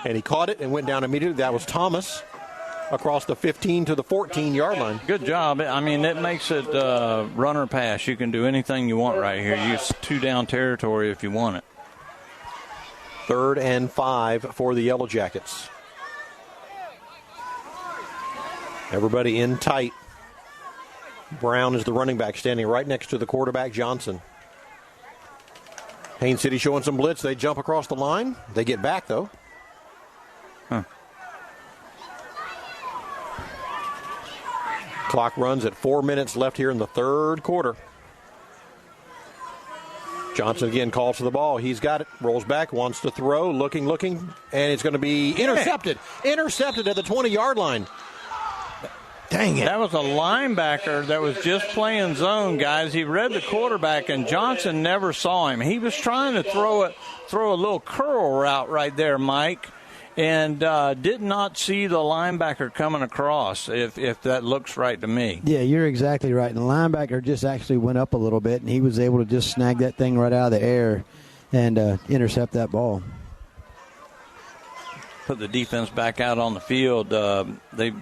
and he caught it and went down immediately. That was Thomas across the 15 to the 14-yard line. Good job. I mean, it makes it runner pass. You can do anything you want right here. Use 2-down territory if you want it. 3rd and 5 for the Yellow Jackets. Everybody in tight. Brown is the running back, standing right next to the quarterback, Johnson. Haines City showing some blitz. They jump across the line. They get back, though. Clock runs at 4 minutes left here in the third quarter. Johnson again calls for the ball. He's got it. Rolls back, wants to throw, looking, and it's going to be intercepted. Intercepted at the 20-yard line. Dang it. That was a linebacker that was just playing zone, guys. He read the quarterback, and Johnson never saw him. He was trying to throw a little curl route right there, Mike, and did not see the linebacker coming across, if that looks right to me. Yeah, you're exactly right. And the linebacker just actually went up a little bit, and he was able to just snag that thing right out of the air and intercept that ball. Put the defense back out on the field. They've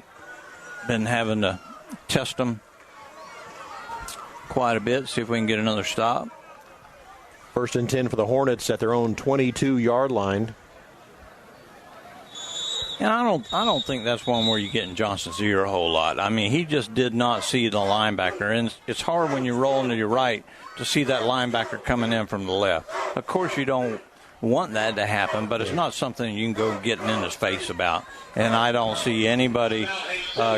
been having to test them quite a bit, see if we can get another stop. 1st and 10 for the Hornets at their own 22-yard line. And I don't think that's one where you're getting Johnson's ear a whole lot. I mean, he just did not see the linebacker. And it's hard when you're rolling to your right to see that linebacker coming in from the left. Of course, you don't want that to happen, but it's not something you can go getting in his face about. And I don't see anybody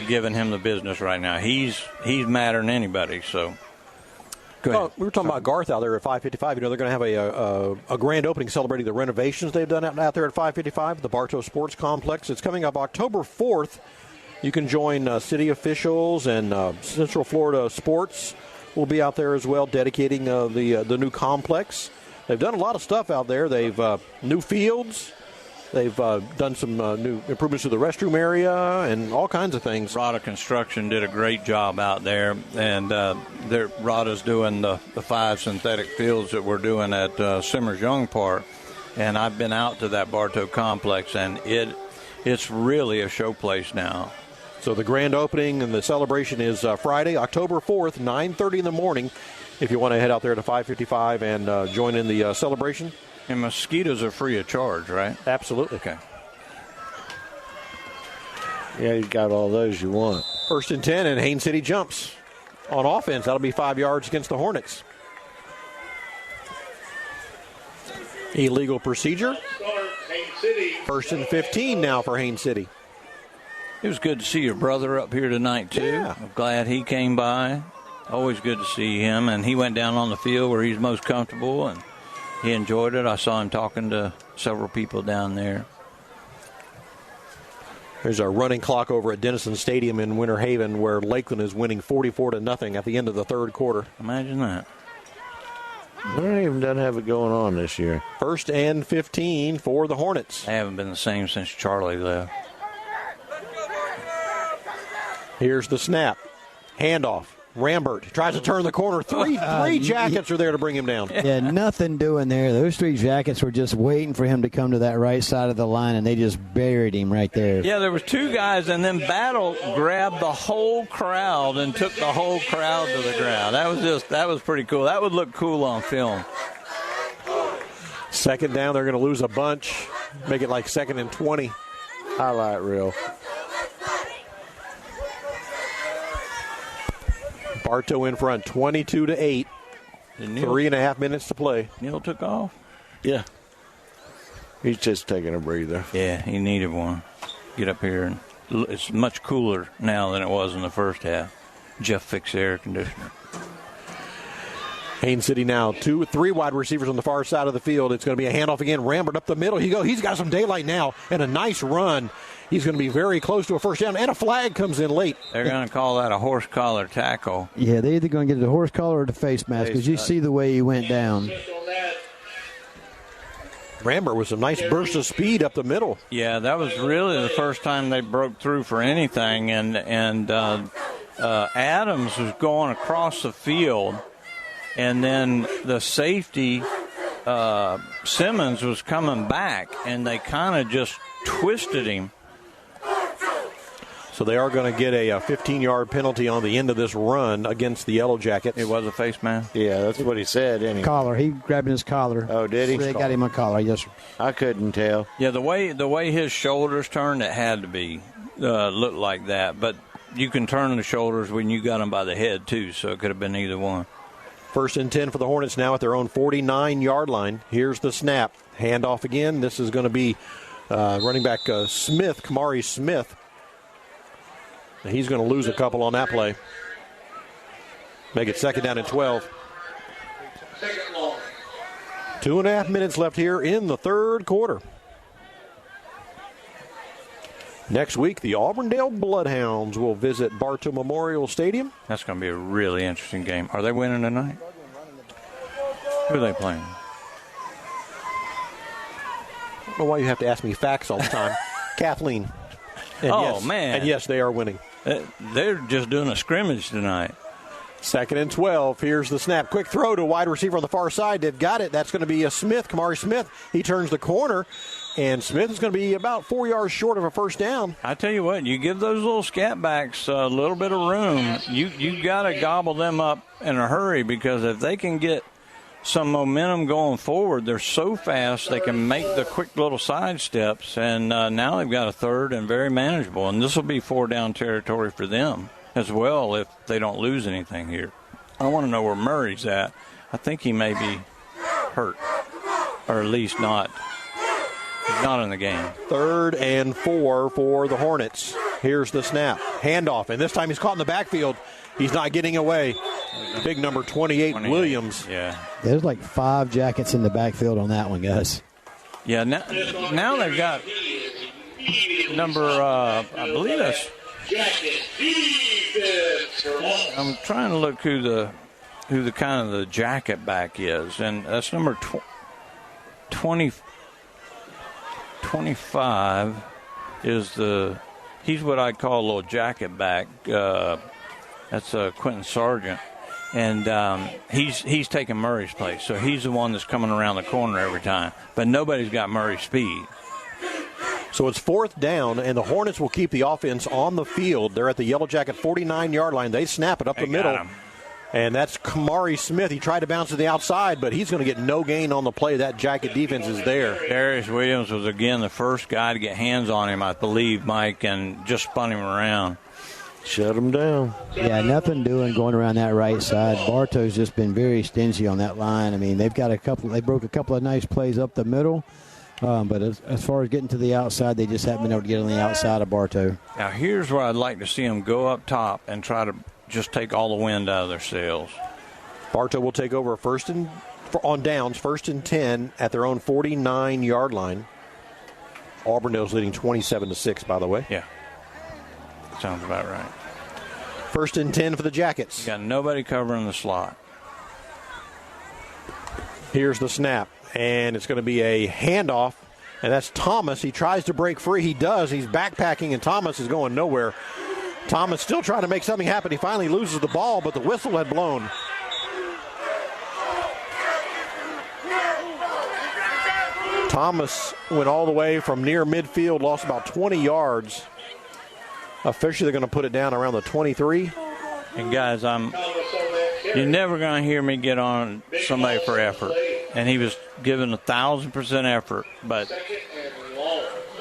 giving him the business right now. He's madder than anybody. So, go ahead. Well, we were talking about Garth out there at 555. You know, they're going to have a grand opening celebrating the renovations they've done out there at 555, the Bartow Sports Complex. It's coming up October 4th. You can join city officials and Central Florida Sports will be out there as well, dedicating the new complex. They've done a lot of stuff out there. They've new fields. They've done some new improvements to the restroom area and all kinds of things. Rada Construction did a great job out there, and Rada's doing the 5 synthetic fields that we're doing at Simmers Young Park. And I've been out to that Bartow complex, and it's really a showplace now. So the grand opening and the celebration is Friday, October 4th, 9:30 in the morning. If you want to head out there to 555 and join in the celebration. And mosquitoes are free of charge, right? Absolutely. Okay. Yeah, you got all those you want. 1st and 10, and Haines City jumps on offense. That'll be 5 yards against the Hornets. Illegal procedure. 1st and 15 now for Haines City. It was good to see your brother up here tonight, too. Yeah. I'm glad he came by. Always good to see him. And he went down on the field where he's most comfortable, and he enjoyed it. I saw him talking to several people down there. There's a running clock over at Denison Stadium in Winter Haven where Lakeland is winning 44-0 at the end of the third quarter. Imagine that. They even doesn't have it going on this year. 1st and 15 for the Hornets. They haven't been the same since Charlie left. Here's the snap. Handoff. Rambert tries to turn the corner. Three jackets are there to bring him down. Yeah, nothing doing there. Those 3 jackets were just waiting for him to come to that right side of the line, and they just buried him right there. Yeah, there was 2 guys, and then Battle grabbed the whole crowd and took the whole crowd to the ground. That was pretty cool. That would look cool on film. 2nd down, they're going to lose a bunch. Make it like 2nd and 20. Highlight reel. Bartow in front, 22-8. 3.5 minutes to play. Neal took off? Yeah. He's just taking a breather. Yeah, he needed one. Get up here. And it's much cooler now than it was in the first half. Jeff fixed the air conditioner. Haines City now 3 wide receivers on the far side of the field. It's going to be a handoff again. Rambert up the middle. He's got some daylight now and a nice run. He's going to be very close to a first down, and a flag comes in late. They're going to call that a horse collar tackle. Yeah, they're either going to get the horse collar or the face mask because you see the way he went down. Rambert with some nice bursts of speed up the middle. Yeah, that was really the first time they broke through for anything, and Adams was going across the field, and then the safety, Simmons, was coming back, and they kind of just twisted him. So they are going to get a 15-yard penalty on the end of this run against the Yellow Jackets. It was a face mask? Yeah, that's what he said, didn't he? Collar. He grabbed his collar. Oh, did he? They got him a collar, yes, sir. I couldn't tell. Yeah, the way his shoulders turned, it had to be look like that. But you can turn the shoulders when you got them by the head, too, so it could have been either one. 1st and 10 for the Hornets now at their own 49-yard line. Here's the snap. Handoff again. This is going to be running back Smith, Kamari Smith. He's going to lose a couple on that play. Make it 2nd down and 12. 2.5 minutes left here in the third quarter. Next week, the Auburndale Bloodhounds will visit Bartow Memorial Stadium. That's going to be a really interesting game. Are they winning tonight? Who are they playing? I don't know why you have to ask me facts all the time. Kathleen. And man. And yes, they are winning. They're just doing a scrimmage tonight. 2nd and 12. Here's the snap. Quick throw to wide receiver on the far side. They've got it. That's going to be a Smith, Kamari Smith. He turns the corner, and Smith is going to be about 4 yards short of a first down. I tell you what, you give those little scat backs a little bit of room. You got to gobble them up in a hurry, because if they can get some momentum going forward, they're so fast they can make the quick little side steps, and now they've got a third and very manageable, and this will be 4-down territory for them as well if they don't lose anything here. I want to know where Murray's at. I think he may be hurt, or at least not. He's not in the game. 3rd and 4 for the Hornets. Here's the snap. Handoff, and this time he's caught in the backfield. He's not getting away. Big number 28, Williams. Yeah. There's like 5 Jackets in the backfield on that one, guys. Yeah, now they've got number, I believe that's, I'm trying to look who the kind of the jacket back is, and that's number 25 is he's what I'd call a little jacket back. That's Quentin Sargent, and he's taking Murray's place, so he's the one that's coming around the corner every time, but nobody's got Murray's speed. So it's 4th down, and the Hornets will keep the offense on the field. They're at the Yellow Jacket 49-yard line. They snap it up the middle. And that's Kamari Smith. He tried to bounce to the outside, but he's going to get no gain on the play. That Jacket defense is there. Darius Williams was, again, the first guy to get hands on him, I believe, Mike, and just spun him around. Shut him down. Yeah, nothing doing going around that right side. Bartow's just been very stingy on that line. I mean, they broke a couple of nice plays up the middle. But as far as getting to the outside, they just haven't been able to get on the outside of Bartow. Now, here's where I'd like to see them go up top and try to just take all the wind out of their sails. Bartow will take over on downs, 1st and 10 at their own 49-yard line. Auburndale's leading 27-6, by the way. Yeah. Sounds about right. 1st and 10 for the Jackets. You got nobody covering the slot. Here's the snap. And it's going to be a handoff, and that's Thomas. He tries to break free. He does. He's backpacking, and Thomas is going nowhere. Thomas still trying to make something happen. He finally loses the ball, but the whistle had blown. Thomas went all the way from near midfield, lost about 20 yards. Officially, they're going to put it down around the 23. And, guys, you're never going to hear me get on somebody for effort. And he was given 1,000% effort. But,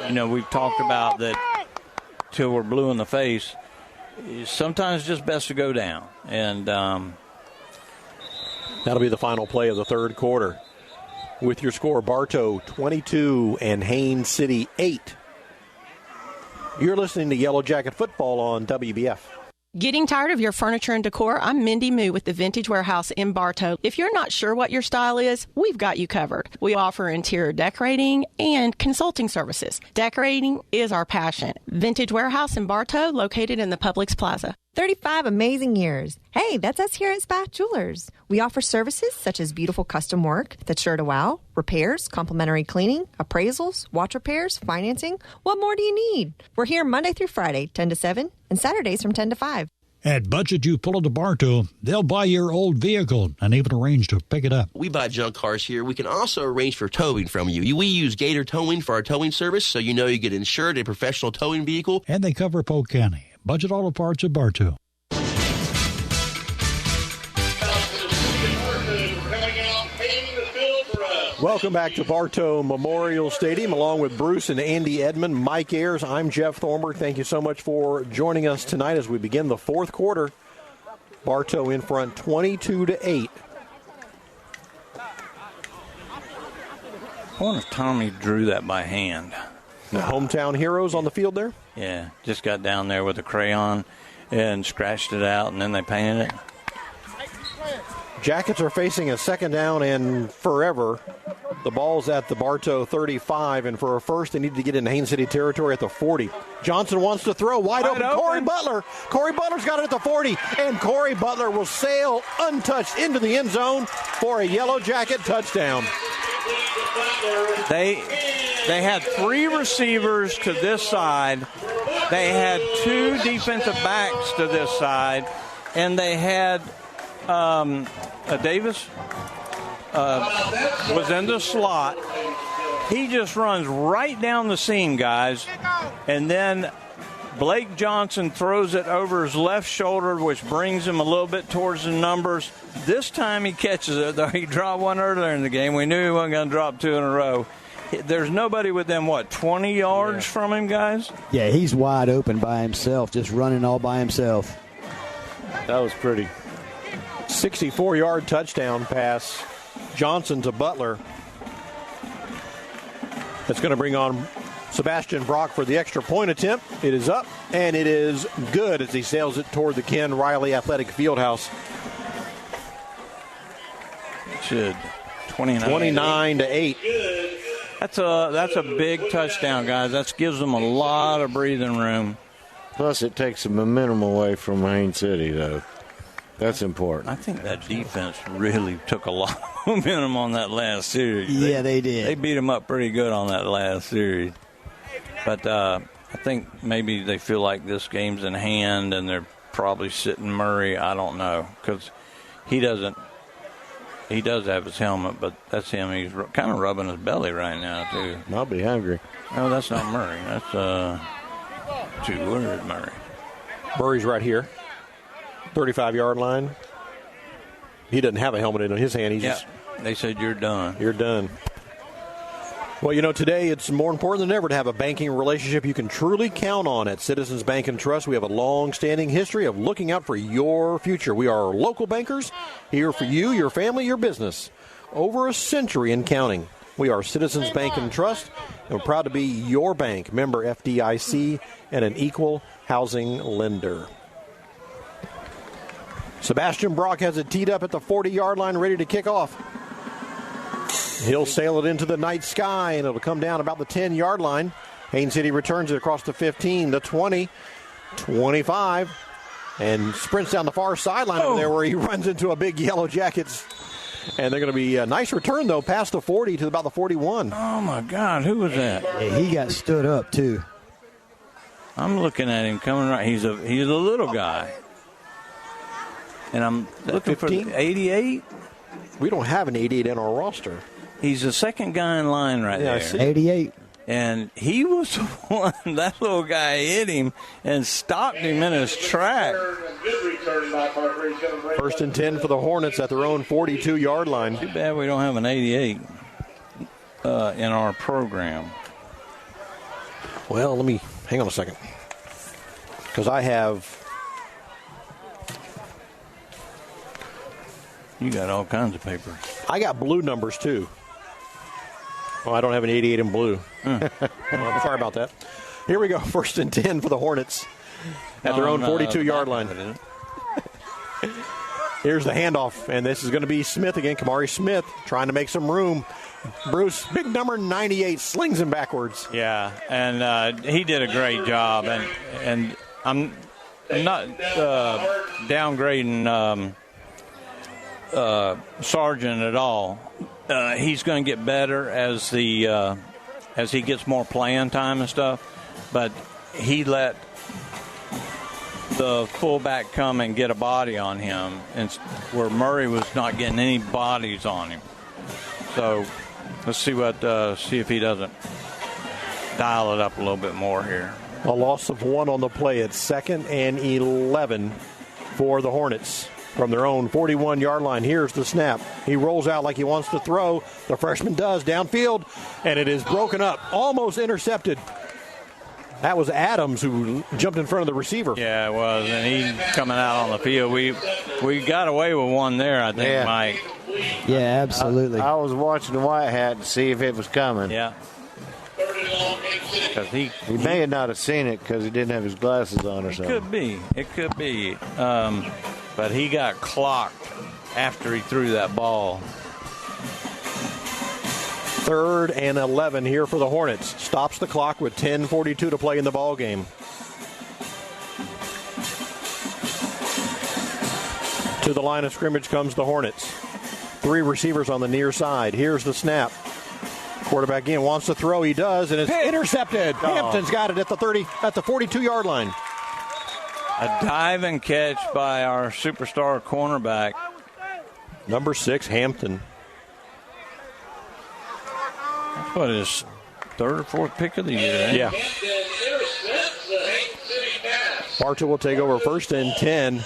we've talked about that till we're blue in the face. Sometimes it's just best to go down. And that'll be the final play of the third quarter. With your score, Bartow 22 and Haines City 8. You're listening to Yellow Jacket Football on WBF. Getting tired of your furniture and decor? I'm Mindy Moo with the Vintage Warehouse in Bartow. If you're not sure what your style is, we've got you covered. We offer interior decorating and consulting services. Decorating is our passion. Vintage Warehouse in Bartow, located in the Publix Plaza. 35 amazing years. Hey, that's us here at Spath Jewelers. We offer services such as beautiful custom work that's sure to wow, repairs, complimentary cleaning, appraisals, watch repairs, financing. What more do you need? We're here Monday through Friday, 10 to 7, and Saturdays from 10 to 5. At Budget You Pull into Bartow, they'll buy your old vehicle and even arrange to pick it up. We buy junk cars here. We can also arrange for towing from you. We use Gator Towing for our towing service, so you know you get insured a professional towing vehicle. And they cover Polk County. Budget Auto Parts at Bartow. Welcome back to Bartow Memorial Stadium, along with Bruce and Andy Edmond, Mike Ayers. I'm Jeff Thornburg. Thank you so much for joining us tonight as we begin the fourth quarter. Bartow in front 22-8. I wonder if Tommy drew that by hand. The hometown heroes on the field there? Yeah, just got down there with a crayon and scratched it out, and then they painted it. Jackets are facing a second down and forever. The ball's at the Bartow 35, and for a first, they need to get into Haines City territory at the 40. Johnson wants to throw wide open. Corey Butler. Corey Butler's got it at the 40, and Corey Butler will sail untouched into the end zone for a Yellow Jacket touchdown. They had 3 receivers to this side. They had 2 defensive backs to this side, and they had Davis was in the slot. He just runs right down the seam, guys, and then Blake Johnson throws it over his left shoulder, which brings him a little bit towards the numbers. This time he catches it, though he dropped one earlier in the game. We knew he wasn't going to drop 2 in a row. There's nobody within, 20 yards from him, guys? Yeah, he's wide open by himself, just running all by himself. That was pretty. 64-yard touchdown pass. Johnson to Butler. That's going to bring on Sebastian Brock for the extra point attempt. It is up, and it is good as he sails it toward the Ken Riley Athletic Fieldhouse. Should 29-8. That's a big touchdown, guys. That gives them a lot of breathing room. Plus, it takes some momentum away from Haines City, though. That's important. I think that defense really took a lot of momentum on that last series. Yeah, they did. They beat them up pretty good on that last series. But I think maybe they feel like this game's in hand, and they're probably sitting Murray. I don't know, because he doesn't. He does have his helmet, but that's him. He's kind of rubbing his belly right now, too. I'll be hungry. No, that's not Murray. That's where is Murray? Murray's right here. 35-yard line. He doesn't have a helmet in his hand. They said you're done. You're done. Well, today it's more important than ever to have a banking relationship you can truly count on at Citizens Bank and Trust. We have a long-standing history of looking out for your future. We are local bankers here for you, your family, your business. Over a century and counting. We are Citizens Bank and Trust, and we're proud to be your bank, member FDIC, and an equal housing lender. Sebastian Brock has it teed up at the 40-yard line, ready to kick off. He'll sail it into the night sky, and it'll come down about the 10-yard line. Haines City returns it across the 15, the 20, 25, and sprints down the far sideline over there where he runs into a big Yellow Jackets. And they're going to be a nice return, though, past the 40 to about the 41. Oh, my God. Who was that? Yeah, he got stood up, too. I'm looking at him coming right. He's a little guy. And I'm looking 15? For 88. We don't have an 88 in our roster. He's the second guy in line right there. 88. And he was the one, that little guy hit him and stopped him in his track. First and 10 for the Hornets at their own 42-yard line. Too bad we don't have an 88 in our program. Well, hang on a second. Because I have... You got all kinds of papers. I got blue numbers, too. Oh, I don't have an 88 in blue. Well, I'm sorry about that. Here we go. First and 10 for the Hornets at their own 42-yard line. Here's the handoff, and this is going to be Smith again. Kamari Smith trying to make some room. Bruce, big number 98, slings him backwards. Yeah, and he did a great job. And I'm not downgrading Sargent at all. He's going to get better as he gets more playing time and stuff. But he let the fullback come and get a body on him, and where Murray was not getting any bodies on him. So let's see if he doesn't dial it up a little bit more here. A loss of 1 on the play at 2nd and 11 for the Hornets. From their own 41-yard line, here's the snap. He rolls out like he wants to throw. The freshman does downfield, and it is broken up, almost intercepted. That was Adams who jumped in front of the receiver. Yeah, it was, and he's coming out on the field. We got away with one there, I think, Mike. Yeah, absolutely. I was watching the white hat to see if it was coming. Yeah. Because he may have not have seen it because he didn't have his glasses on or something. It could be. But he got clocked after he threw that ball. 3rd and 11 here for the Hornets. Stops the clock with 10:42 to play in the ball game. To the line of scrimmage comes the Hornets. 3 receivers on the near side. Here's the snap. Quarterback in, wants to throw. He does, and it's intercepted. Oh. Hampton's got it at the 42-yard line. A dive and catch by our superstar cornerback. Number 6, Hampton. What, his 3rd or 4th pick of the year? Yeah. Bartow will take over 1st and 10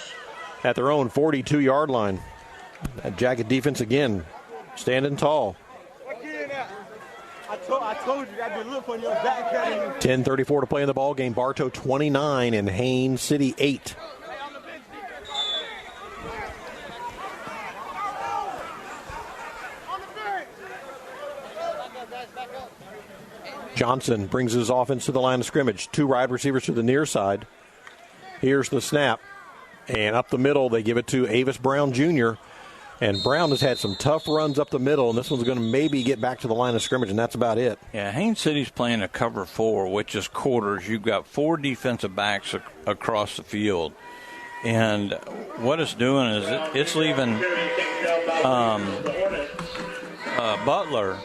at their own 42-yard line. That Jacket defense again, standing tall. I told you I'd be looking on your back. 10:34 to play in the ball game. Bartow 29 and Haines City 8. Johnson brings his offense to the line of scrimmage. 2 wide receivers to the near side. Here's the snap. And up the middle, they give it to Avis Brown Jr. And Brown has had some tough runs up the middle, and this one's going to maybe get back to the line of scrimmage, and that's about it. Yeah, Haines City's playing a cover 4, which is quarters. You've got 4 defensive backs across the field. And what it's doing is it's leaving Butler.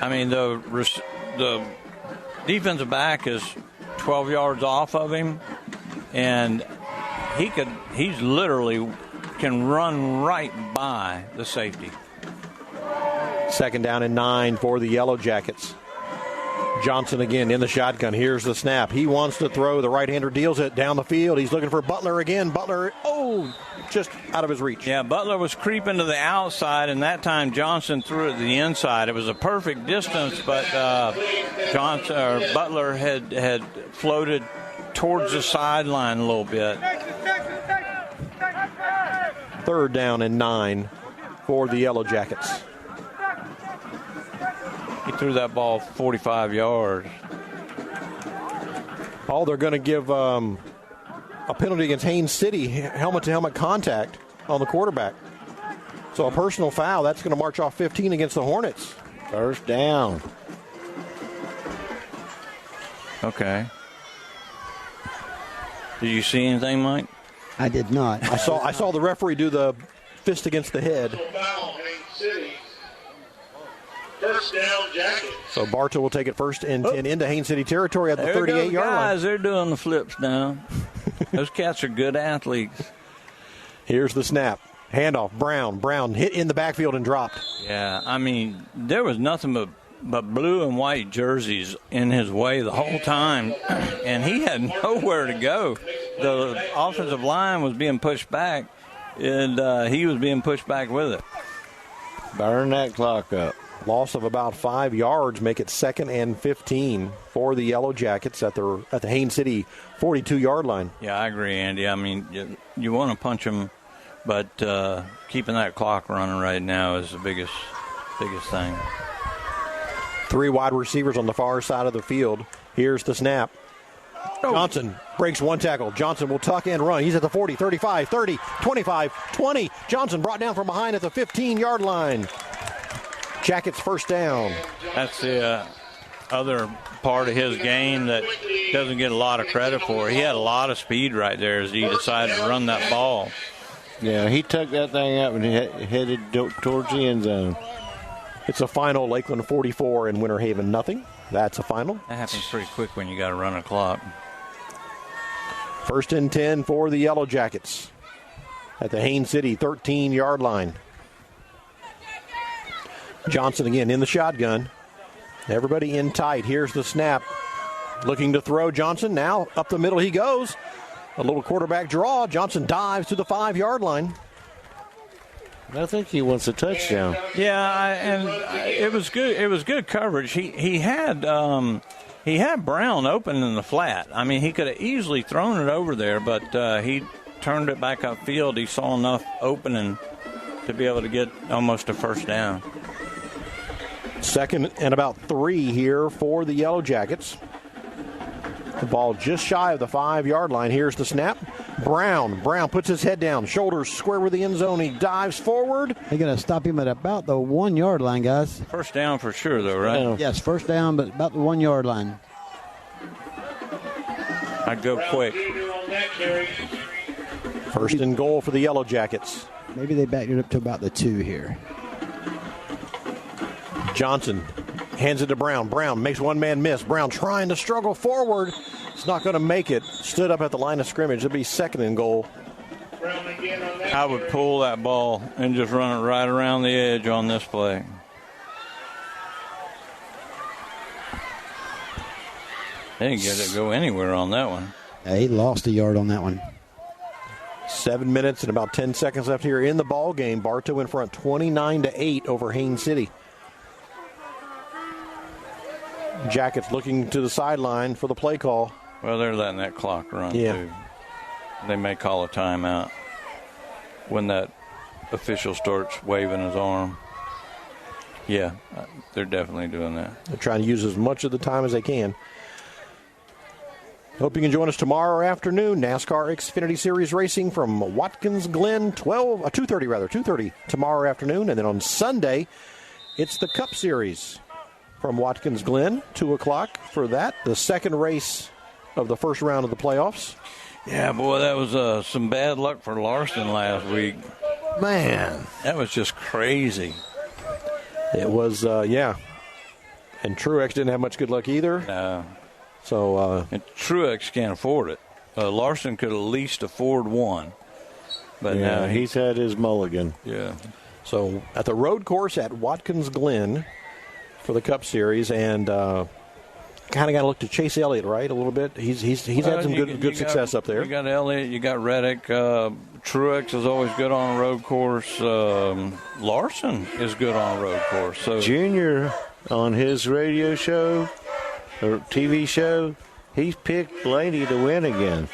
I mean, the defensive back is 12 yards off of him, and he's literally can run right by the safety. 2nd down and 9 for the Yellow Jackets. Johnson again in the shotgun. Here's the snap. He wants to throw. The right-hander deals it down the field. He's looking for Butler again. Butler, just out of his reach. Yeah, Butler was creeping to the outside, and that time Johnson threw it to the inside. It was a perfect distance, but Butler had floated towards the sideline a little bit. 3rd down and 9 for the Yellow Jackets. He threw that ball 45 yards. They're going to give a penalty against Haines City, helmet-to-helmet contact on the quarterback. So a personal foul, that's going to march off 15 against the Hornets. 1st down. Okay. Did you see anything, Mike? I did not. I saw the referee do the fist against the head. First down, Jacket. So Bartow will take it 1st and 10 into Haines City territory at the 38-yard line. Guys, they're doing the flips now. Those cats are good athletes. Here's the snap. Handoff. Brown hit in the backfield and dropped. Yeah, I mean, there was nothing but blue and white jerseys in his way the whole time, and he had nowhere to go. The offensive line was being pushed back, and he was being pushed back with it. Burn that clock up. Loss of about 5 yards, make it 2nd and 15 for the Yellow Jackets at the Haines City 42-yard line. Yeah, I agree, Andy. I mean, you want to punch them, but keeping that clock running right now is the biggest thing. 3 wide receivers on the far side of the field. Here's the snap. Johnson breaks 1 tackle. Johnson will tuck and run. He's at the 40, 35, 30, 25, 20. Johnson brought down from behind at the 15-yard line. Jackets 1st down. That's the other part of his game that doesn't get a lot of credit for. He had a lot of speed right there as he decided to run that ball. Yeah, he took that thing up and headed towards the end zone. It's a final. Lakeland 44 and Winter Haven nothing. That's a final. That happens pretty quick when you got to run a clock. 1st and 10 for the Yellow Jackets at the Haines City 13-yard line. Johnson again in the shotgun. Everybody in tight. Here's the snap. Looking to throw Johnson. Now up the middle he goes. A little quarterback draw. Johnson dives to the 5-yard line. I think he wants a touchdown. Yeah, and it was good. It was good coverage. He had Brown open in the flat. I mean, he could have easily thrown it over there, but he turned it back upfield. He saw enough opening to be able to get almost a 1st down. 2nd and about 3 here for the Yellow Jackets. The ball just shy of the 5-yard line. Here's the snap. Brown puts his head down, shoulders square with the end zone. He dives forward. They're going to stop him at about the 1-yard line, guys. First down for sure, though, right? Yes, first down, but about the 1-yard line. I'd go quick. First and goal for the Yellow Jackets. Maybe they backed it up to about the 2 here. Johnson hands it to Brown. Brown makes one man miss. Brown trying to struggle forward. It's not going to make it. Stood up at the line of scrimmage. It'll be 2nd and goal. I would pull that ball and just run it right around the edge on this play. They didn't get it go anywhere on that one. Yeah, he lost a yard on that one. 7 minutes and about 10 seconds left here in the ball game. Bartow in front 29-8 over Haines City. Jackets looking to the sideline for the play call. Well, they're letting that clock run, too. They may call a timeout when that official starts waving his arm. Yeah, they're definitely doing that. They're trying to use as much of the time as they can. Hope you can join us tomorrow afternoon. NASCAR Xfinity Series racing from Watkins Glen, 2:30 tomorrow afternoon. And then on Sunday, it's the Cup Series from Watkins Glen, 2 o'clock for that. The second race of the first round of the playoffs. Yeah, boy, that was some bad luck for Larson last week. Man. That was just crazy. It was, And Truex didn't have much good luck either. No. So, and Truex can't afford it. Larson could at least afford one. But now he's had his mulligan. Yeah. So at the road course at Watkins Glen for the Cup Series, and kind of got to look to Chase Elliott, right, a little bit. He's had some good success up there. You got Elliott, you got Reddick. Truex is always good on a road course. Larson is good on a road course. So Junior on his radio show or TV show, he picked Blaney to win again.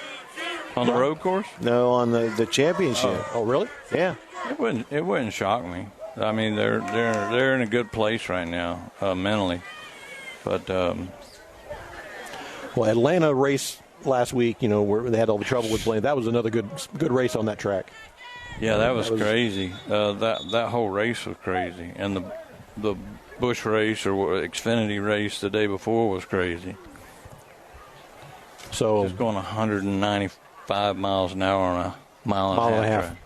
On the road course? No, on the championship. Oh, really? Yeah. It wouldn't shock me. I mean, they're in a good place right now, mentally. But well, Atlanta race last week, where they had all the trouble with Blaney. That was another good race on that track. Yeah, that was crazy. That whole race was crazy, and the Busch race or Xfinity race the day before was crazy. So just going 195 miles an hour on a mile and a half.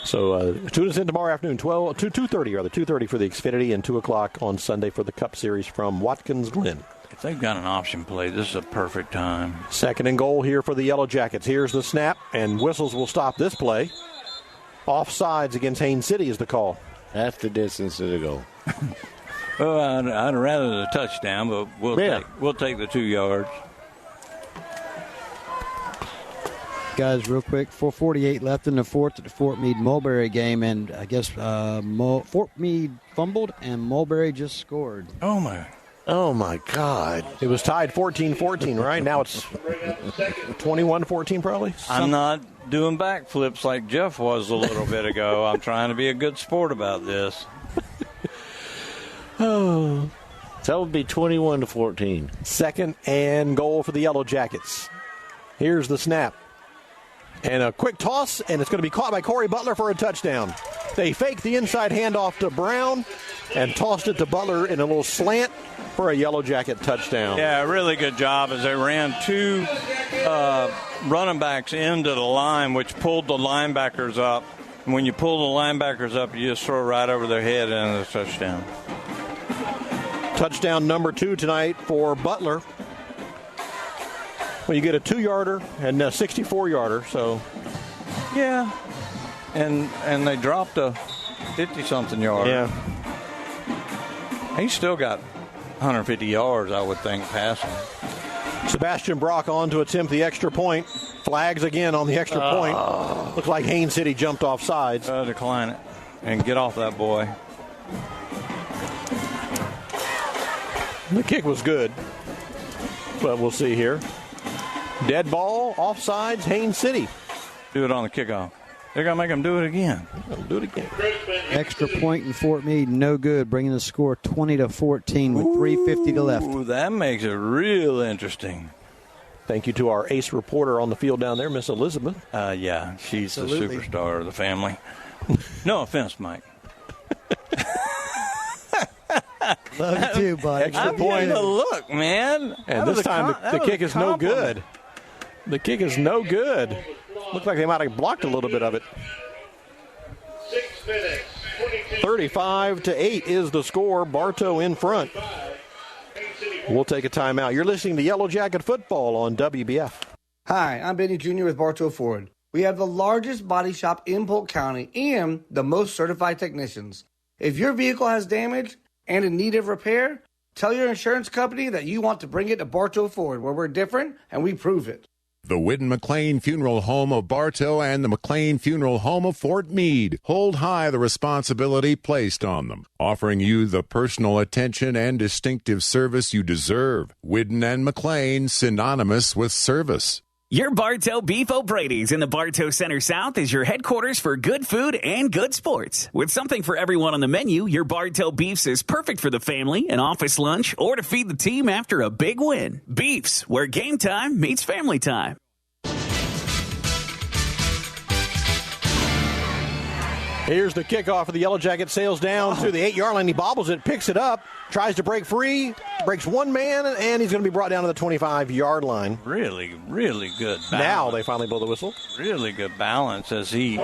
So tune us in tomorrow afternoon, 2:30 for the Xfinity, and 2 o'clock on Sunday for the Cup Series from Watkins Glen. If they've got an option play, this is a perfect time. 2nd and goal here for the Yellow Jackets. Here's the snap, and whistles will stop this play. Offsides against Haines City is the call. That's the distance to the goal. Well, I'd rather the touchdown, but we'll take the 2 yards. Guys, real quick, 4:48 left in the fourth at the Fort Meade Mulberry game, and I guess Fort Meade fumbled and Mulberry just scored. Oh my God! It was tied 14-14, right? Now it's 21-14, probably. I'm not doing backflips like Jeff was a little bit ago. I'm trying to be a good sport about this. So that would be 21-14. 2nd and goal for the Yellow Jackets. Here's the snap. And a quick toss, and it's going to be caught by Corey Butler for a touchdown. They faked the inside handoff to Brown and tossed it to Butler in a little slant for a Yellow Jacket touchdown. Yeah, really good job as they ran 2 running backs into the line, which pulled the linebackers up. And when you pull the linebackers up, you just throw right over their head and it's a touchdown. Touchdown number 2 tonight for Butler. Well, you get a 2-yarder and a 64-yarder, so. Yeah. And they dropped a 50-something yarder. Yeah. He's still got 150 yards, I would think, passing. Sebastian Brock on to attempt the extra point. Flags again on the extra point. Looks like Haines City jumped off sides. Decline it and get off that boy. The kick was good, but we'll see here. Dead ball, offsides, Haines City. Do it on the kickoff. They're going to make them do it again. Do it again. Extra point in Fort Meade, no good, bringing the score 20-14 with 3:50 to left. Ooh, that makes it real interesting. Thank you to our ace reporter on the field down there, Miss Elizabeth. Yeah, she's Absolutely. the superstar of the family. No offense, Mike. Love you too, buddy. Extra point. Look, man. And this time the kick is no good. The kick is no good. Looked like they might have blocked a little bit of it. 6 minutes, 35-8 is the score. Bartow in front. We'll take a timeout. You're listening to Yellow Jacket Football on WBF. Hi, I'm Benny Jr. with Bartow Ford. We have the largest body shop in Polk County and the most certified technicians. If your vehicle has damage and in need of repair, tell your insurance company that you want to bring it to Bartow Ford, where we're different and we prove it. The Whidden McLean Funeral Home of Bartow and the McLean Funeral Home of Fort Meade hold high the responsibility placed on them, offering you the personal attention and distinctive service you deserve. Whidden and McLean, synonymous with service. Your Bartow Beef O'Brady's in the Bartow Center South is your headquarters for good food and good sports. With something for everyone on the menu, your Bartow Beefs is perfect for the family, an office lunch, or to feed the team after a big win. Beefs, where game time meets family time. Here's the kickoff of the Yellow Jacket. Sails down to the 8-yard line. He bobbles it, picks it up, tries to break free, breaks one man, and he's going to be brought down to the 25-yard line. Really, really good balance. Now they finally blow the whistle. Really good balance as he...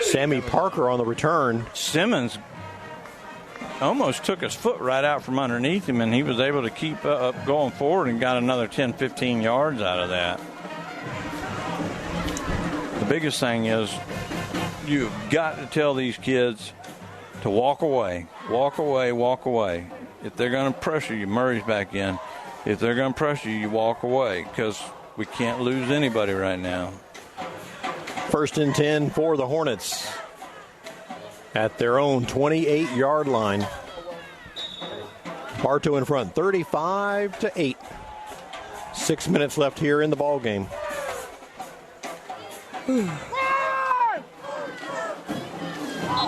Sammy Parker on the return. Simmons almost took his foot right out from underneath him, and he was able to keep up going forward and got another 10, 15 yards out of that. The biggest thing is you've got to tell these kids to walk away, walk away, walk away. If they're going to pressure you, Murray's back in. If they're going to pressure you, you walk away because we can't lose anybody right now. 1st and 10 for the Hornets at their own 28-yard line. Bartow in front, 35-8. 6 minutes left here in the ball game.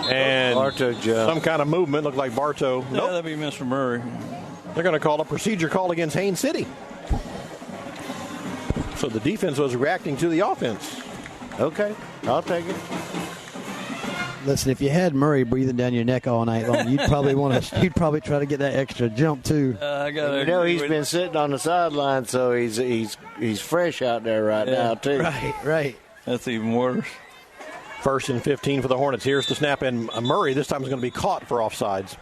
And Bartow jump. Some kind of movement. Looked like Bartow. Yeah, nope. that'd be Mr. Murray. They're going to call a procedure call against Haines City. So the defense was reacting to the offense. Okay, I'll take it. Listen, if you had Murray breathing down your neck all night long, you'd probably you'd probably try to get that extra jump too. He's been sitting on the sideline, so he's fresh out there right now too. Right. That's even worse. 1st and 15 for the Hornets. Here's the snap, and Murray this time is going to be caught for offsides.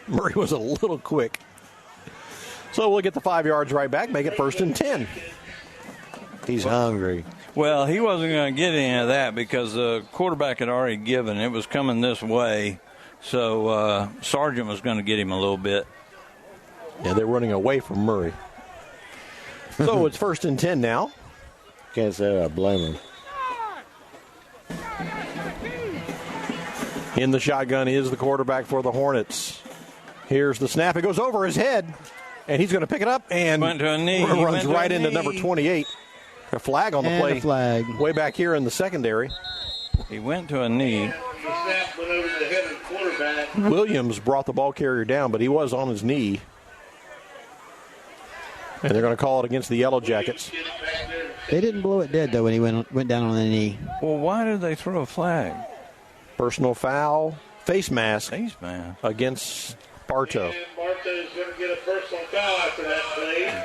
Murray was a little quick. So we'll get the 5 yards right back, make it 1st and 10. He's hungry. Well, he wasn't going to get any of that because the quarterback had already given. It was coming this way, so Sargent was going to get him a little bit. Yeah, they're running away from Murray. So it's 1st and 10 now. Can't say I blame him. In the shotgun is the quarterback for the Hornets. Here's the snap. It goes over his head, and he's going to pick it up and went to a knee. Runs right into number 28. A flag on the play. A flag. Way back here in the secondary. He went to a knee. The snap went over the head of the quarterback. Williams brought the ball carrier down, but he was on his knee. And they're going to call it against the Yellow Jackets. They didn't blow it dead, though, when he went down on the knee. Well, why did they throw a flag? Personal foul, face mask. Face mask. Against Bartow. Bartow's going to get a personal foul after that play.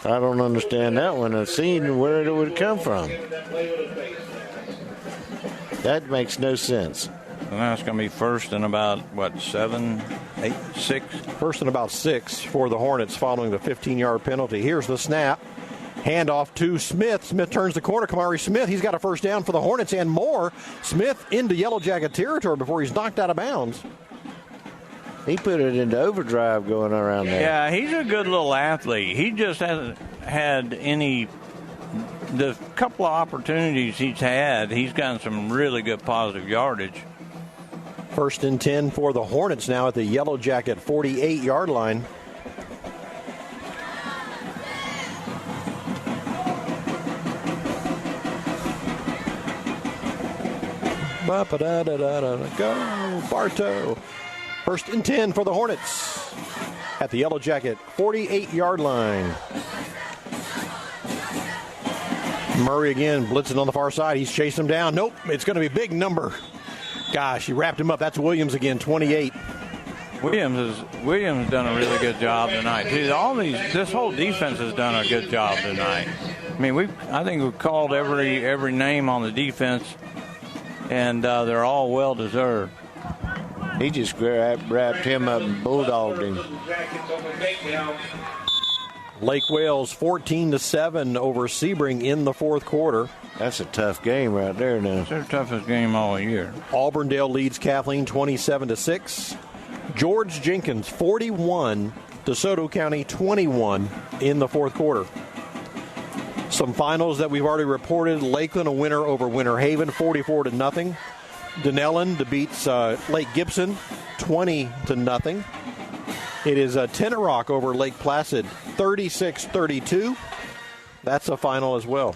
I don't understand that one. I've seen where it would come from. That makes no sense. And now it's going to be 1st and about, 7, 8, 6? 1st and about 6 for the Hornets following the 15-yard penalty. Here's the snap. Handoff to Smith. Smith turns the corner. Kamari Smith, he's got a 1st down for the Hornets and more. Smith into Yellow Jacket territory before he's knocked out of bounds. He put it into overdrive going around there. Yeah, he's a good little athlete. He just hasn't had any. The couple of opportunities he's had, he's gotten some really good positive yardage. 1st and 10 for the Hornets now at the Yellow Jacket 48-yard line. Go, Bartow. 1st and 10 for the Hornets at the Yellow Jacket 48-yard line. Murray again blitzing on the far side. He's chasing him down. Nope, it's going to be a big number. Gosh, he wrapped him up. That's Williams again, 28. Williams has done a really good job tonight. This whole defense has done a good job tonight. I mean, I think we've called every name on the defense, and they're all well deserved. He just wrapped him up and bulldogged him. Lake Wales 14-7 over Sebring in the 4th quarter. That's a tough game right there now. It's their toughest game all year. Auburndale leads Kathleen 27-6. George Jenkins 41, DeSoto County 21 in the 4th quarter. Some finals that we've already reported. Lakeland a winner over Winter Haven 44-0. Dunellen beats Lake Gibson 20-0. It is Tenant Rock over Lake Placid 36-32. That's a final as well.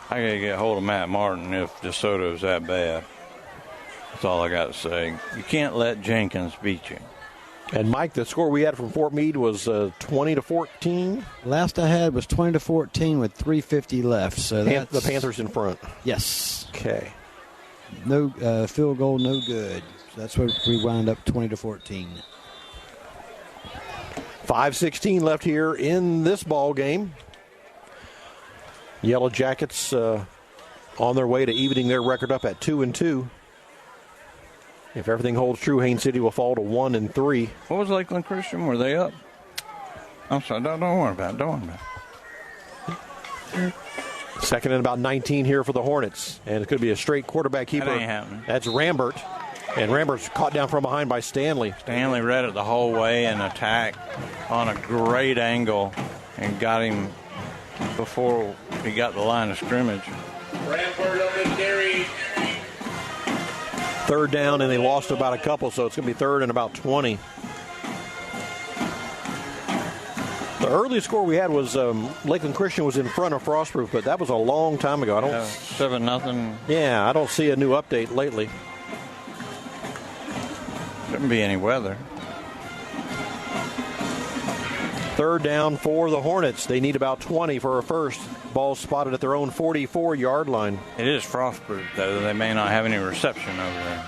I got to get hold of Matt Martin if DeSoto's that bad. That's all I got to say. You can't let Jenkins beat you. And, Mike, the score we had from Fort Meade was 20-14. Last I had was 20-14 with 3:50 left. So that's the Panthers in front. Yes. Okay. No field goal, no good. So that's where we wound up 20-14. 5:16 left here in this ball game. Yellow Jackets on their way to evening their record up at 2-2. If everything holds true, Haines City will fall to 1-3. What was Lakeland Christian? Were they up? I'm sorry. Don't worry about it. Don't worry about it. 2nd and about 19 here for the Hornets. And it could be a straight quarterback keeper. That ain't happening. That's Rambert. And Rambert's caught down from behind by Stanley. Stanley read it the whole way and attacked on a great angle and got him before he got the line of scrimmage. Rambert up and carry. 3rd down, and they lost about a couple, so it's going to be 3rd and about 20. The earliest score we had was Lakeland Christian was in front of Frostproof, but that was a long time ago. 7-0. Yeah, I don't see a new update lately. Shouldn't be any weather. 3rd down for the Hornets. They need about 20 for a first. Ball spotted at their own 44-yard line. It is frostproof, though. They may not have any reception over there.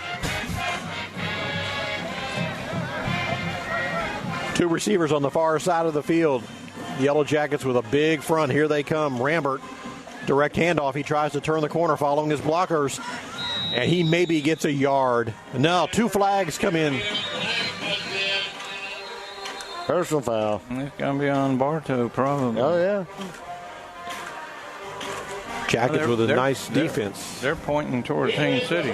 2 receivers on the far side of the field. The Yellow Jackets with a big front. Here they come. Rambert, direct handoff. He tries to turn the corner following his blockers. And he maybe gets a yard. No, 2 flags come in. Personal foul. It's going to be on Bartow, probably. Oh, yeah. Jackets with a nice defense. They're pointing towards Haines City.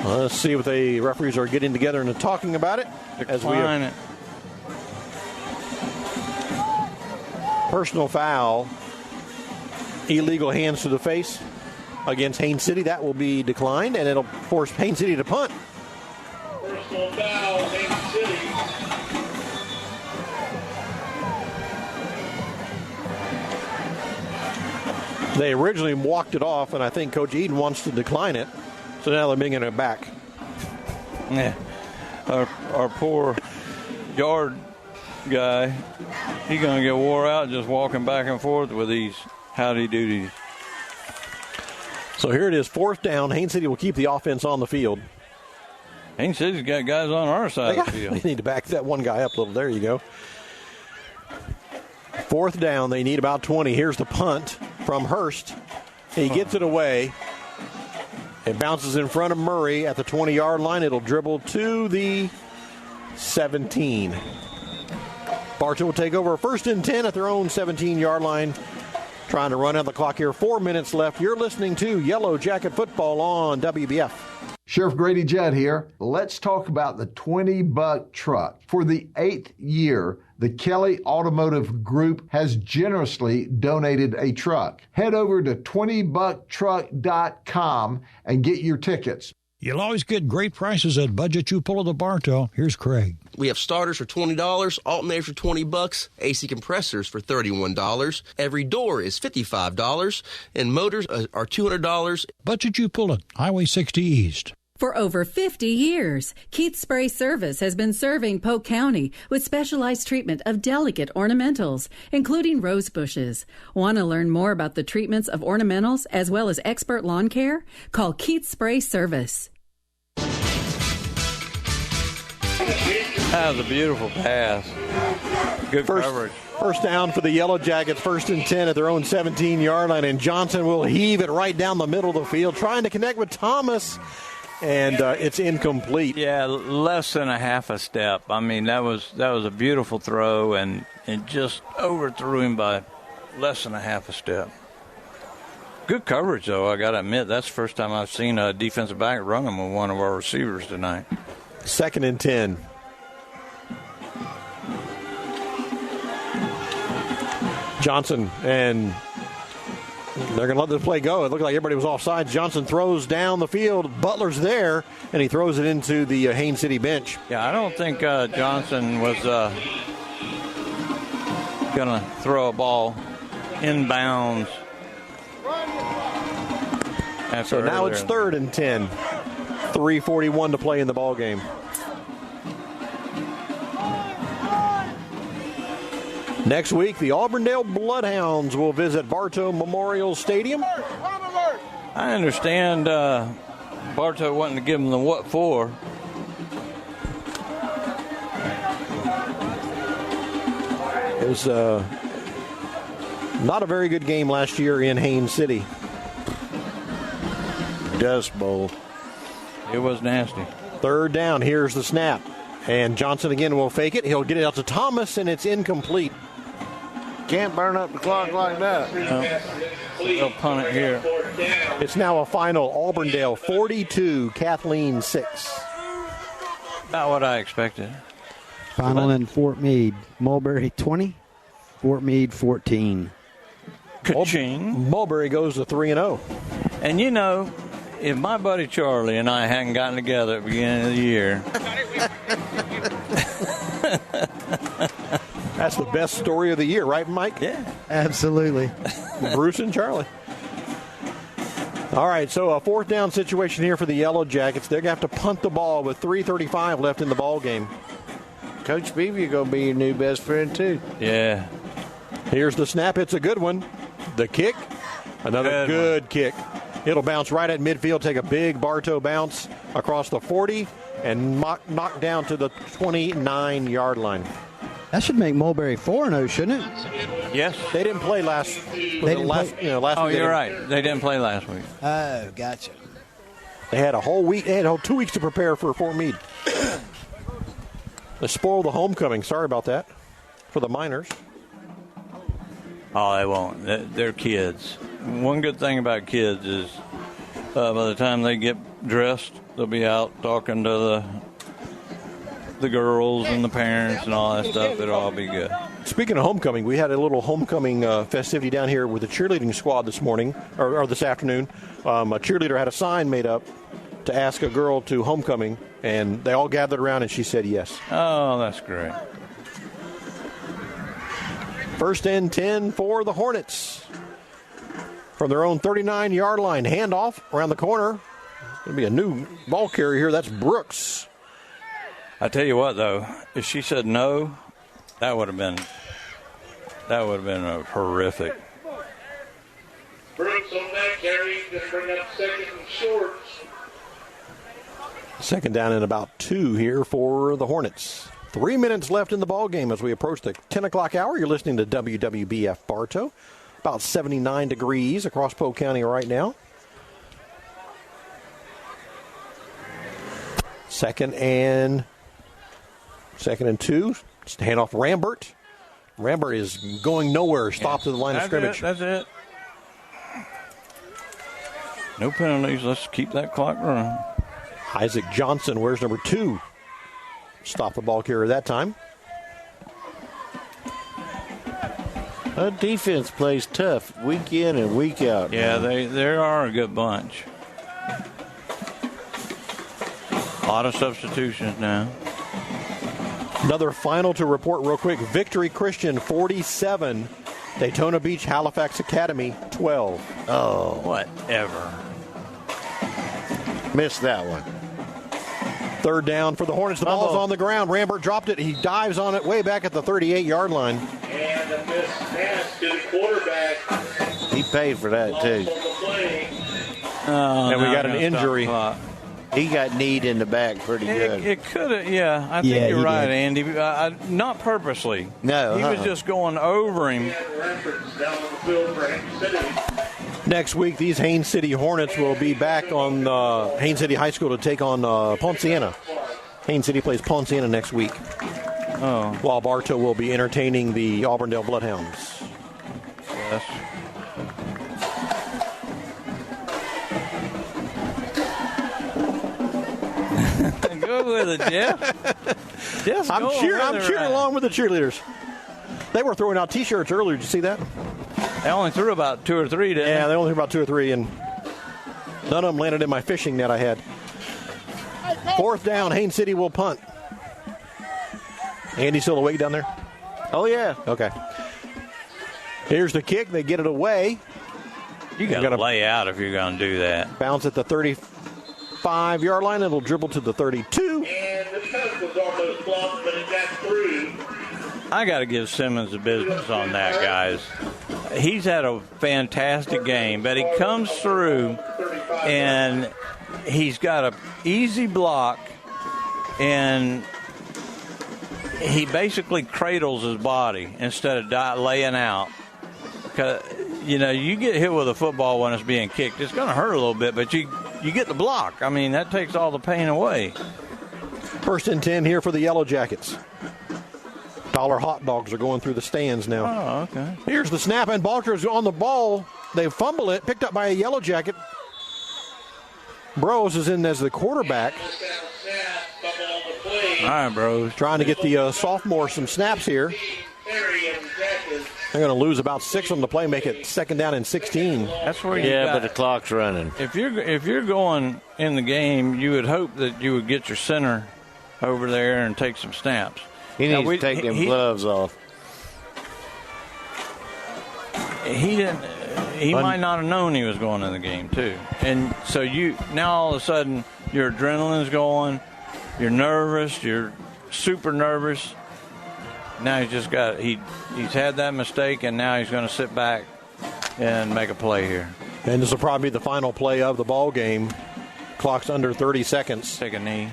Let's see what the referees are getting together and talking about it. Decline it. Personal foul. Illegal hands to the face against Haines City. That will be declined, and it'll force Haines City to punt. Personal foul, Haines City. They originally walked it off, and I think Coach Eden wants to decline it. So now they're bringing it back. Yeah. Our poor yard guy, he's going to get wore out just walking back and forth with these howdy-doodies. So here it is, 4th down. Haines City will keep the offense on the field. Haines City's got guys on our side of the field. They need to back that one guy up a little. There you go. 4th down. They need about 20. Here's the punt from Hurst. He gets it away. It bounces in front of Murray at the 20-yard line. It'll dribble to the 17. Bartow will take over 1st and 10 at their own 17-yard line. Trying to run out the clock here. 4 minutes left. You're listening to Yellow Jacket Football on WBF. Sheriff Grady Judd here. Let's talk about the 20-buck truck. For the 8th year, the Kelly Automotive Group has generously donated a truck. Head over to 20bucktruck.com and get your tickets. You'll always get great prices at Budget You Pull of Bartow. Here's Craig. We have starters for $20, alternators for $20, AC compressors for $31. Every door is $55, and motors are $200. Budget You Pull It, Highway 60 East. For over 50 years, Keith Spray Service has been serving Polk County with specialized treatment of delicate ornamentals, including rose bushes. Want to learn more about the treatments of ornamentals as well as expert lawn care? Call Keith Spray Service. That was a beautiful pass. Good coverage. First down for the Yellow Jackets, 1st and 10 at their own 17-yard line, and Johnson will heave it right down the middle of the field, trying to connect with Thomas, and it's incomplete. Yeah, less than a half a step. I mean, that was a beautiful throw, and just overthrew him by less than a half a step. Good coverage, though, I got to admit. That's the first time I've seen a defensive back run him with one of our receivers tonight. 2nd and 10. Johnson, and they're going to let the play go. It looked like everybody was offside. Johnson throws down the field. Butler's there, and he throws it into the Haines City bench. Yeah, I don't think Johnson was going to throw a ball inbounds. So now it's 3rd and 10. 3:41 to play in the ball game. Next week, the Auburndale Bloodhounds will visit Bartow Memorial Stadium. I understand Bartow wanting to give them the what for. It was not a very good game last year in Haines City. Dust Bowl. It was nasty. 3rd down. Here's the snap. And Johnson again will fake it. He'll get it out to Thomas, and it's incomplete. Can't burn up the clock like that. They'll punt it here. It's now a final Auburndale 42, Kathleen 6. Not what I expected. Final in Fort Meade. Mulberry 20, Fort Meade 14. Ka-ching. Mulberry goes to 3-0. And you know, if my buddy Charlie and I hadn't gotten together at the beginning of the year, that's the best story of the year, right, Mike? Yeah. Absolutely. Bruce and Charlie. All right, so a 4th down situation here for the Yellow Jackets. They're going to have to punt the ball with 3:35 left in the ball game. Coach Beebe going to be your new best friend, too. Yeah. Here's the snap. It's a good one. The kick, another good kick. It'll bounce right at midfield, take a big Bartow bounce across the 40, and knock down to the 29-yard line. That should make Mulberry 4-0, shouldn't it? Yes. They didn't play last week. Oh, you're right. They didn't play last week. Oh, gotcha. They had a whole week. They had 2 weeks to prepare for Fort Meade. They spoiled the homecoming. Sorry about that for the Miners. Oh, they won't. They're kids. One good thing about kids is by the time they get dressed, they'll be out talking to the girls and the parents and all that stuff. It'll all be good. Speaking of homecoming, we had a little homecoming festivity down here with the cheerleading squad this morning, or this afternoon. A cheerleader had a sign made up to ask a girl to homecoming, and they all gathered around, and she said yes. Oh, that's great. 1st and 10 for the Hornets. From their own 39-yard line, handoff around the corner. Going to be a new ball carrier here. That's Brooks. I tell you what, though, if she said no, that would have been horrific. Brooks on that carry, going to bring up 2nd and short. 2nd down and about 2 here for the Hornets. 3 minutes left in the ball game as we approach the 10 o'clock hour. You're listening to WWBF Bartow. About 79 degrees across Polk County right now. 2nd and 2. Just hand off Rambert. Rambert is going nowhere. Stop to the line of scrimmage. That's it. No penalties. Let's keep that clock running. Isaac Johnson wears number 2. Stop the ball carrier that time. Our defense plays tough week in and week out. Yeah, they are a good bunch. A lot of substitutions now. Another final to report real quick. Victory Christian 47. Daytona Beach Halifax Academy 12. Oh, whatever. Missed that one. Third down for the Hornets. The ball's on the ground. Rambert dropped it. He dives on it way back at the 38-yard line. And a missed pass to the quarterback. He paid for that, too. And we got an injury. He got kneed in the back pretty good. It could have, yeah. I think you're right, Andy. Not purposely. No. He was just going over him. Next week, these Haines City Hornets will be back on Haines City High School to take on Ponciana. Haines City plays Ponciana next week. Oh. While Bartow will be entertaining the Auburndale Bloodhounds. Yes. Go with it, Jeff. Just I'm cheering along with the cheerleaders. They were throwing out T-shirts earlier. Did you see that? They only threw about 2 or 3, didn't they? Yeah, they only threw about 2 or 3, and none of them landed in my fishing net I had. Fourth down, Haines City will punt. Andy still awake down there? Oh, yeah. Okay. Here's the kick. They get it away. You got to lay out if you're going to do that. Bounce at the 35-yard line. It'll dribble to the 32. And the punt was almost blocked, but it got through. I got to give Simmons the business on that, guys. He's had a fantastic game, but he comes through and he's got an easy block, and he basically cradles his body instead of laying out. You know, you get hit with a football when it's being kicked, it's going to hurt a little bit, but you get the block. I mean, that takes all the pain away. First and 10 here for the Yellow Jackets. Dollar hot dogs are going through the stands now. Oh, okay. Here's the snap, and Balcher's on the ball. They fumble it, picked up by a Yellow Jacket. Bros is in as the quarterback. All right, Bros. Trying to get the sophomore some snaps here. They're going to lose about 6 on the play, make it second down and 16. That's where but the clock's running. If you're going in the game, you would hope that you would get your center over there and take some snaps. He needs to take them gloves off. He didn't. He might not have known he was going in the game too, and so now all of a sudden your adrenaline's going. You're nervous. You're super nervous. Now he's had that mistake, and now he's going to sit back and make a play here. And this will probably be the final play of the ball game. Clock's under 30 seconds. Take a knee.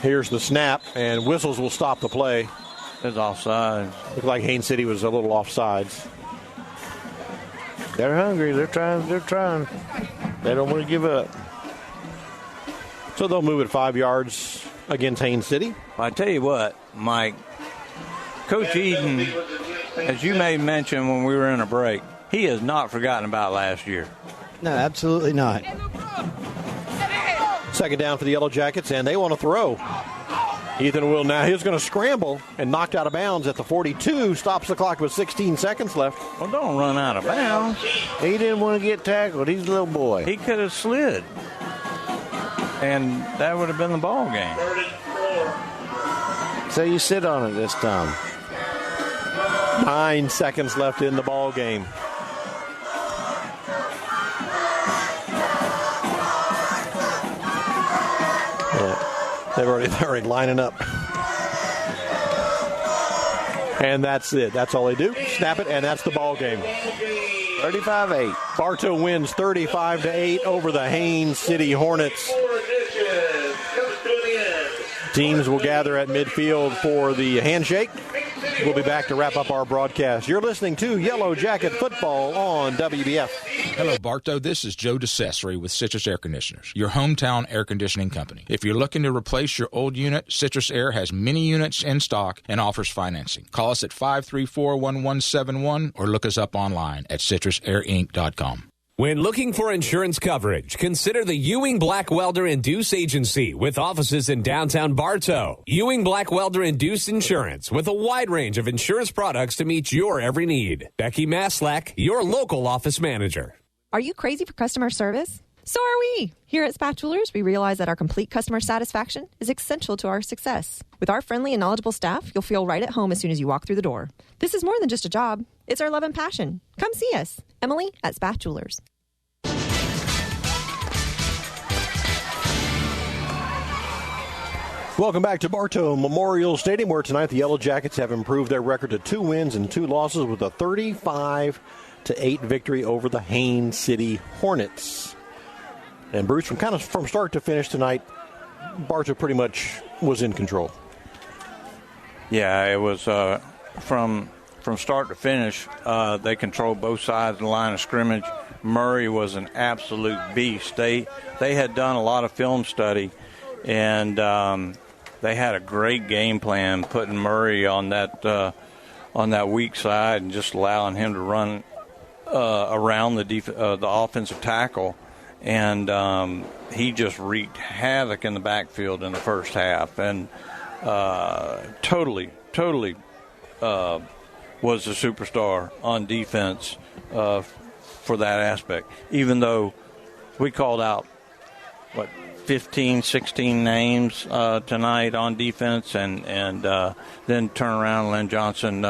Here's the snap, and whistles will stop the play. It's offsides. Looked like Haines City was a little offsides. They're hungry. They're trying. They don't want to give up. So they'll move it 5 yards against Haines City. I tell you what, Mike, Coach Eden, as you may mention when we were in a break, he has not forgotten about last year. No, absolutely not. Second down for the Yellow Jackets, and they want to throw. Ethan will now. He's going to scramble and knocked out of bounds at the 42. Stops the clock with 16 seconds left. Well, don't run out of bounds. He didn't want to get tackled. He's a little boy. He could have slid, and that would have been the ball game. So you sit on it this time. 9 seconds left in the ball game. They're already lining up. And that's it. That's all they do. Snap it, and that's the ball game. 35-8. Bartow wins 35-8 over the Haines City Hornets. Teams will gather at midfield for the handshake. We'll be back to wrap up our broadcast. You're listening to Yellow Jacket Football on WBF. Hello, Bartow. This is Joe DeCesare with Citrus Air Conditioners, your hometown air conditioning company. If you're looking to replace your old unit, Citrus Air has many units in stock and offers financing. Call us at 534-1171 or look us up online at citrusairinc.com. When looking for insurance coverage, consider the Ewing Black Welder and Deuce Agency with offices in downtown Bartow. Ewing Black Welder and Deuce Insurance with a wide range of insurance products to meet your every need. Becky Maslak, your local office manager. Are you crazy for customer service? So are we. Here at Spatulers, we realize that our complete customer satisfaction is essential to our success. With our friendly and knowledgeable staff, you'll feel right at home as soon as you walk through the door. This is more than just a job. It's our love and passion. Come see us. Emily at Spatulers. Welcome back to Bartow Memorial Stadium, where tonight the Yellow Jackets have improved their record to 2 wins and 2 losses with a 35-8 victory over the Haines City Hornets. And Bruce, from start to finish tonight, Bartow pretty much was in control. Yeah, it was from start to finish. They controlled both sides of the line of scrimmage. Murray was an absolute beast. They had done a lot of film study, and they had a great game plan, putting Murray on that weak side and just allowing him to run around the offensive tackle. And he just wreaked havoc in the backfield in the first half, and totally was a superstar on defense for that aspect. Even though we called out 15, 16 names tonight on defense, and then turn around and Lynn Johnson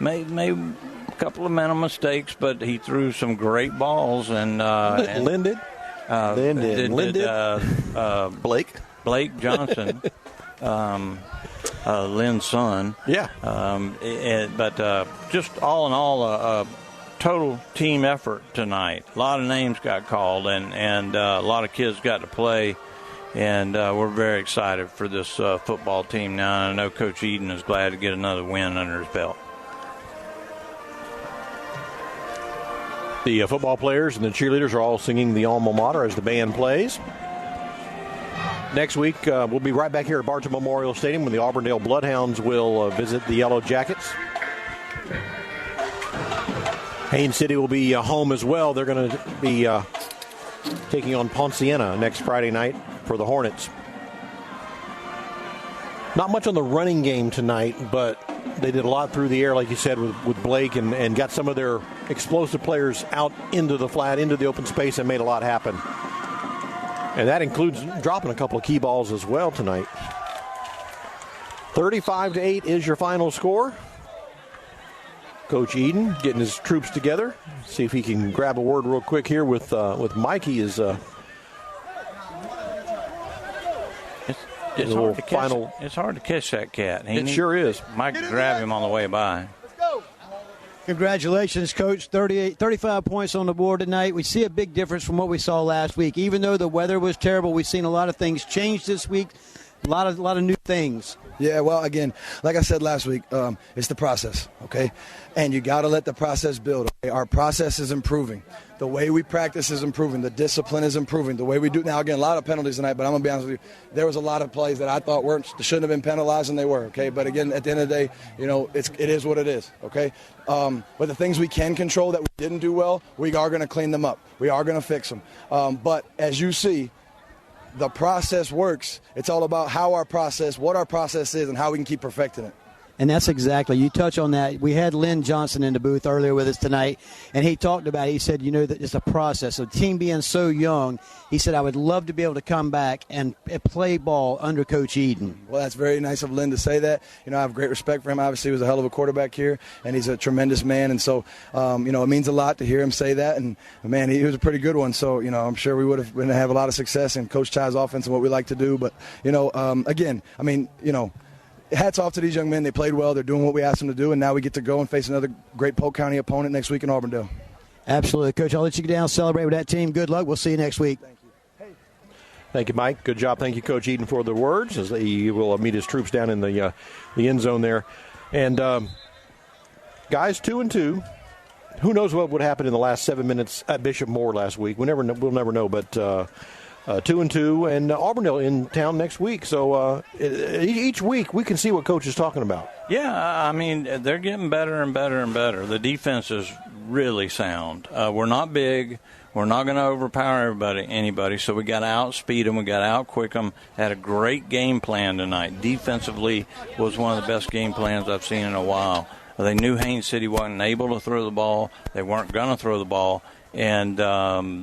made a couple of mental mistakes, but he threw some great balls. And Lynn did? Lynn did. Blake Johnson, Lynn's son. Yeah. But just all in all, a total team effort tonight. A lot of names got called, and a lot of kids got to play. And we're very excited for this football team now. And I know Coach Eden is glad to get another win under his belt. The football players and the cheerleaders are all singing the alma mater as the band plays. Next week, we'll be right back here at Bartow Memorial Stadium when the Auburndale Bloodhounds will visit the Yellow Jackets. Haines City will be home as well. They're going to be taking on Ponciana next Friday night for the Hornets. Not much on the running game tonight, but they did a lot through the air, like you said, with Blake, and got some of their explosive players out into the flat, into the open space, and made a lot happen. And that includes dropping a couple of key balls as well tonight. 35-8 is your final score. Coach Eden getting his troops together. See if he can grab a word real quick here with Mike. He is it's hard to catch that cat. It sure is. Mike grabbed him on the way by. Congratulations, Coach. 35 points on the board tonight. We see a big difference from what we saw last week. Even though the weather was terrible, we've seen a lot of things change this week. A lot of new things. Yeah, well, again, like I said last week, it's the process, okay? And you got to let the process build. Okay? Our process is improving. The way we practice is improving. The discipline is improving. The way we do now, again, a lot of penalties tonight, but I'm going to be honest with you, there was a lot of plays that I thought shouldn't have been penalized, and they were, okay? But again, at the end of the day, it is what it is, okay? But the things we can control that we didn't do well, we are going to clean them up. We are going to fix them. But as you see, the process works. It's all about what our process is, and how we can keep perfecting it. And that's exactly, you touch on that. We had Lynn Johnson in the booth earlier with us tonight, and he talked about it. He said, that it's a process. So the team being so young, he said, I would love to be able to come back and play ball under Coach Eden. Well, that's very nice of Lynn to say that. I have great respect for him. Obviously, he was a hell of a quarterback here, and he's a tremendous man. And so, it means a lot to hear him say that. And, man, he was a pretty good one. So, I'm sure we would have been to have a lot of success in Coach Ty's offense and what we like to do. But, hats off to these young men. They played well. They're doing what we asked them to do, and now we get to go and face another great Polk County opponent next week in Auburndale. Absolutely. Coach, I'll let you get down, celebrate with that team. Good luck. We'll see you next week. Thank you. Thank you, Mike. Good job. Thank you, Coach Eden, for the words as he will meet his troops down in the end zone there. And, guys, 2-2. Who knows what would happen in the last 7 minutes at Bishop Moore last week? We'll never know, but 2-2, and Auburndale in town next week. So each week we can see what Coach is talking about. Yeah, they're getting better and better and better. The defense is really sound. We're not big. We're not going to overpower anybody, so we got to outspeed them. We got to outquick them. Had a great game plan tonight. Defensively was one of the best game plans I've seen in a while. They knew Haines City wasn't able to throw the ball. They weren't going to throw the ball. And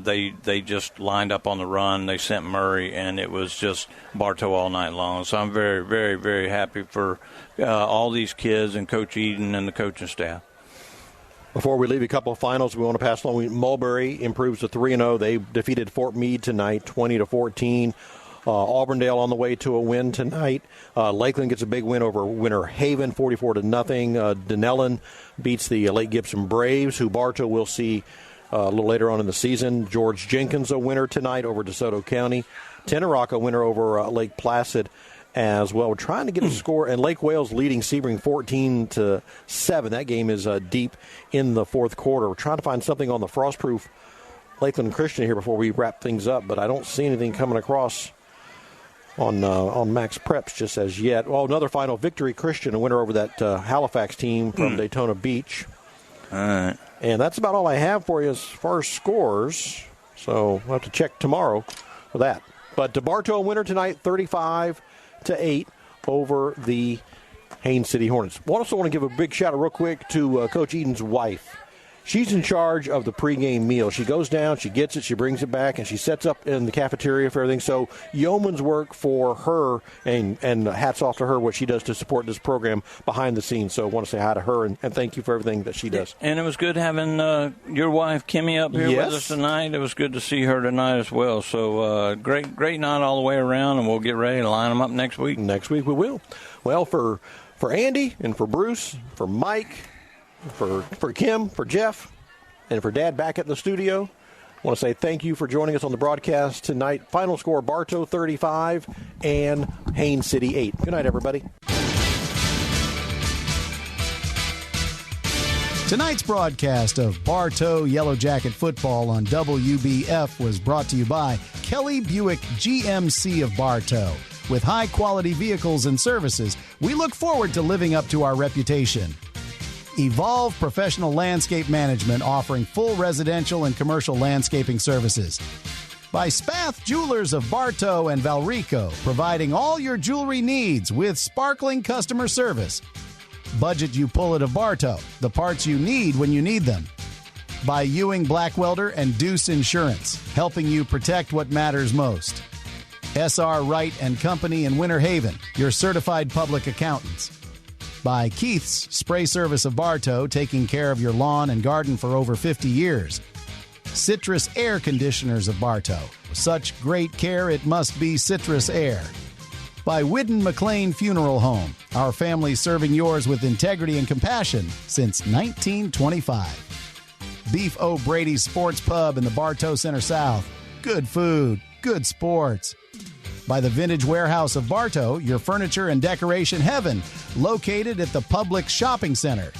they just lined up on the run. They sent Murray, and it was just Bartow all night long. So I'm very, very, very happy for all these kids and Coach Eden and the coaching staff. Before we leave a couple of finals, we want to pass along. Mulberry improves to 3-0. They defeated Fort Meade tonight, 20-14. Auburndale on the way to a win tonight. Lakeland gets a big win over Winter Haven, 44-0. Denellen beats the Lake Gibson Braves, who Bartow will see a little later on in the season. George Jenkins a winner tonight over DeSoto County. Tenorock a winner over Lake Placid as well. We're trying to get a score, and Lake Wales leading Sebring 14-7. That game is deep in the fourth quarter. We're trying to find something on the Frostproof Lakeland Christian here before we wrap things up, but I don't see anything coming across on Max Preps just as yet. Well, another final victory, Christian, a winner over that Halifax team from Daytona Beach. All right. And that's about all I have for you as far as scores. So we'll have to check tomorrow for that. But Bartow winner tonight, 35-8 over the Haines City Hornets. I also want to give a big shout out real quick to Coach Eden's wife. She's in charge of the pregame meal. She goes down, she gets it, she brings it back, and she sets up in the cafeteria for everything. So yeoman's work for her, and hats off to her, what she does to support this program behind the scenes. So I want to say hi to her and thank you for everything that she does. And it was good having your wife, Kimmy, up here with us tonight. It was good to see her tonight as well. So great night all the way around, and we'll get ready to line them up next week. Next week we will. Well, for Andy and for Bruce, for Mike, for Kim, for Jeff, and for Dad back at the studio, I want to say thank you for joining us on the broadcast tonight. Final score, Bartow 35 and Haines City 8. Good night, everybody. Tonight's broadcast of Bartow Yellow Jacket football on WBF was brought to you by Kelly Buick GMC of Bartow. With high-quality vehicles and services, we look forward to living up to our reputation. Evolve Professional Landscape Management, offering full residential and commercial landscaping services. By Spath Jewelers of Bartow and Valrico, providing all your jewelry needs with sparkling customer service. Budget You Pull It of Bartow, the parts you need when you need them. By Ewing Blackwelder and Deuce Insurance, helping you protect what matters most. SR Wright and Company in Winter Haven, your certified public accountants. By Keith's Spray Service of Bartow, taking care of your lawn and garden for over 50 years. Citrus Air Conditioners of Bartow. Such great care, it must be Citrus Air. By Whidden McLean Funeral Home. Our family serving yours with integrity and compassion since 1925. Beef O'Brady's Sports Pub in the Bartow Center South. Good food, good sports. By the Vintage Warehouse of Bartow, your furniture and decoration heaven, located at the Public Shopping Center.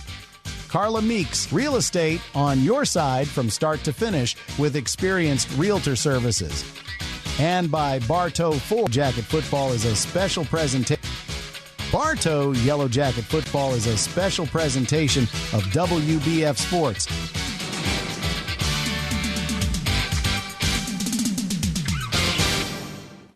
Carla Meeks, real estate on your side from start to finish with experienced realtor services. And by Bartow Full Jacket Football is a special presentation. Bartow Yellow Jacket Football is a special presentation of WBF Sports.